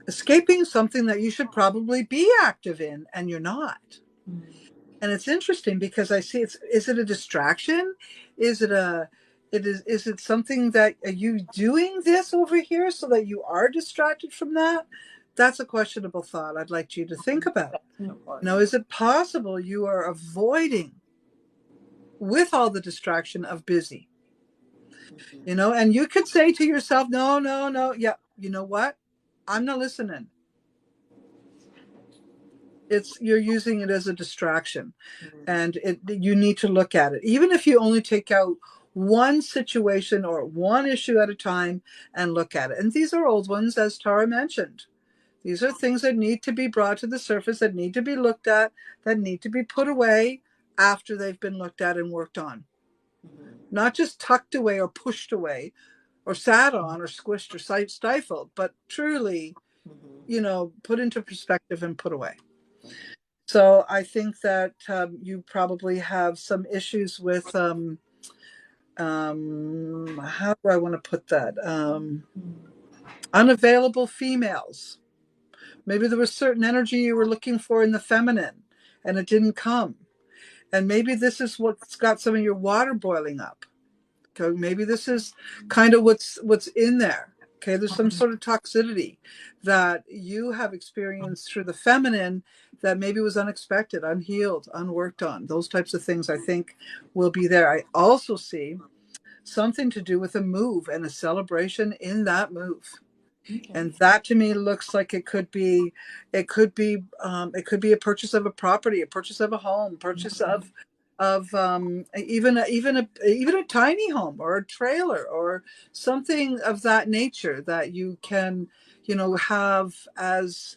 escaping something that you should probably be active in, and you're not. And it's interesting because I see it's, is it a distraction? Is it a, is it something that, are you doing this over here so that you are distracted from that? That's a questionable thought I'd like you to think about. That's an important. Now, is it possible you are avoiding, with all the distraction of busy, and you could say to yourself, no, no, no. Yeah. You know what? I'm not listening. It's, you're using it as a distraction, and you need to look at it. Even if you only take out one situation or one issue at a time and look at it. And these are old ones, as Tara mentioned. These are things that need to be brought to the surface, that need to be looked at, that need to be put away after they've been looked at and worked on. Not just tucked away or pushed away or sat on or squished or stifled, but truly, put into perspective and put away. So I think that you probably have some issues with, how do I want to put that? Unavailable females. Maybe there was certain energy you were looking for in the feminine and it didn't come. And maybe this is what's got some of your water boiling up. Okay, maybe this is kind of what's in there. Okay, there's some sort of toxicity that you have experienced through the feminine that maybe was unexpected, unhealed, unworked on. Those types of things I think will be there. I also see something to do with a move and a celebration in that move. Okay. And that to me looks like it could be a purchase of a property, a purchase of a home, purchase of even a tiny home or a trailer or something of that nature that you can have as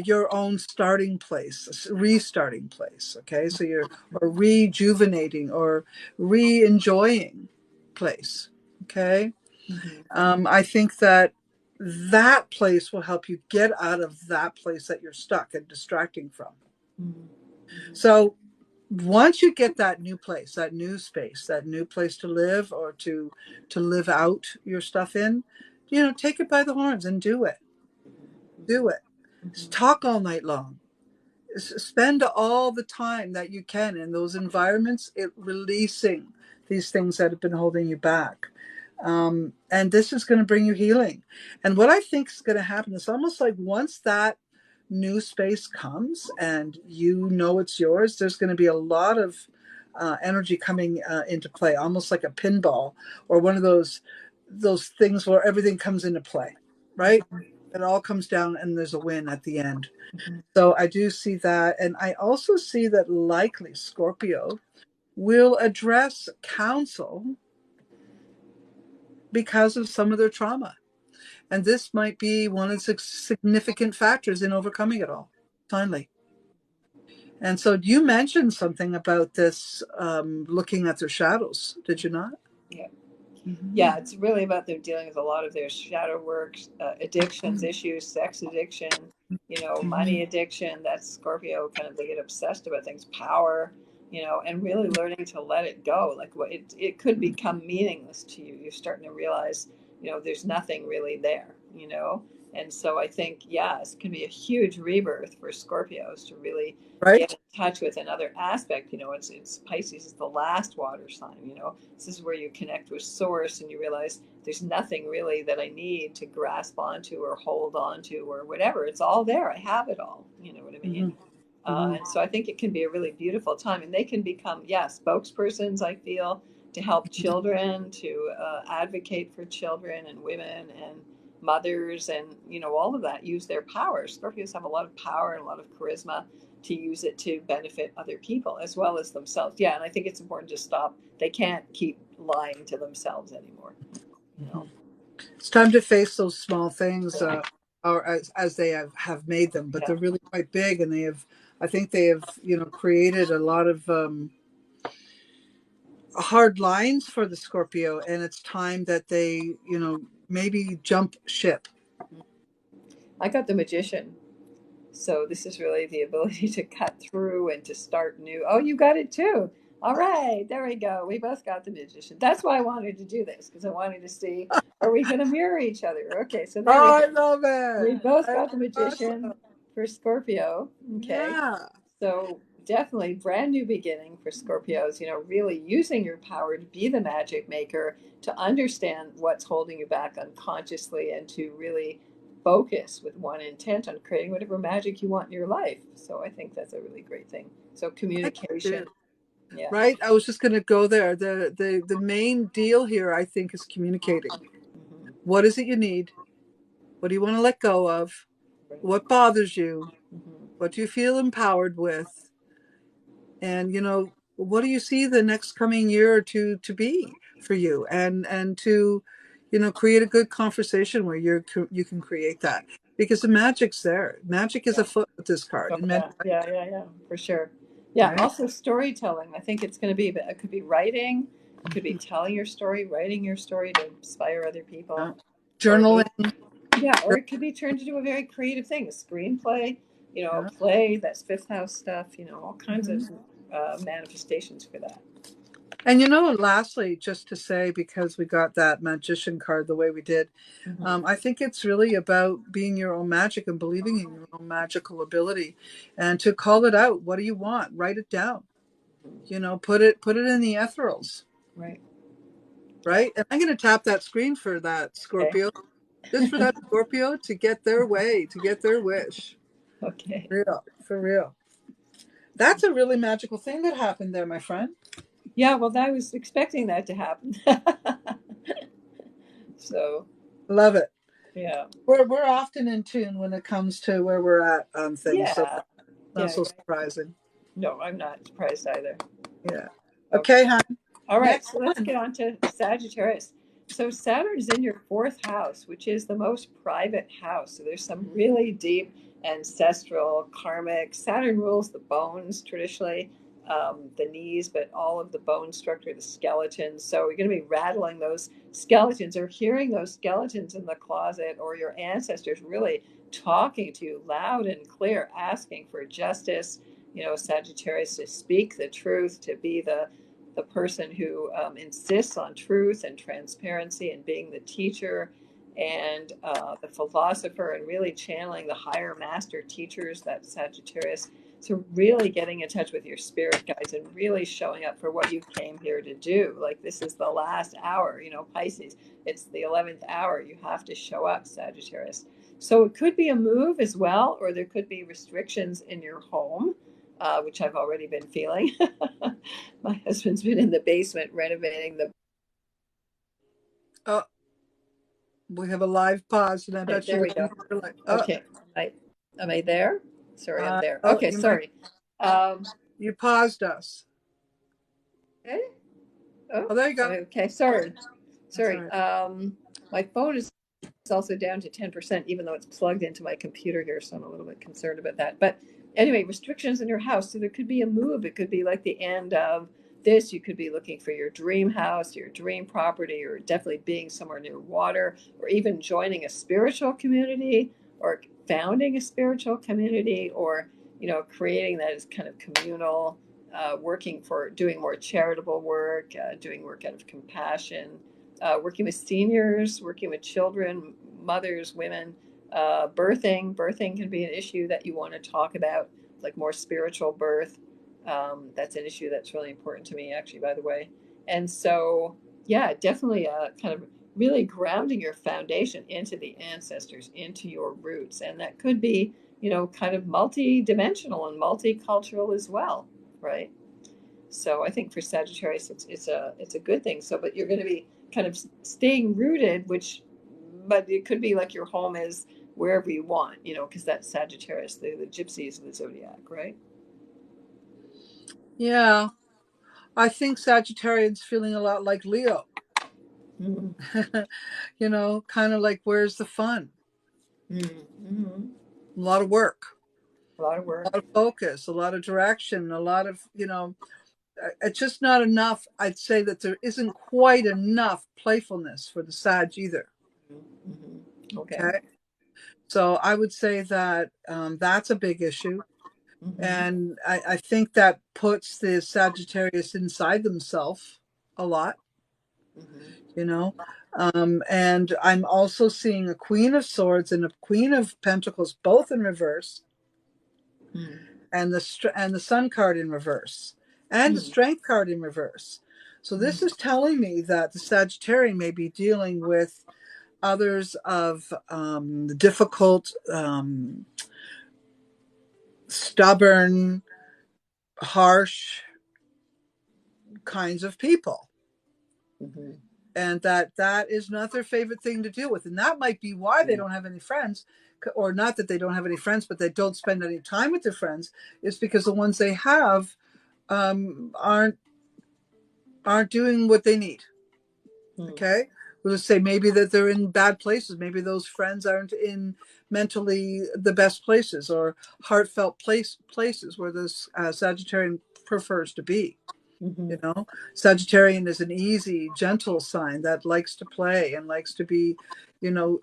your own starting place, restarting place. Okay, so you're, or rejuvenating or re-enjoying place. Okay. I think that that place will help you get out of that place that you're stuck and distracting from. So once you get that new place, that new space, that new place to live or to live out your stuff in, take it by the horns and do it. Do it. Talk all night long. Spend all the time that you can in those environments, releasing these things that have been holding you back. And this is going to bring you healing. And what I think is going to happen is almost like once that new space comes and it's yours, there's going to be a lot of energy coming into play, almost like a pinball or one of those things where everything comes into play, right? It all comes down and there's a win at the end. So I do see that. And I also see that likely Scorpio will address counsel because of some of their trauma. And this might be one of the significant factors in overcoming it all, finally. And so you mentioned something about this, looking at their shadows, did you not? Yeah. Mm-hmm. Yeah, it's really about them dealing with a lot of their shadow work, addictions, issues, sex addiction, money addiction. That's Scorpio, kind of, they get obsessed about things, power, and really learning to let it go. Like, it could become meaningless to you. You're starting to realize, there's nothing really there, And so I think, yes, it can be a huge rebirth for Scorpios to really get Right? in touch with another aspect. It's Pisces is the last water sign. This is where you connect with source and you realize there's nothing really that I need to grasp onto or hold onto or whatever. It's all there. I have it all. You know what I mean? And so I think it can be a really beautiful time, and they can become, spokespersons, I feel, to help children, to advocate for children and women and mothers, and all of that. Use their power. Scorpios have a lot of power and a lot of charisma to use it to benefit other people as well as themselves. Yeah, and I think it's important to stop. They can't keep lying to themselves anymore. It's time to face those small things, Yeah. or as they have made them, but Yeah. they're really quite big, and I think they have created a lot of hard lines for the Scorpio, and it's time that they, maybe jump ship. I got the Magician. So this is really the ability to cut through and to start new. Oh, you got it too. All right, there we go. We both got the Magician. That's why I wanted to do this, because I wanted to see, are we going to mirror each other? Okay, so there we Oh, go. I love it. We both got the That's Magician awesome. for Scorpio. Okay, Yeah. so definitely brand new beginning for Scorpios. Really using your power to be the magic maker, to understand what's holding you back unconsciously, and to really focus with one intent on creating whatever magic you want in your life. So I think that's a really great thing. So I do. communication, yeah. Right? I was just going to go there. The main deal here, I think, is communicating. Hmm. What is it you need? What do you want to let go of? What bothers you? Hmm. What do you feel empowered with? And what do you see the next coming year or two to be for you? And to create a good conversation where you can create that, because the magic's there. Magic is Yeah. afoot with this card Oh, in many yeah, ways, yeah, yeah, yeah, for sure. Yeah, right? also storytelling. I think it's going to be, it could be writing, it could be telling your story, writing your story to inspire other Yeah. people, or Journaling. yeah, or it could be turned into a very creative thing, a screenplay, a Yeah. play, that's fifth house stuff, all kinds of Mhm. manifestations for that. And lastly, just to say, because we got that magician card the way we did, Hmm. I think it's really about being your own magic and believing in your own magical ability, and to call it out. What do you want? Write it down. Put it in the ethereals, Right. Yeah. right? And I'm going to tap that screen for that Okay. Scorpio, just for that Scorpio to get their way, to get their wish. Okay. Real, for real. That's a really magical thing that happened there, my friend. Yeah, well, I was expecting that to happen. So, Love it. yeah. We're often in tune when it comes to where we're at on things, so Yeah. not Yeah. so surprising. No, I'm not surprised either. Yeah. Okay, Okay. hon. All right. Next So let's one. get on to Sagittarius. So Saturn is in your fourth house, which is the most private house. So there's some really deep ancestral, karmic. Saturn rules the bones traditionally, the knees, but all of the bone structure, the skeletons. So you're going to be rattling those skeletons, or hearing those skeletons in the closet, or your ancestors really talking to you loud and clear, asking for justice. Sagittarius, to speak the truth, to be the person who insists on truth and transparency, and being the teacher and the philosopher, and really channeling the higher master teachers, that Sagittarius. So really getting in touch with your spirit guides, and really showing up for what you came here to do. Like, this is the last hour, Pisces, it's the 11th hour. You have to show up, Sagittarius. So it could be a move as well, or there could be restrictions in your home, which I've already been feeling. My husband's been in the basement renovating the. Oh, we have a live pause, and I bet There you we didn't go. hear, like, oh, Okay. Am I there? Sorry, I'm there. oh, Okay, sorry. Um, you paused us. okay. Oh, Oh, there you go. okay. Sorry. That's all Sorry. right. My phone is also down to 10%, even though it's plugged into my computer here. So I'm a little bit concerned about that. But anyway, restrictions in your house. So there could be a move. It could be like the end of this. You could be looking for your dream house, your dream property, or definitely being somewhere near water, or even joining a spiritual community, or founding a spiritual community, or, creating that as kind of communal, working for doing more charitable work, doing work out of compassion, working with seniors, working with children, mothers, women, birthing. Birthing can be an issue that you want to talk about, like more spiritual birth. That's an issue that's really important to me, actually, by the way. And so, yeah, definitely kind of really grounding your foundation into the ancestors, into your roots. And that could be, kind of multi-dimensional and multicultural as well, right? So I think for Sagittarius, it's a good thing. So, but you're going to be kind of staying rooted, but it could be like your home is wherever you want, because that's Sagittarius, the gypsies of the zodiac, right? Yeah, I think Sagittarian's feeling a lot like Leo. Mm-hmm. Kind of like, where's the fun? Mm-hmm. A lot of work, A lot of a work. lot of focus, a lot of direction, a lot of, it's just not enough. I'd say that there isn't quite enough playfulness for the Sag either. Mm-hmm. Okay. Okay. So I would say that that's a big issue. Mm-hmm. And I think that puts the Sagittarius inside themselves a lot, Mm-hmm. you know. And I'm also seeing a Queen of Swords and a Queen of Pentacles both in reverse, and the Sun card in reverse, and the Mm-hmm. Strength card in reverse. So this is telling me that the Sagittarian may be dealing with others of difficult, stubborn, harsh kinds of people, Mm-hmm. and that is not their favorite thing to deal with, and that might be why they don't have any friends, or not that they don't have any friends, but they don't spend any time with their friends, is because the ones they have aren't doing what they need. Mm-hmm. Okay, we'll just say maybe that they're in bad places, maybe those friends aren't in mentally the best places, or heartfelt places where this Sagittarian prefers to be. Mm-hmm. You know, Sagittarian is an easy, gentle sign that likes to play and likes to be,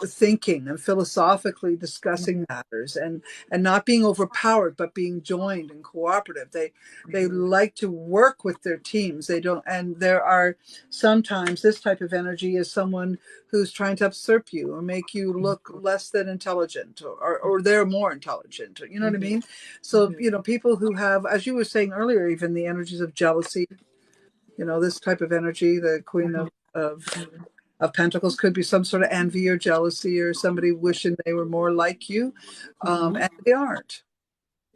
thinking and philosophically discussing matters, and not being overpowered, but being joined and cooperative. They Mm-hmm. like to work with their teams. They don't, and there are sometimes this type of energy is someone who's trying to usurp you or make you look less than intelligent, or they're more intelligent. You know what I Mm-hmm. mean? So, people who have, as you were saying earlier, even the energies of jealousy, this type of energy, the Queen of Pentacles, could be some sort of envy or jealousy, or somebody wishing they were more like you, Mm-hmm. and they aren't.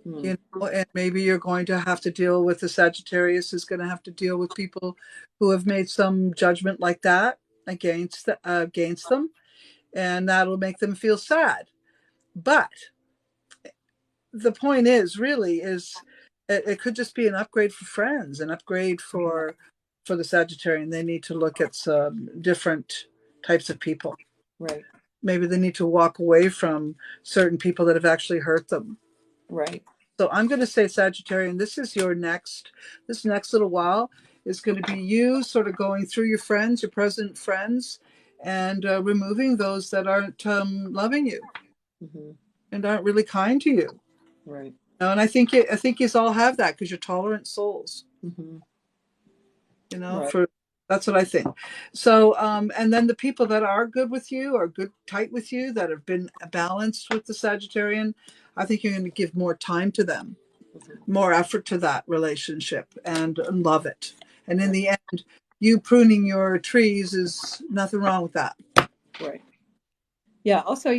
Mm-hmm. And maybe you're going to have to deal with, the Sagittarius is going to have to deal with people who have made some judgment like that against them, and that'll make them feel sad. But the point is, really, is it could just be an upgrade for friends, an upgrade for the Sagittarian. They need to look at some different types of people. Right. Maybe they need to walk away from certain people that have actually hurt them. Right. So I'm going to say, Sagittarian, this next little while is going to be you sort of going through your friends, your present friends, and removing those that aren't loving you Mm-hmm. and aren't really kind to you. Right. And I think you all have that because you're tolerant souls. Mm-hmm. Right. For That's what I think. So, and then the people that are good with you, or good tight with you, that have been balanced with the Sagittarian, I think you're going to give more time to them, Mm-hmm. more effort to that relationship, and love it. And in Right. the end, you pruning your trees is nothing wrong with that. Right. Yeah. Also,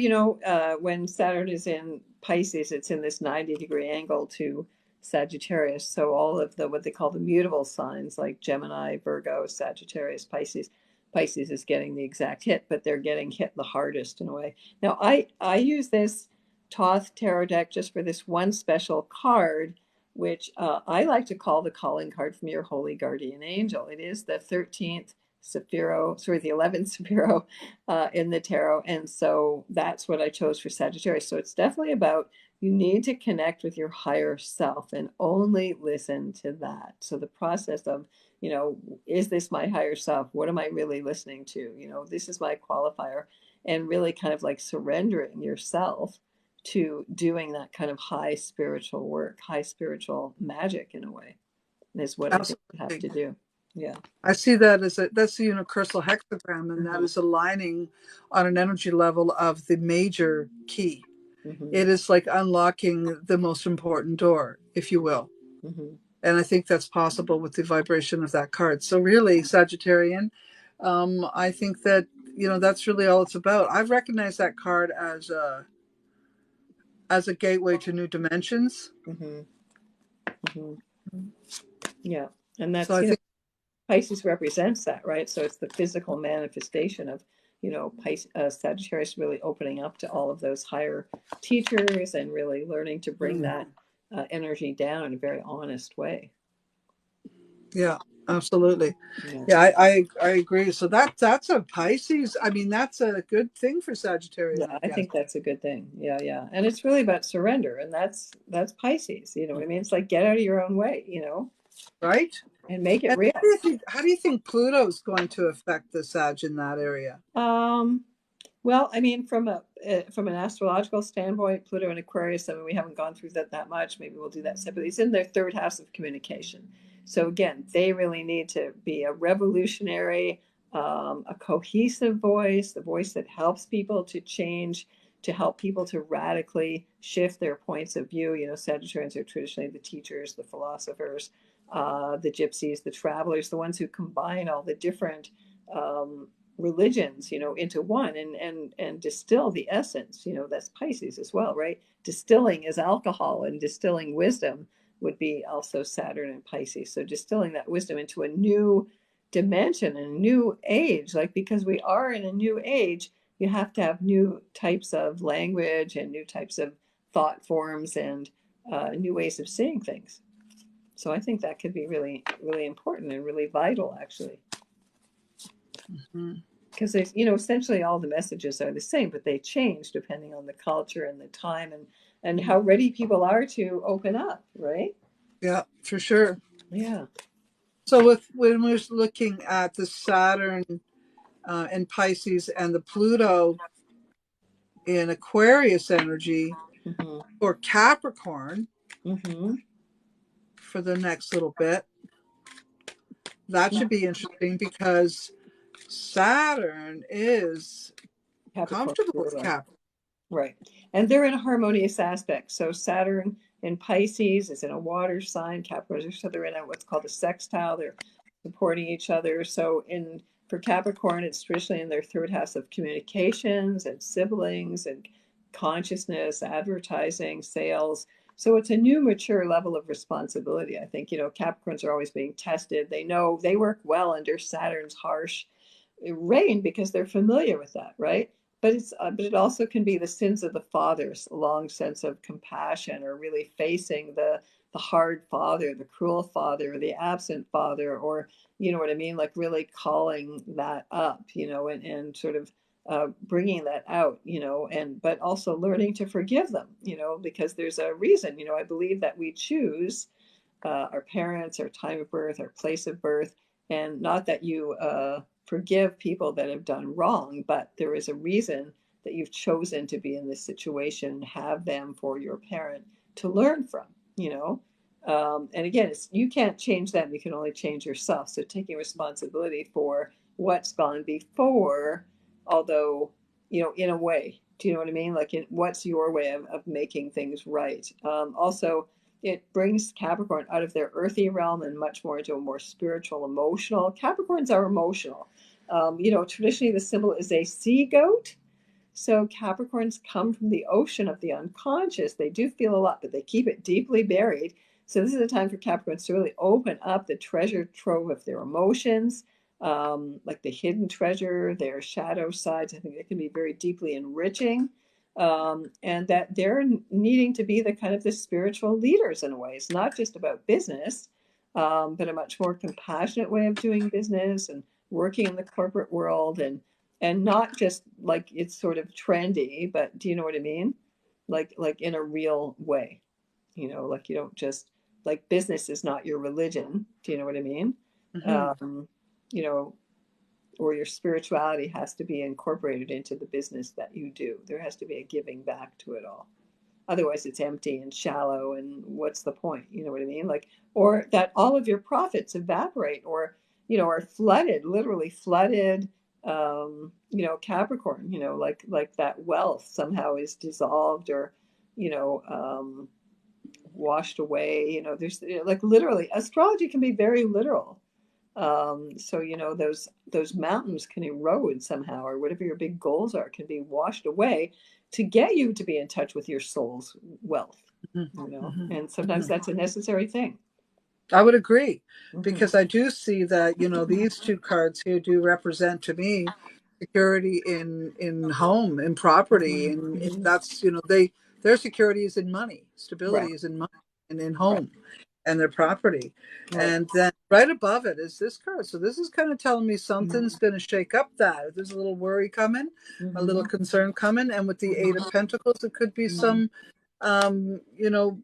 when Saturn is in Pisces, it's in this 90-degree angle to Sagittarius. So all of the what they call the mutable signs, like Gemini, Virgo, Sagittarius, Pisces, Pisces is getting the exact hit, but they're getting hit the hardest in a way. Now, I use this Thoth tarot deck just for this one special card, which I like to call the calling card from your holy guardian angel. It is the 13th Sephiro, sorry, the 11th Sephiro in the tarot. And so that's what I chose for Sagittarius. So it's definitely about, you need to connect with your higher self and only listen to that. So the process of, is this my higher self? What am I really listening to? This is my qualifier. And really kind of like surrendering yourself to doing that kind of high spiritual work, high spiritual magic in a way, is what I think you have Absolutely. to do. Yeah. I see that that's the universal hexagram, and that Mm-hmm. is aligning on an energy level of the major key. Mm-hmm. It is like unlocking the most important door, if you will. Mm-hmm. And I think that's possible with the vibration of that card. So really, Sagittarian, I think that, that's really all it's about. I've recognized that card as a gateway to new dimensions. Mm-hmm. Mm-hmm. Yeah. And So that's, I think, Pisces represents that, right? So it's the physical manifestation of, Pisces, Sagittarius really opening up to all of those higher teachers and really learning to bring that energy down in a very honest way. yeah, absolutely. Yeah. Yeah, I agree. So that's a Pisces. I mean, that's a good thing for Sagittarian, Yeah, I I guess. think that's a good thing. Yeah, yeah. And it's really about surrender. And that's Pisces, what I mean? It's like get out of your own way. right? and make it And real. how do you think Pluto is going to affect the Sag in that area? Um, Well, I mean, from an astrological standpoint, Pluto and Aquarius. I mean, we haven't gone through that much. Maybe we'll do that separately. It's in their third house of communication. So again, they really need to be a revolutionary, a cohesive voice, the voice that helps people to change, to help people to radically shift their points of view. You know, Sagittarians are traditionally the teachers, the philosophers, the gypsies, the travelers, the ones who combine all the different um, religions, you know, into one and distill the essence. You know, that's Pisces as well, right? Distilling is alcohol, and distilling wisdom would be also Saturn and Pisces. So distilling that wisdom into a new dimension and a new age, like, because we are in a new age, you have to have new types of language and new types of thought forms and new ways of seeing things. So I think that could be really, really important and really vital, actually, Mhm. because they, you know, essentially all the messages are the same, but they change depending on the culture and the time and how ready people are to open up, right? Yeah, for sure. Yeah. So when we're looking at the Saturn in Pisces and the Pluto in Aquarius energy Mm-hmm. for Capricorn Mm-hmm. for the next little bit, that should be interesting because Saturn is Capricorn, comfortable you're with right. Cap. Right. And they're in a harmonious aspect. So Saturn in Pisces is in a water sign. Capricorn, so they're in a, what's called a sextile. They're supporting each other. So in for Capricorn, it's traditionally in their third house of communications and siblings and consciousness, advertising, sales. So it's a new mature level of responsibility. I think, you know, Capricorns are always being tested. They know they work well under Saturn's harsh reign because they're familiar with that, right? But it also can be the sins of the fathers, a long sense of compassion, or really facing the hard father, the cruel father, the absent father, or you know what I mean, like really calling that up, you know, and sort of bringing that out, you know, and but also learning to forgive them, you know, because there's a reason, you know. I believe that we choose our parents, our time of birth, our place of birth, and not that you forgive people that have done wrong, but there is a reason that you've chosen to be in this situation, have them for your parent to learn from, you know. And again, you can't change them, you can only change yourself. So taking responsibility for what's gone before, although, you know, in a way, do you know what I mean? Like, what's your way of making things right? Also, it brings Capricorn out of their earthy realm and much more into a more spiritual, emotional. Capricorns are emotional. You know, traditionally the symbol is a sea goat. So Capricorns come from the ocean of the unconscious. They do feel a lot, but they keep it deeply buried. So this is a time for Capricorns to really open up the treasure trove of their emotions, like the hidden treasure, their shadow sides. I think it can be very deeply enriching. And that they're needing to be the kind of the spiritual leaders in a way. It's not just about business, but a much more compassionate way of doing business and working in the corporate world, and not just like it's sort of trendy, but do you know what I mean? Like in a real way, you know, like you don't just, like, business is not your religion. Do you know what I mean? Hmm. Um, you know, or your spirituality has to be incorporated into the business that you do. There has to be a giving back to it all. Otherwise, it's empty and shallow. And what's the point? You know what I mean? Like, or that all of your profits evaporate, or you know, are flooded, literally flooded. You know, Capricorn. You know, like that wealth somehow is dissolved, or you know, washed away. You know, there's, you know, like, literally, astrology can be very literal. So you know, those mountains can erode somehow, or whatever your big goals are can be washed away to get you to be in touch with your soul's wealth, Hmm. you know. Hmm. And sometimes Hmm. that's a necessary thing. I would agree Hmm. because I do see that, you know, these two cards here do represent to me security in home, in property, Hmm. and Hmm. that's, you know, their security is in money, Right. stability is in money and in Right. home and their property. Right. And then right above it is this card. So this is kind of telling me something's Hmm. going to shake up that. There's a little worry coming, a little Hmm. concern coming. And with the Eight of Pentacles, it could be Hmm. some, you know,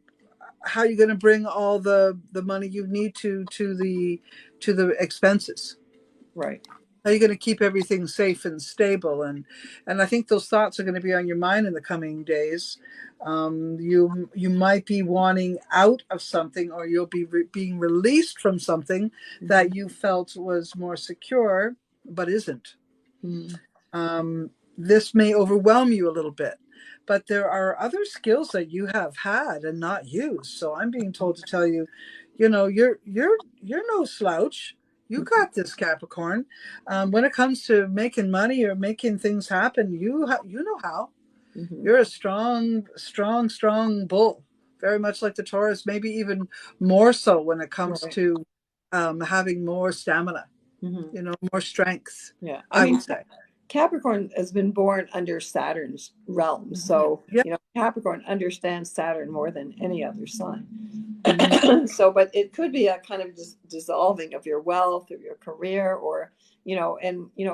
how are you going to bring all the money you need to the expenses? Right. How are you going to keep everything safe and stable? And I think those thoughts are going to be on your mind in the coming days. You might be wanting out of something, or you'll be being released from something Mm-hmm. that you felt was more secure, but isn't. Mm-hmm. This may overwhelm you a little bit, but there are other skills that you have had and not used. So I'm being told to tell you, you're no slouch. You got this, Capricorn. When it comes to making money or making things happen, you know how. Mm-hmm. You're a strong, strong, strong bull. Very much like the Taurus, maybe even more so when it comes Right. to having more stamina. Mm-hmm. More strength. Yeah. I I mean, would say. Capricorn has been born under Saturn's realm. So, Yeah. Capricorn understands Saturn more than any other sign. Mhm. So, but it could be a kind of dissolving of your wealth or your career, or,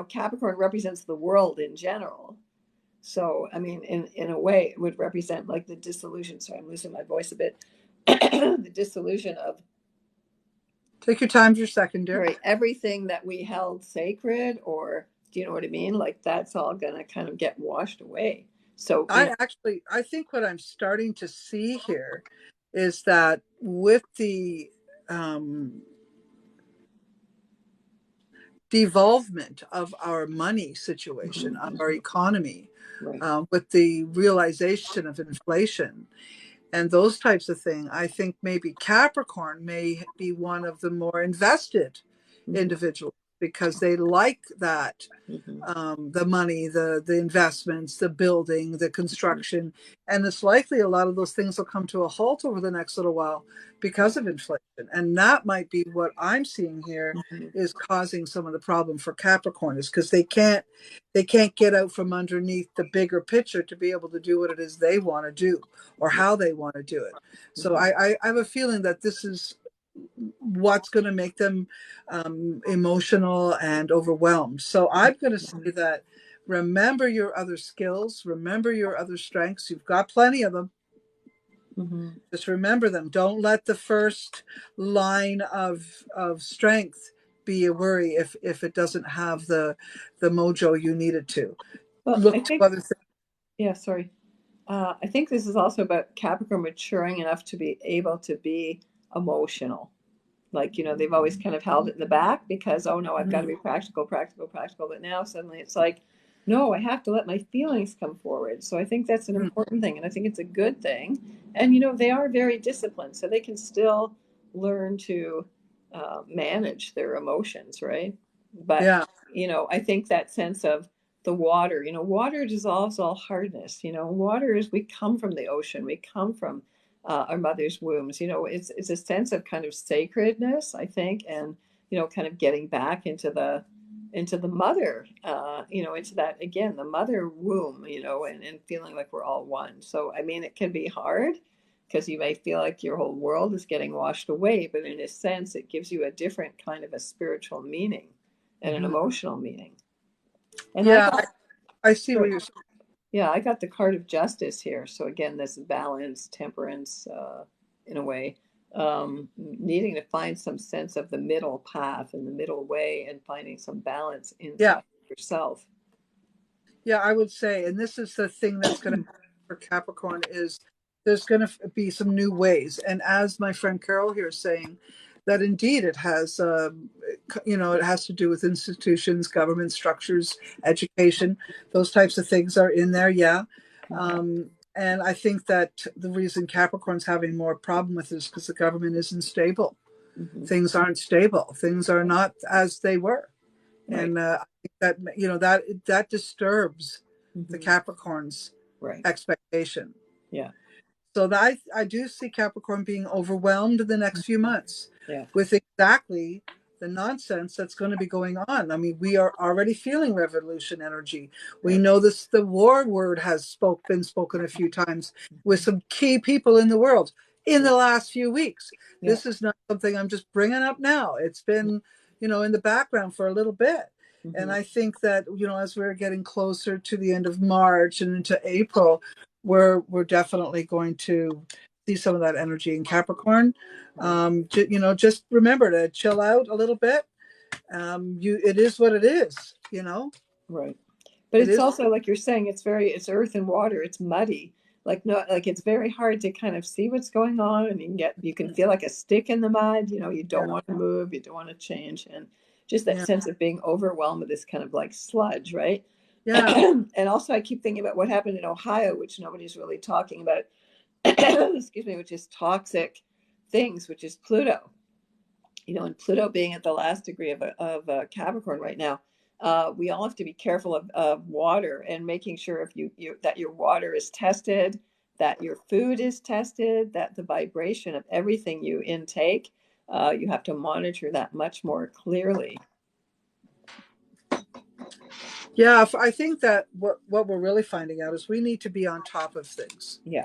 Capricorn represents the world in general. So, I mean, in a way, it would represent like the dissolution. So I'm losing my voice a bit. The dissolution of, Take your time for your second, dear. right, everything that we held sacred, or do you know what I mean? Like that's all gonna kind of get washed away. So, I think what I'm starting to see here is that with the um, devolvement of our money situation, of mhm, our economy, right. with the realization of inflation and those types of things, I think maybe Capricorn may be one of the more invested Hmm. individuals because they like that, Hmm. the money, the investments, the building, the construction, and it's likely a lot of those things will come to a halt over the next little while because of inflation, and that might be what I'm seeing here Hmm. is causing some of the problem for Capricorn is because they can't get out from underneath the bigger picture to be able to do what it is they want to do or how they want to do it. So Hmm. I have a feeling that this is what's going to make them emotional and overwhelmed. So I'm going to say that remember your other skills, remember your other strengths. You've got plenty of them. Hmm. Just remember them. Don't let the first line of strength be a worry if it doesn't have the mojo you need it to. Well, I Look to think, other things. yeah, sorry. I think this is also about Capricorn maturing enough to be able to be emotional. Like, they've always kind of held it in the back because, oh no, I've got to be practical, practical, practical. But now suddenly it's like, no, I have to let my feelings come forward. So I think that's an Mhm. important thing. And I think it's a good thing. And, they are very disciplined. So they can still learn to manage their emotions, right? But, Yeah. I think that sense of the water, water dissolves all hardness. Water is, we come from the ocean, we come from our mother's wombs. It's a sense of kind of sacredness, I think, and kind of getting back into the mother, into that again, the mother womb, and feeling like we're all one. So I mean, it can be hard because you may feel like your whole world is getting washed away, but in a sense, it gives you a different kind of a spiritual meaning and an Mhm. emotional meaning. And I Yeah, got, I see what sorry, you're saying. yeah, I got the card of justice here. So again, this balance, temperance, in a way, needing to find some sense of the middle path and the middle way, and finding some balance Yeah. inside yourself. Yeah, I would say, and this is the thing that's going to happen for Capricorn is there's going to be some new ways. And as my friend Carol here is saying, that indeed it has, it has to do with institutions, government structures, education. Those types of things are in there. Yeah. And I think that the reason Capricorn's having more problem with this is because the government isn't stable. Hmm. Things aren't stable. Things are not as they were, Right. and I think that that disturbs the Hmm. Capricorn's Right. expectation. Yeah. So that I do see Capricorn being overwhelmed in the next few months Yeah. with exactly the nonsense that's going to be going on. I mean, we are already feeling revolution energy. We Right. know this. The war word has been spoken a few times with some key people in the world in Yeah. the last few weeks. Yeah. This is not something I'm just bringing up now. It's been, in the background for a little bit. And Hmm. I think that, as we're getting closer to the end of March and into April, we're definitely going to see some of that energy in Capricorn. Just remember to chill out a little bit. It is what it is. Right. But It it's is. also like you're saying, it's earth and water, it's muddy. Like no, like it's very hard to kind of see what's going on, and you can feel like a stick in the mud, you Yeah, don't want to move, you don't want to change, and just that yeah, sense of being overwhelmed with this kind of like sludge, right? yeah. And also I keep thinking about what happened in Ohio, which nobody's really talking about, excuse me, which is toxic things, which is Pluto. And Pluto being at the last degree of Capricorn right now, we all have to be careful of water and making sure if that your water is tested, that your food is tested, that the vibration of everything you intake, you have to monitor that much more clearly. Yeah, I think that what we're really finding out is we need to be on top of things. Yeah.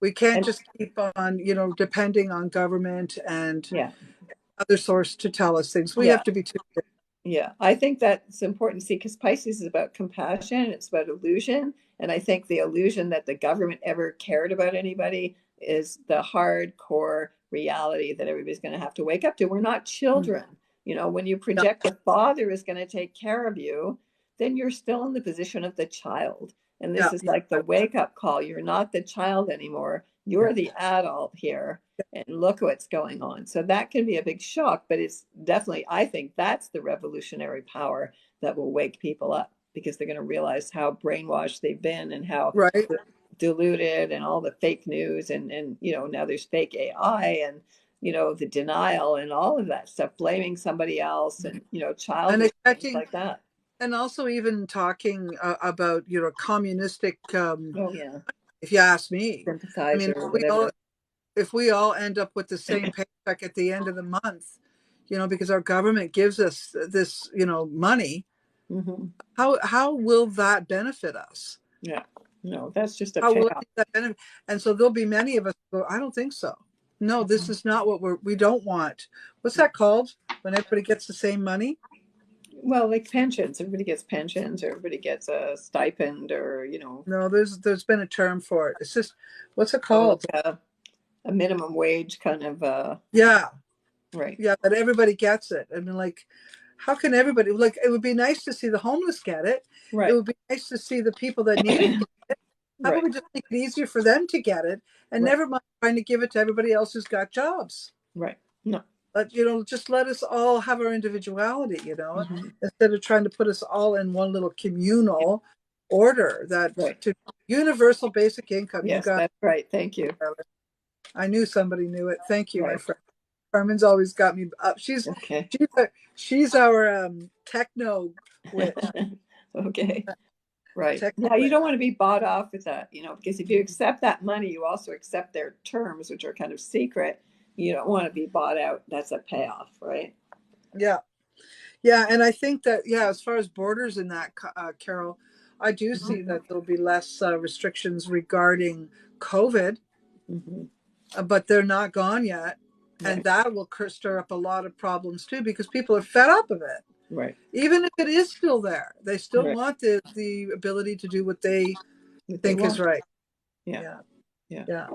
We can't And just keep on, depending on government and yeah, other source to tell us things. We yeah. have to be too. Yeah, I think that's important to see because Pisces is about compassion, it's about illusion. And I think the illusion that the government ever cared about anybody is the hardcore reality that everybody's going to have to wake up to. We're not children. When you Yeah, project the father is going to take care of you, then you're still in the position of the child. And this yeah, is yeah, like the wake up call. You're not the child anymore. You're the adult here and look what's going on. So that can be a big shock, but it's definitely, I think that's the revolutionary power that will wake people up because they're going to realize how brainwashed they've been and how right. diluted and all the fake news and now there's fake AI and the denial and all of that stuff, blaming somebody else and And childish things expecting, like that. and also even talking about, communistic, Oh yeah, if you ask me. I mean, sympathizer or whatever. if we all end up with the same paycheck at the end of the month, because our government gives us this, money, Hmm. how will that benefit us? Yeah, no, that's just a How will payoff. that benefit? And so there'll be many of us who go, I don't think so. No, this is not what we don't want. What's that called? When everybody gets the same money? Well, like pensions, everybody gets pensions, or everybody gets a stipend, or No, there's been a term for it. It's just, what's it oh, like called? a minimum wage kind of, Yeah, right, yeah, but everybody gets it. I mean, like, how can everybody, like, it would be nice to see the homeless get it. It right, would be nice to see the people that need it. How about right, we just make it easier for them to get it and right, never mind trying to give it to everybody else who's got jobs? right. No, But, just let us all have our individuality, hmm, instead of trying to put us all in one little yeah, communal order. That right. to universal basic income. You Yes, got that's right. Thank you. it. I knew somebody knew it. Thank you, my Right. friend. Carmen's always got me up. Okay. She's our techno witch. Okay. Right. Techno Now, you witch. don't want to be bought off with that, because if you accept that money, you also accept their terms, which are kind of secret. You don't want to be bought out. That's a payoff, right? Yeah, yeah, and I think that, yeah, as far as borders in that, Carol, I do see Hmm. that there'll be less restrictions regarding COVID, Hmm. but they're not gone yet, and Right. that will stir up a lot of problems too because people are fed up of it. Right. Even if it is still there, they still Right. want the ability to do what they What they think is want. right. Yeah. Yeah, Yeah. yeah.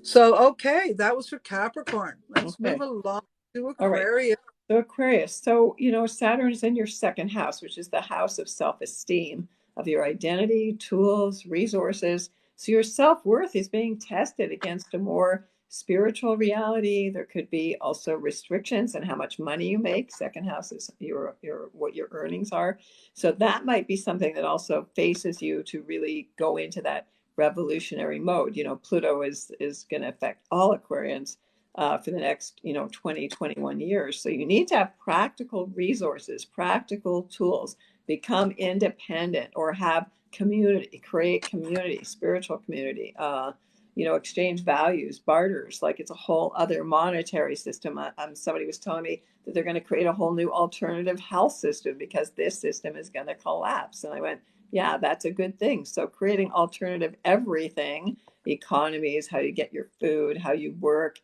So okay, that was for Capricorn. Let's move Okay. along to All right. Aquarius. So Aquarius. So, Saturn is in your second house, which is the house of self-esteem, of your identity, tools, resources. So your self-worth is being tested against a more spiritual reality. There could be also restrictions on how much money you make. Second house is your what your earnings are. So that might be something that also faces you to really go into that revolutionary mode. Pluto is going to affect all Aquarians for the next 20 21 years. So you need to have practical resources, practical tools, become independent, or have community, create community, spiritual community, exchange values, barters. Like it's a whole other monetary system. Somebody was telling me that they're going to create a whole new alternative health system because this system is going to collapse, and I went, yeah, that's a good thing. So creating alternative everything, economies, how you get your food, how you work,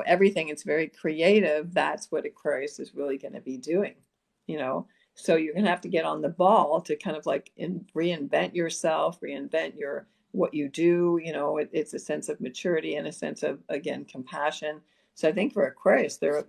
everything. It's very creative. That's what Aquarius is really going to be doing, you know. So you're going to have to get on the ball to kind of like reinvent yourself, reinvent your what you do. It's a sense of maturity and a sense of, again, compassion. So I think for Aquarius, they're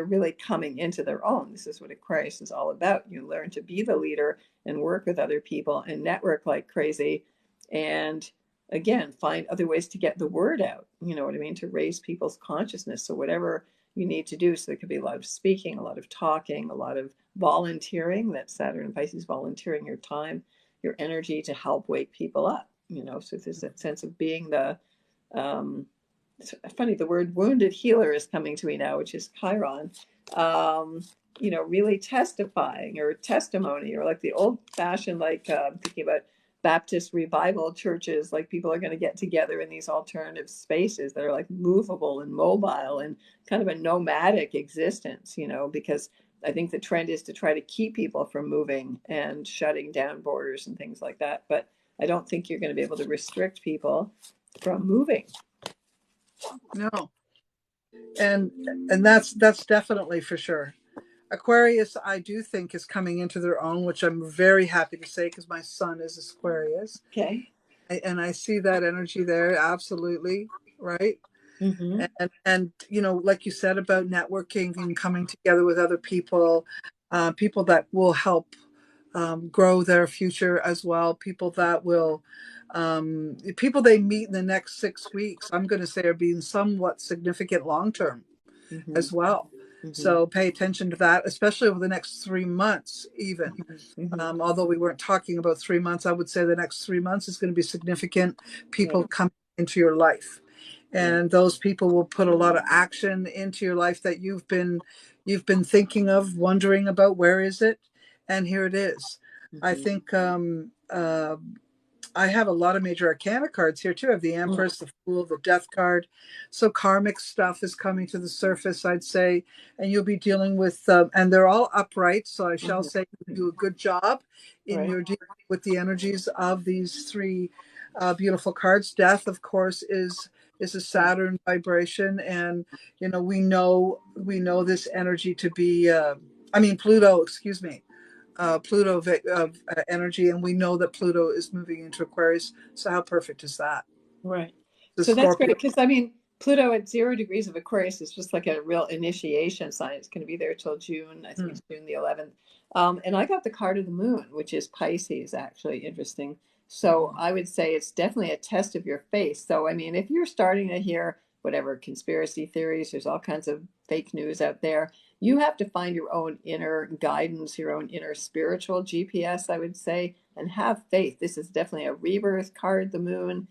really coming into their own. This is what Aquarius is all about. You learn to be the leader and work with other people and network like crazy, and again, find other ways to get the word out. You know what I mean? To raise people's consciousness. So whatever you need to do. So there could be a lot of speaking, a lot of talking, a lot of volunteering. That's Saturn and Pisces, volunteering your time, your energy to help wake people up. So there's that sense of being the it's funny, the word wounded healer is coming to me now, which is Chiron. Um, really testifying or testimony, or like the old fashioned, like thinking about Baptist revival churches, like people are going to get together in these alternative spaces that are like movable and mobile and kind of a nomadic existence, because I think the trend is to try to keep people from moving and shutting down borders and things like that. But I don't think you're going to be able to restrict people from moving. No. And that's definitely for sure. Aquarius, I do think, is coming into their own, which I'm very happy to say because my son is Aquarius. Okay. And I see that energy there, absolutely, right? Mm-hmm. And like you said about networking and coming together with other people, people that will help grow their future as well, people that will people they meet in the next 6 weeks, I'm going to say, are being somewhat significant long term Mm-hmm. as well. Mm-hmm. So pay attention to that, especially over the next 3 months, even. Mm-hmm. Although we weren't talking about 3 months, I would say the next 3 months is going to be significant. Right. People coming into your life, Right. and those people will put a lot of action into your life that you've been thinking of, wondering about where is it, and here it is. I Mm-hmm. think I have a lot of major arcana cards here too. I have the Mm-hmm. Empress, the Fool, the Death card. So karmic stuff is coming to the surface, I'd say, and you'll be dealing with, and they're all upright. So I shall say you do a good job in Right. your dealing with the energies of these three beautiful cards. Death, of course, is a Saturn vibration, and we know this energy to be, I mean Pluto, excuse me, Pluto energy, and we know that Pluto is moving into Aquarius. So how perfect is that? Right. The So that's great Scorpio. because I mean, Pluto at 0 degrees of Aquarius is just like a real initiation sign. It's going to be there till June. I think Mm, it's June the 11th. And I got the card of the moon, which is Pisces, actually interesting. So I would say it's definitely a test of your faith. So, I mean, if you're starting to hear whatever conspiracy theories, there's all kinds of fake news out there. You have to find your own inner guidance, your own inner spiritual GPS, I would say, and have faith. This is definitely a rebirth card, the moon.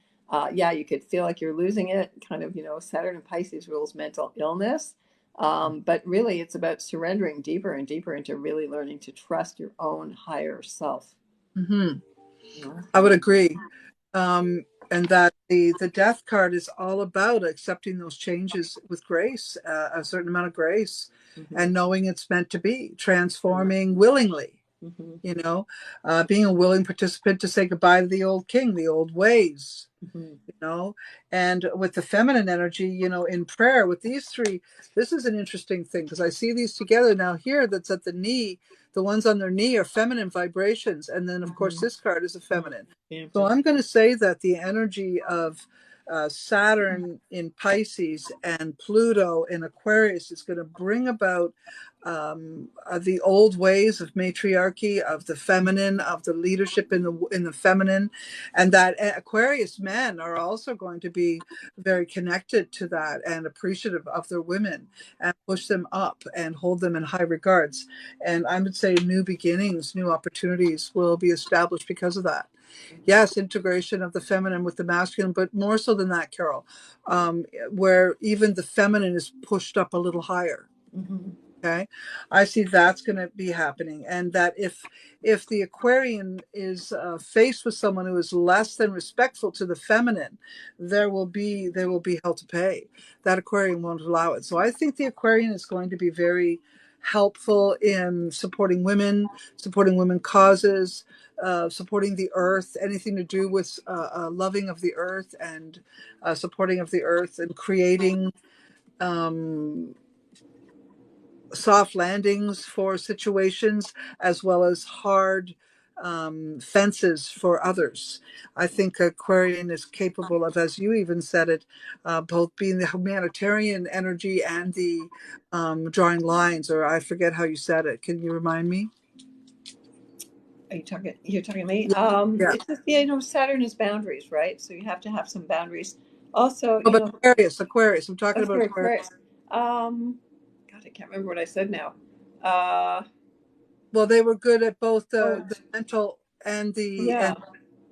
Yeah, you could feel like you're losing it. Kind of, Saturn and Pisces rules mental illness. But really, it's about surrendering deeper and deeper into really learning to trust your own higher self. hmm You know? I would agree. And that the Death card is all about accepting those changes with grace, a certain amount of grace, Mm-hmm. and knowing it's meant to be, transforming willingly. Mm-hmm. Being a willing participant to say goodbye to the old king, the old ways, Mm-hmm. you know and with the feminine energy, in prayer with these three. This is an interesting thing because I see these together now here. That's at the knee. The ones on their knee are feminine vibrations, and then of course Mm-hmm. this card is a Mm-hmm. feminine. The So Empress. I'm going to say that the energy of Saturn in Pisces and Pluto in Aquarius is going to bring about the old ways of matriarchy, of the feminine, of the leadership in the feminine, and that Aquarius men are also going to be very connected to that and appreciative of their women and push them up and hold them in high regards. And I would say new beginnings, new opportunities will be established because of that. Yes, integration of the feminine with the masculine, but more so than that, Carol, where even the feminine is pushed up a little higher. Mm-hmm. Okay, I see that's going to be happening, and that if the Aquarian is faced with someone who is less than respectful to the feminine, there will be hell to pay. That Aquarian won't allow it. So I think the Aquarian is going to be very helpful in supporting women causes, supporting the earth, anything to do with loving of the earth and supporting of the earth and creating. Um, soft landings for situations as well as hard fences for others. I think Aquarian is capable of, as you even said it, both being the humanitarian energy and the drawing lines, or I forget how you said it. Can you remind me? Are you talking? You're talking to me. Yeah. Yeah. It's just, yeah, Saturn is boundaries, right? So you have to have some boundaries. Also, Oh, but Aquarius. I'm talking oh, about sorry, Aquarius. Aquarius. God, I can't remember what I said now. Uh, Well, they were good at both oh, the mental and the yeah.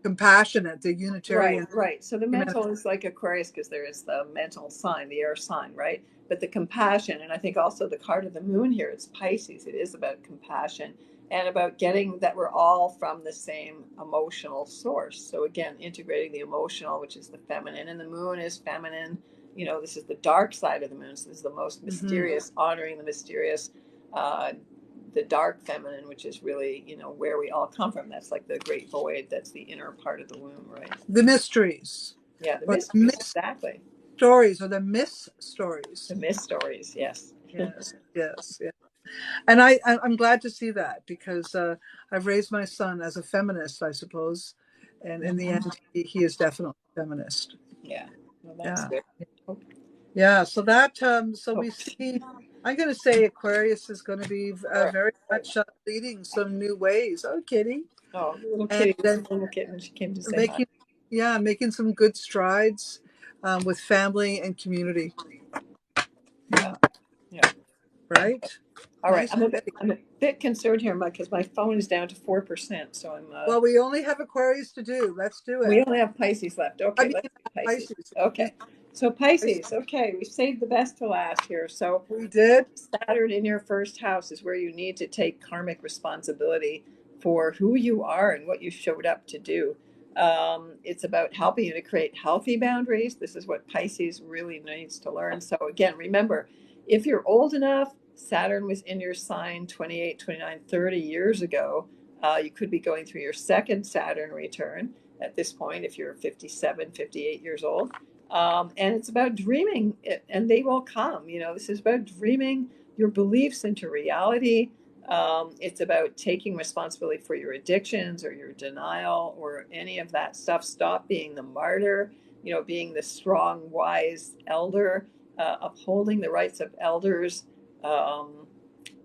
compassionate, the Right, Unitarian right. So the humanity. mental is like Aquarius because there is the mental sign, the air sign, right? But the compassion, and I think also the card of the moon here, it's Pisces. It is about compassion and about getting that we're all from the same emotional source. So again, integrating the emotional, which is the feminine, and the moon is feminine. This is the dark side of the moon. So this is the most Hmm. mysterious, honoring the mysterious, uh, the dark feminine, which is really, where we all come from. That's like the great void. That's the inner part of the womb, right? The mysteries, Yeah, the or the mysteries, myth exactly. stories, or the myth stories. The myth stories, yes. Yes, yes, yeah. And I'm glad to see that because I've raised my son as a feminist, I suppose, and in the end, he is definitely a feminist. Yeah, well, that's Yeah, good. Hope, yeah. So that so we hope. see. I'm going to say Aquarius is going to be All right. very much leading some new ways. Oh, Kitty, Oh, the little and kitty, this is then the little kitten. She came to say hi. making, yeah, making some good strides with family and community. Yeah, Yeah, yeah. right. All right, Nice and steady. I'm a bit concerned here, Mike, because my phone is down to 4%. So Well, we only have Aquarius to do. Let's do it. we only have Pisces left. I Okay, mean, let's do Pisces. Pisces. Okay, so Pisces. Okay, we saved the best to last here. So We did. Saturn in your first house is where you need to take karmic responsibility for who you are and what you showed up to do. It's about helping you to create healthy boundaries. This is what Pisces really needs to learn. So, again, remember, if you're old enough, Saturn was in your sign 28, 29, 30 years ago. You could be going through your second Saturn return at this point if you're 57, 58 years old. And it's about dreaming, and they will come. This is about dreaming your beliefs into reality. It's about taking responsibility for your addictions or your denial or any of that stuff. Stop being the martyr, being the strong, wise elder, upholding the rights of elders. Um,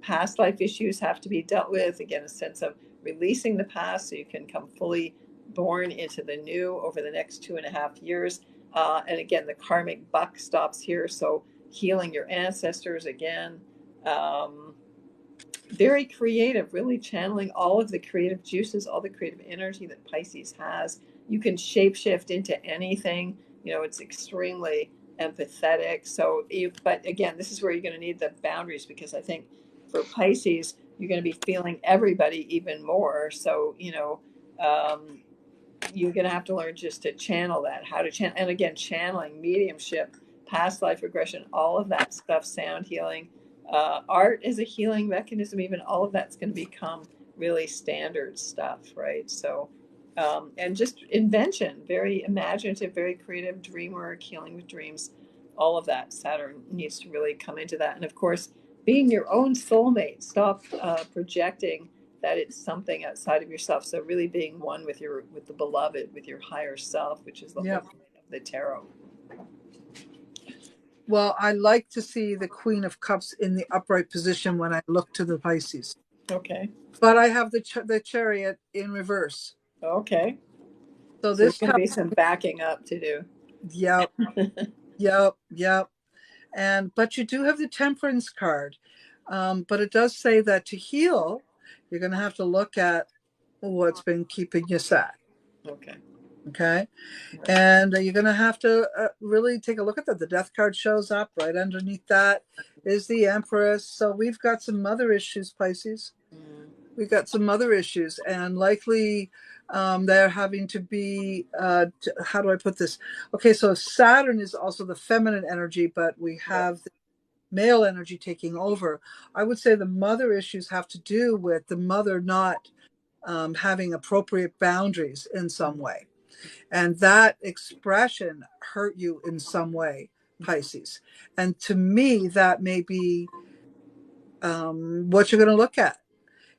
Past life issues have to be dealt with. Again, a sense of releasing the past so you can come fully born into the new over the next 2.5 years. And again, the karmic buck stops here. So healing your ancestors again. Um, Very creative, really channeling all of the creative juices, all the creative energy that Pisces has. You can shapeshift into anything. It's extremely empathetic. But again, this is where you're going to need the boundaries because I think for Pisces, you're going to be feeling everybody even more. So, um, you're going to have to learn just to channel that, how to channel, and again, channeling, mediumship, past life regression, all of that stuff, sound healing, art is a healing mechanism. Even all of that's going to become really standard stuff, right? So, and just invention, very imaginative, very creative, dream work, healing with dreams, all of that. Saturn needs to really come into that, and of course, being your own soulmate. Stop projecting that it's something outside of yourself. So really being one with the beloved, with your higher self, which is the whole Yeah. point of the tarot. Well, I like to see the Queen of Cups in the upright position when I look to the Pisces. Okay. But I have the Chariot in reverse. Okay. So So there's this going to tells be some backing up to do. yep, yep, yep. And but you do have the Temperance card. But it does say that to heal, you're going to have to look at what's been keeping you sad. Okay. Okay. Right. And you're going to have to really take a look at that. The death card shows up right underneath that is the Empress. So we've got some mother issues, Pisces. Mm. We've got some mother issues, and likely they're having to be, how do I put this? Okay, so Saturn is also the feminine energy, but we Right. have the male energy taking over. I would say the mother issues have to do with the mother not having appropriate boundaries in some way. And that expression hurt you in some way, Pisces. And to me, that may be what you're going to look at.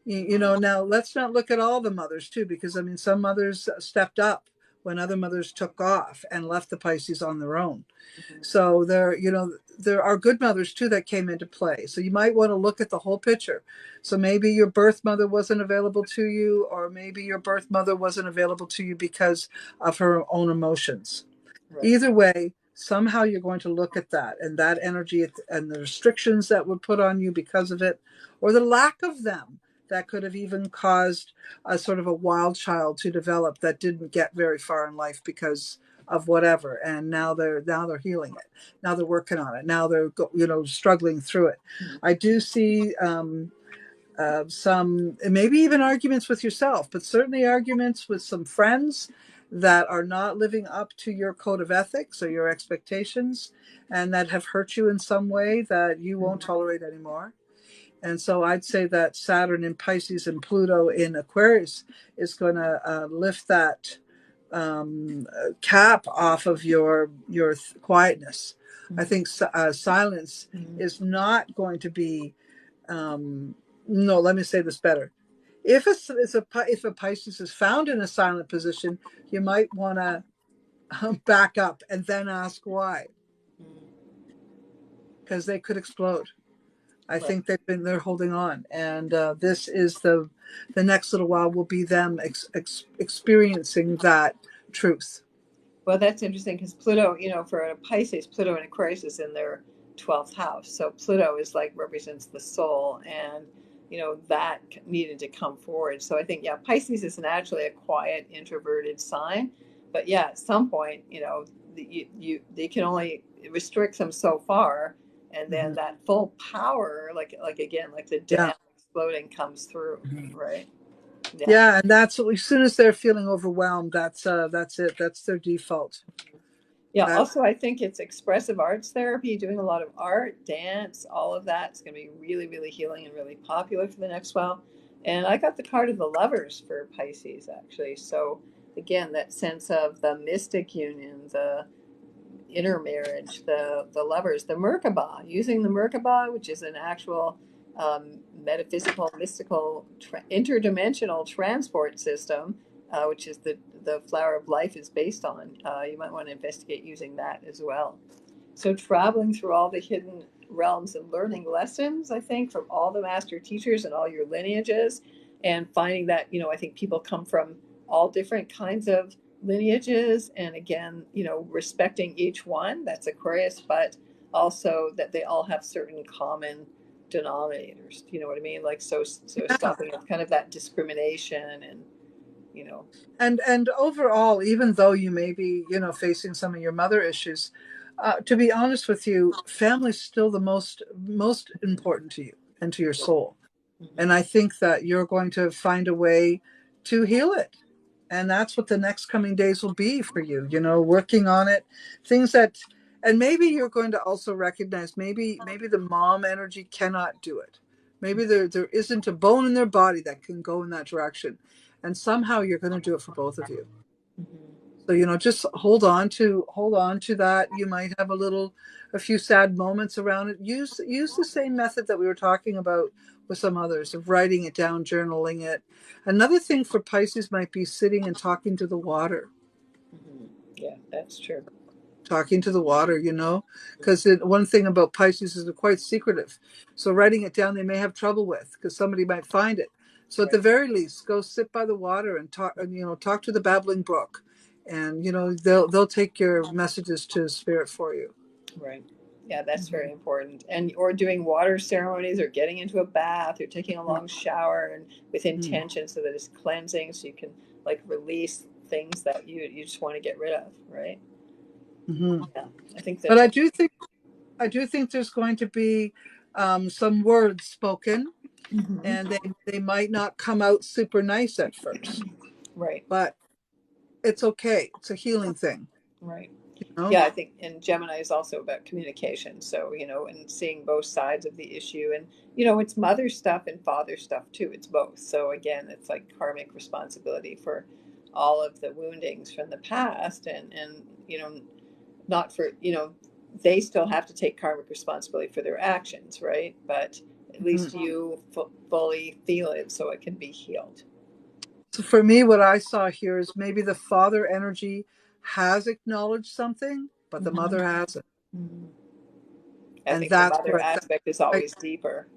You know, now let's not look at all the mothers too, because I mean, some mothers stepped up when other mothers took off and left the Pisces on their own. Mhm. So there, you know, there are good mothers too that came into play. So you might want to look at the whole picture. So maybe your birth mother wasn't available to you, or maybe your birth mother wasn't available to you because of her own emotions. Right. Either way, somehow you're going to look at that and that energy and the restrictions that were put on you because of it, or the lack of them that could have even caused a sort of a wild child to develop that didn't get very far in life because of whatever. And now they're healing it. Now they're working on it. Now they're struggling through it. Mhm. I do see some, maybe even arguments with yourself, but certainly arguments with some friends that are not living up to your code of ethics or your expectations, and that have hurt you in some way that you won't Mhm. tolerate anymore. And so I'd say that Saturn in Pisces and Pluto in Aquarius is going to lift that cap off of your quietness. I think silence Mhm. is not going to be no, let me say this better. If a Pisces is found in a silent position, you might want to back up and then ask why, Mhm. because they could explode. I Right. think they're holding on, and this is the next little while will be them experiencing that truth. Well, that's interesting because Pluto, for a Pisces, Pluto and Aquarius is in their 12th house. So Pluto is like represents the soul, and that needed to come forward. So I think, yeah, Pisces is naturally a quiet, introverted sign, but yeah, at some point, they can only restrict them so far, and then Mhm. that full power, like again, like the Yeah. dam exploding, comes through, Mhm. right? Yeah. Yeah, and that's as soon as they're feeling overwhelmed, that's it. That's their default. Yeah, That also I think it's expressive arts therapy, doing a lot of art, dance, all of that is going to be really, really healing and really popular for the next while. And I got the card of the lovers for Pisces actually. So again, that sense of the mystic union, the intermarriage, the lovers, the Merkaba, using the Merkaba, which is an actual metaphysical, mystical, interdimensional transport system, which is the flower of life is based on. You might want to investigate using that as well. So traveling through all the hidden realms and learning lessons, I think, from all the master teachers and all your lineages, and finding that, I think people come from all different kinds of lineages, and again, respecting each one. That's Aquarius, but also that they all have certain common denominators. You know what I mean? Like so yeah. stopping at kind of that discrimination and you know. And overall, even though you may be, facing some of your mother issues, to be honest with you, family's still the most important to you and to your soul. Mhm. And I think that you're going to find a way to heal it. And that's what the next coming days will be for you, working on it, things that, and maybe you're going to also recognize maybe the mom energy cannot do it. Maybe there isn't a bone in their body that can go in that direction. And somehow you're going to do it for both of you. Mhm. So, just hold on to that. You might have a few sad moments around it. Use the same method that we were talking about with some others of writing it down, journaling it. Another thing for Pisces might be sitting and talking to the water, Mhm. Yeah, that's true. talking to the water, because one thing about Pisces is they're quite secretive. So writing it down, they may have trouble with because somebody might find it. So at the Right. very least, go sit by the water and talk, talk to the babbling brook, and they'll take your messages to spirit for you. Right. Yeah, that's Mhm. very important. And or doing water ceremonies or getting into a bath or taking a long shower and with Mhm. intention so that it's cleansing so you can like release things that you just want to get rid of, right? Mhm. Yeah. I think But that's I do think there's going to be some words spoken, and Mhm. they might not come out super nice at first, Right. but it's okay. It's a healing thing, Right. you know. Yeah, I think, and Gemini is also about communication. So, and seeing both sides of the issue. And, it's mother stuff and father stuff too. It's both. So, again, it's like karmic responsibility for all of the woundings from the past. And not for, they still have to take karmic responsibility for their actions, right? But at Mhm. least you fully feel it so it can be healed. So for me, what I saw here is maybe the father energy has acknowledged something, but the Mhm. mother hasn't. Mhm. I And think the that's mother where aspect is that, always deeper.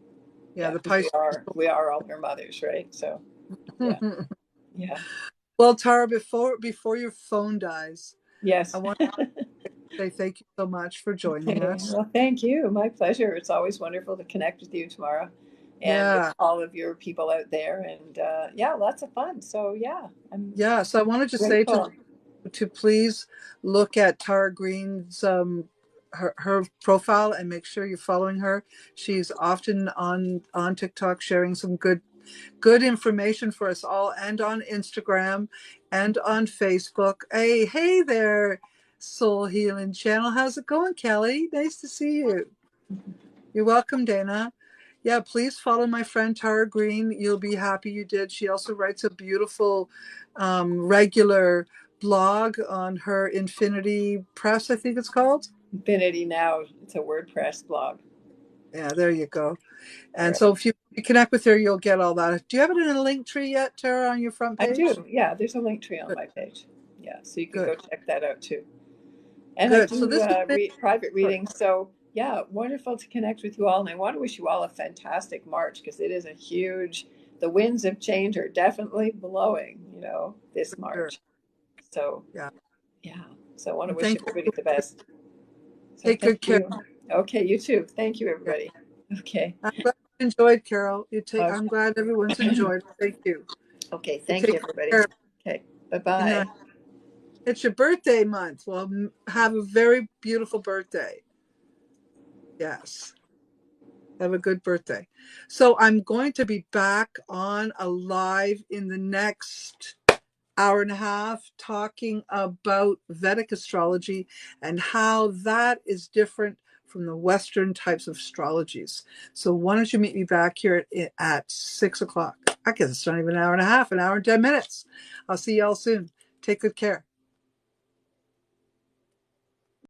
yeah, Yeah, the because Pisces. we are all their mothers, right? So yeah, yeah, Well, Tara, before your phone dies, I yes. want to say thank you so much for joining Okay, us. well, thank you. My pleasure. It's always wonderful to connect with you tomorrow and with Yeah, all of your people out there. And yeah, lots of fun. So, yeah, I'm yeah. So I wanted to say grateful. to please look at Tara Green's her profile and make sure you're following her. She's often on TikTok sharing some good information for us all, and on Instagram and on Facebook. Hey there, Soul Healing Channel. How's it going, Kelly? Nice to see you. You're welcome, Dana. Yeah, please follow my friend Tara Green. You'll be happy you did. She also writes a beautiful regular blog on her Infinity Press, I think it's called. Infinity Now, it's a WordPress blog. Yeah, there you go. All And right. so if you connect with her, you'll get all that. Do you have it in a link tree yet, Tara, on your front I page? do. Yeah, there's a link tree on Good, my page. Yeah, so you can go good, check that out too. And I good. So do this has been, private sorry. readings. So, yeah, wonderful to connect with you all. And I want to wish you all a fantastic March because it is a huge, the winds of change are definitely blowing, this Sure. March. So, Yeah. yeah. So I want to And wish thank everybody you. the best. So Take thank good care. you. Okay, you too. Thank you, Yeah. everybody. Okay. I'm glad you enjoyed, Carol. I'm Okay. glad everyone's enjoyed. Thank you. Okay. You Thank you, take everybody. care. Okay. Good Bye-bye. night. It's your birthday month. Well, have a very beautiful birthday. Yes. Have a good birthday. So I'm going to be back on a live in the next hour and a half talking about Vedic astrology and how that is different from the Western types of astrologies. So why don't you meet me back here at 6 o'clock? I guess it's not even an hour and a half, an hour and 10 minutes. I'll see y'all soon. Take good care.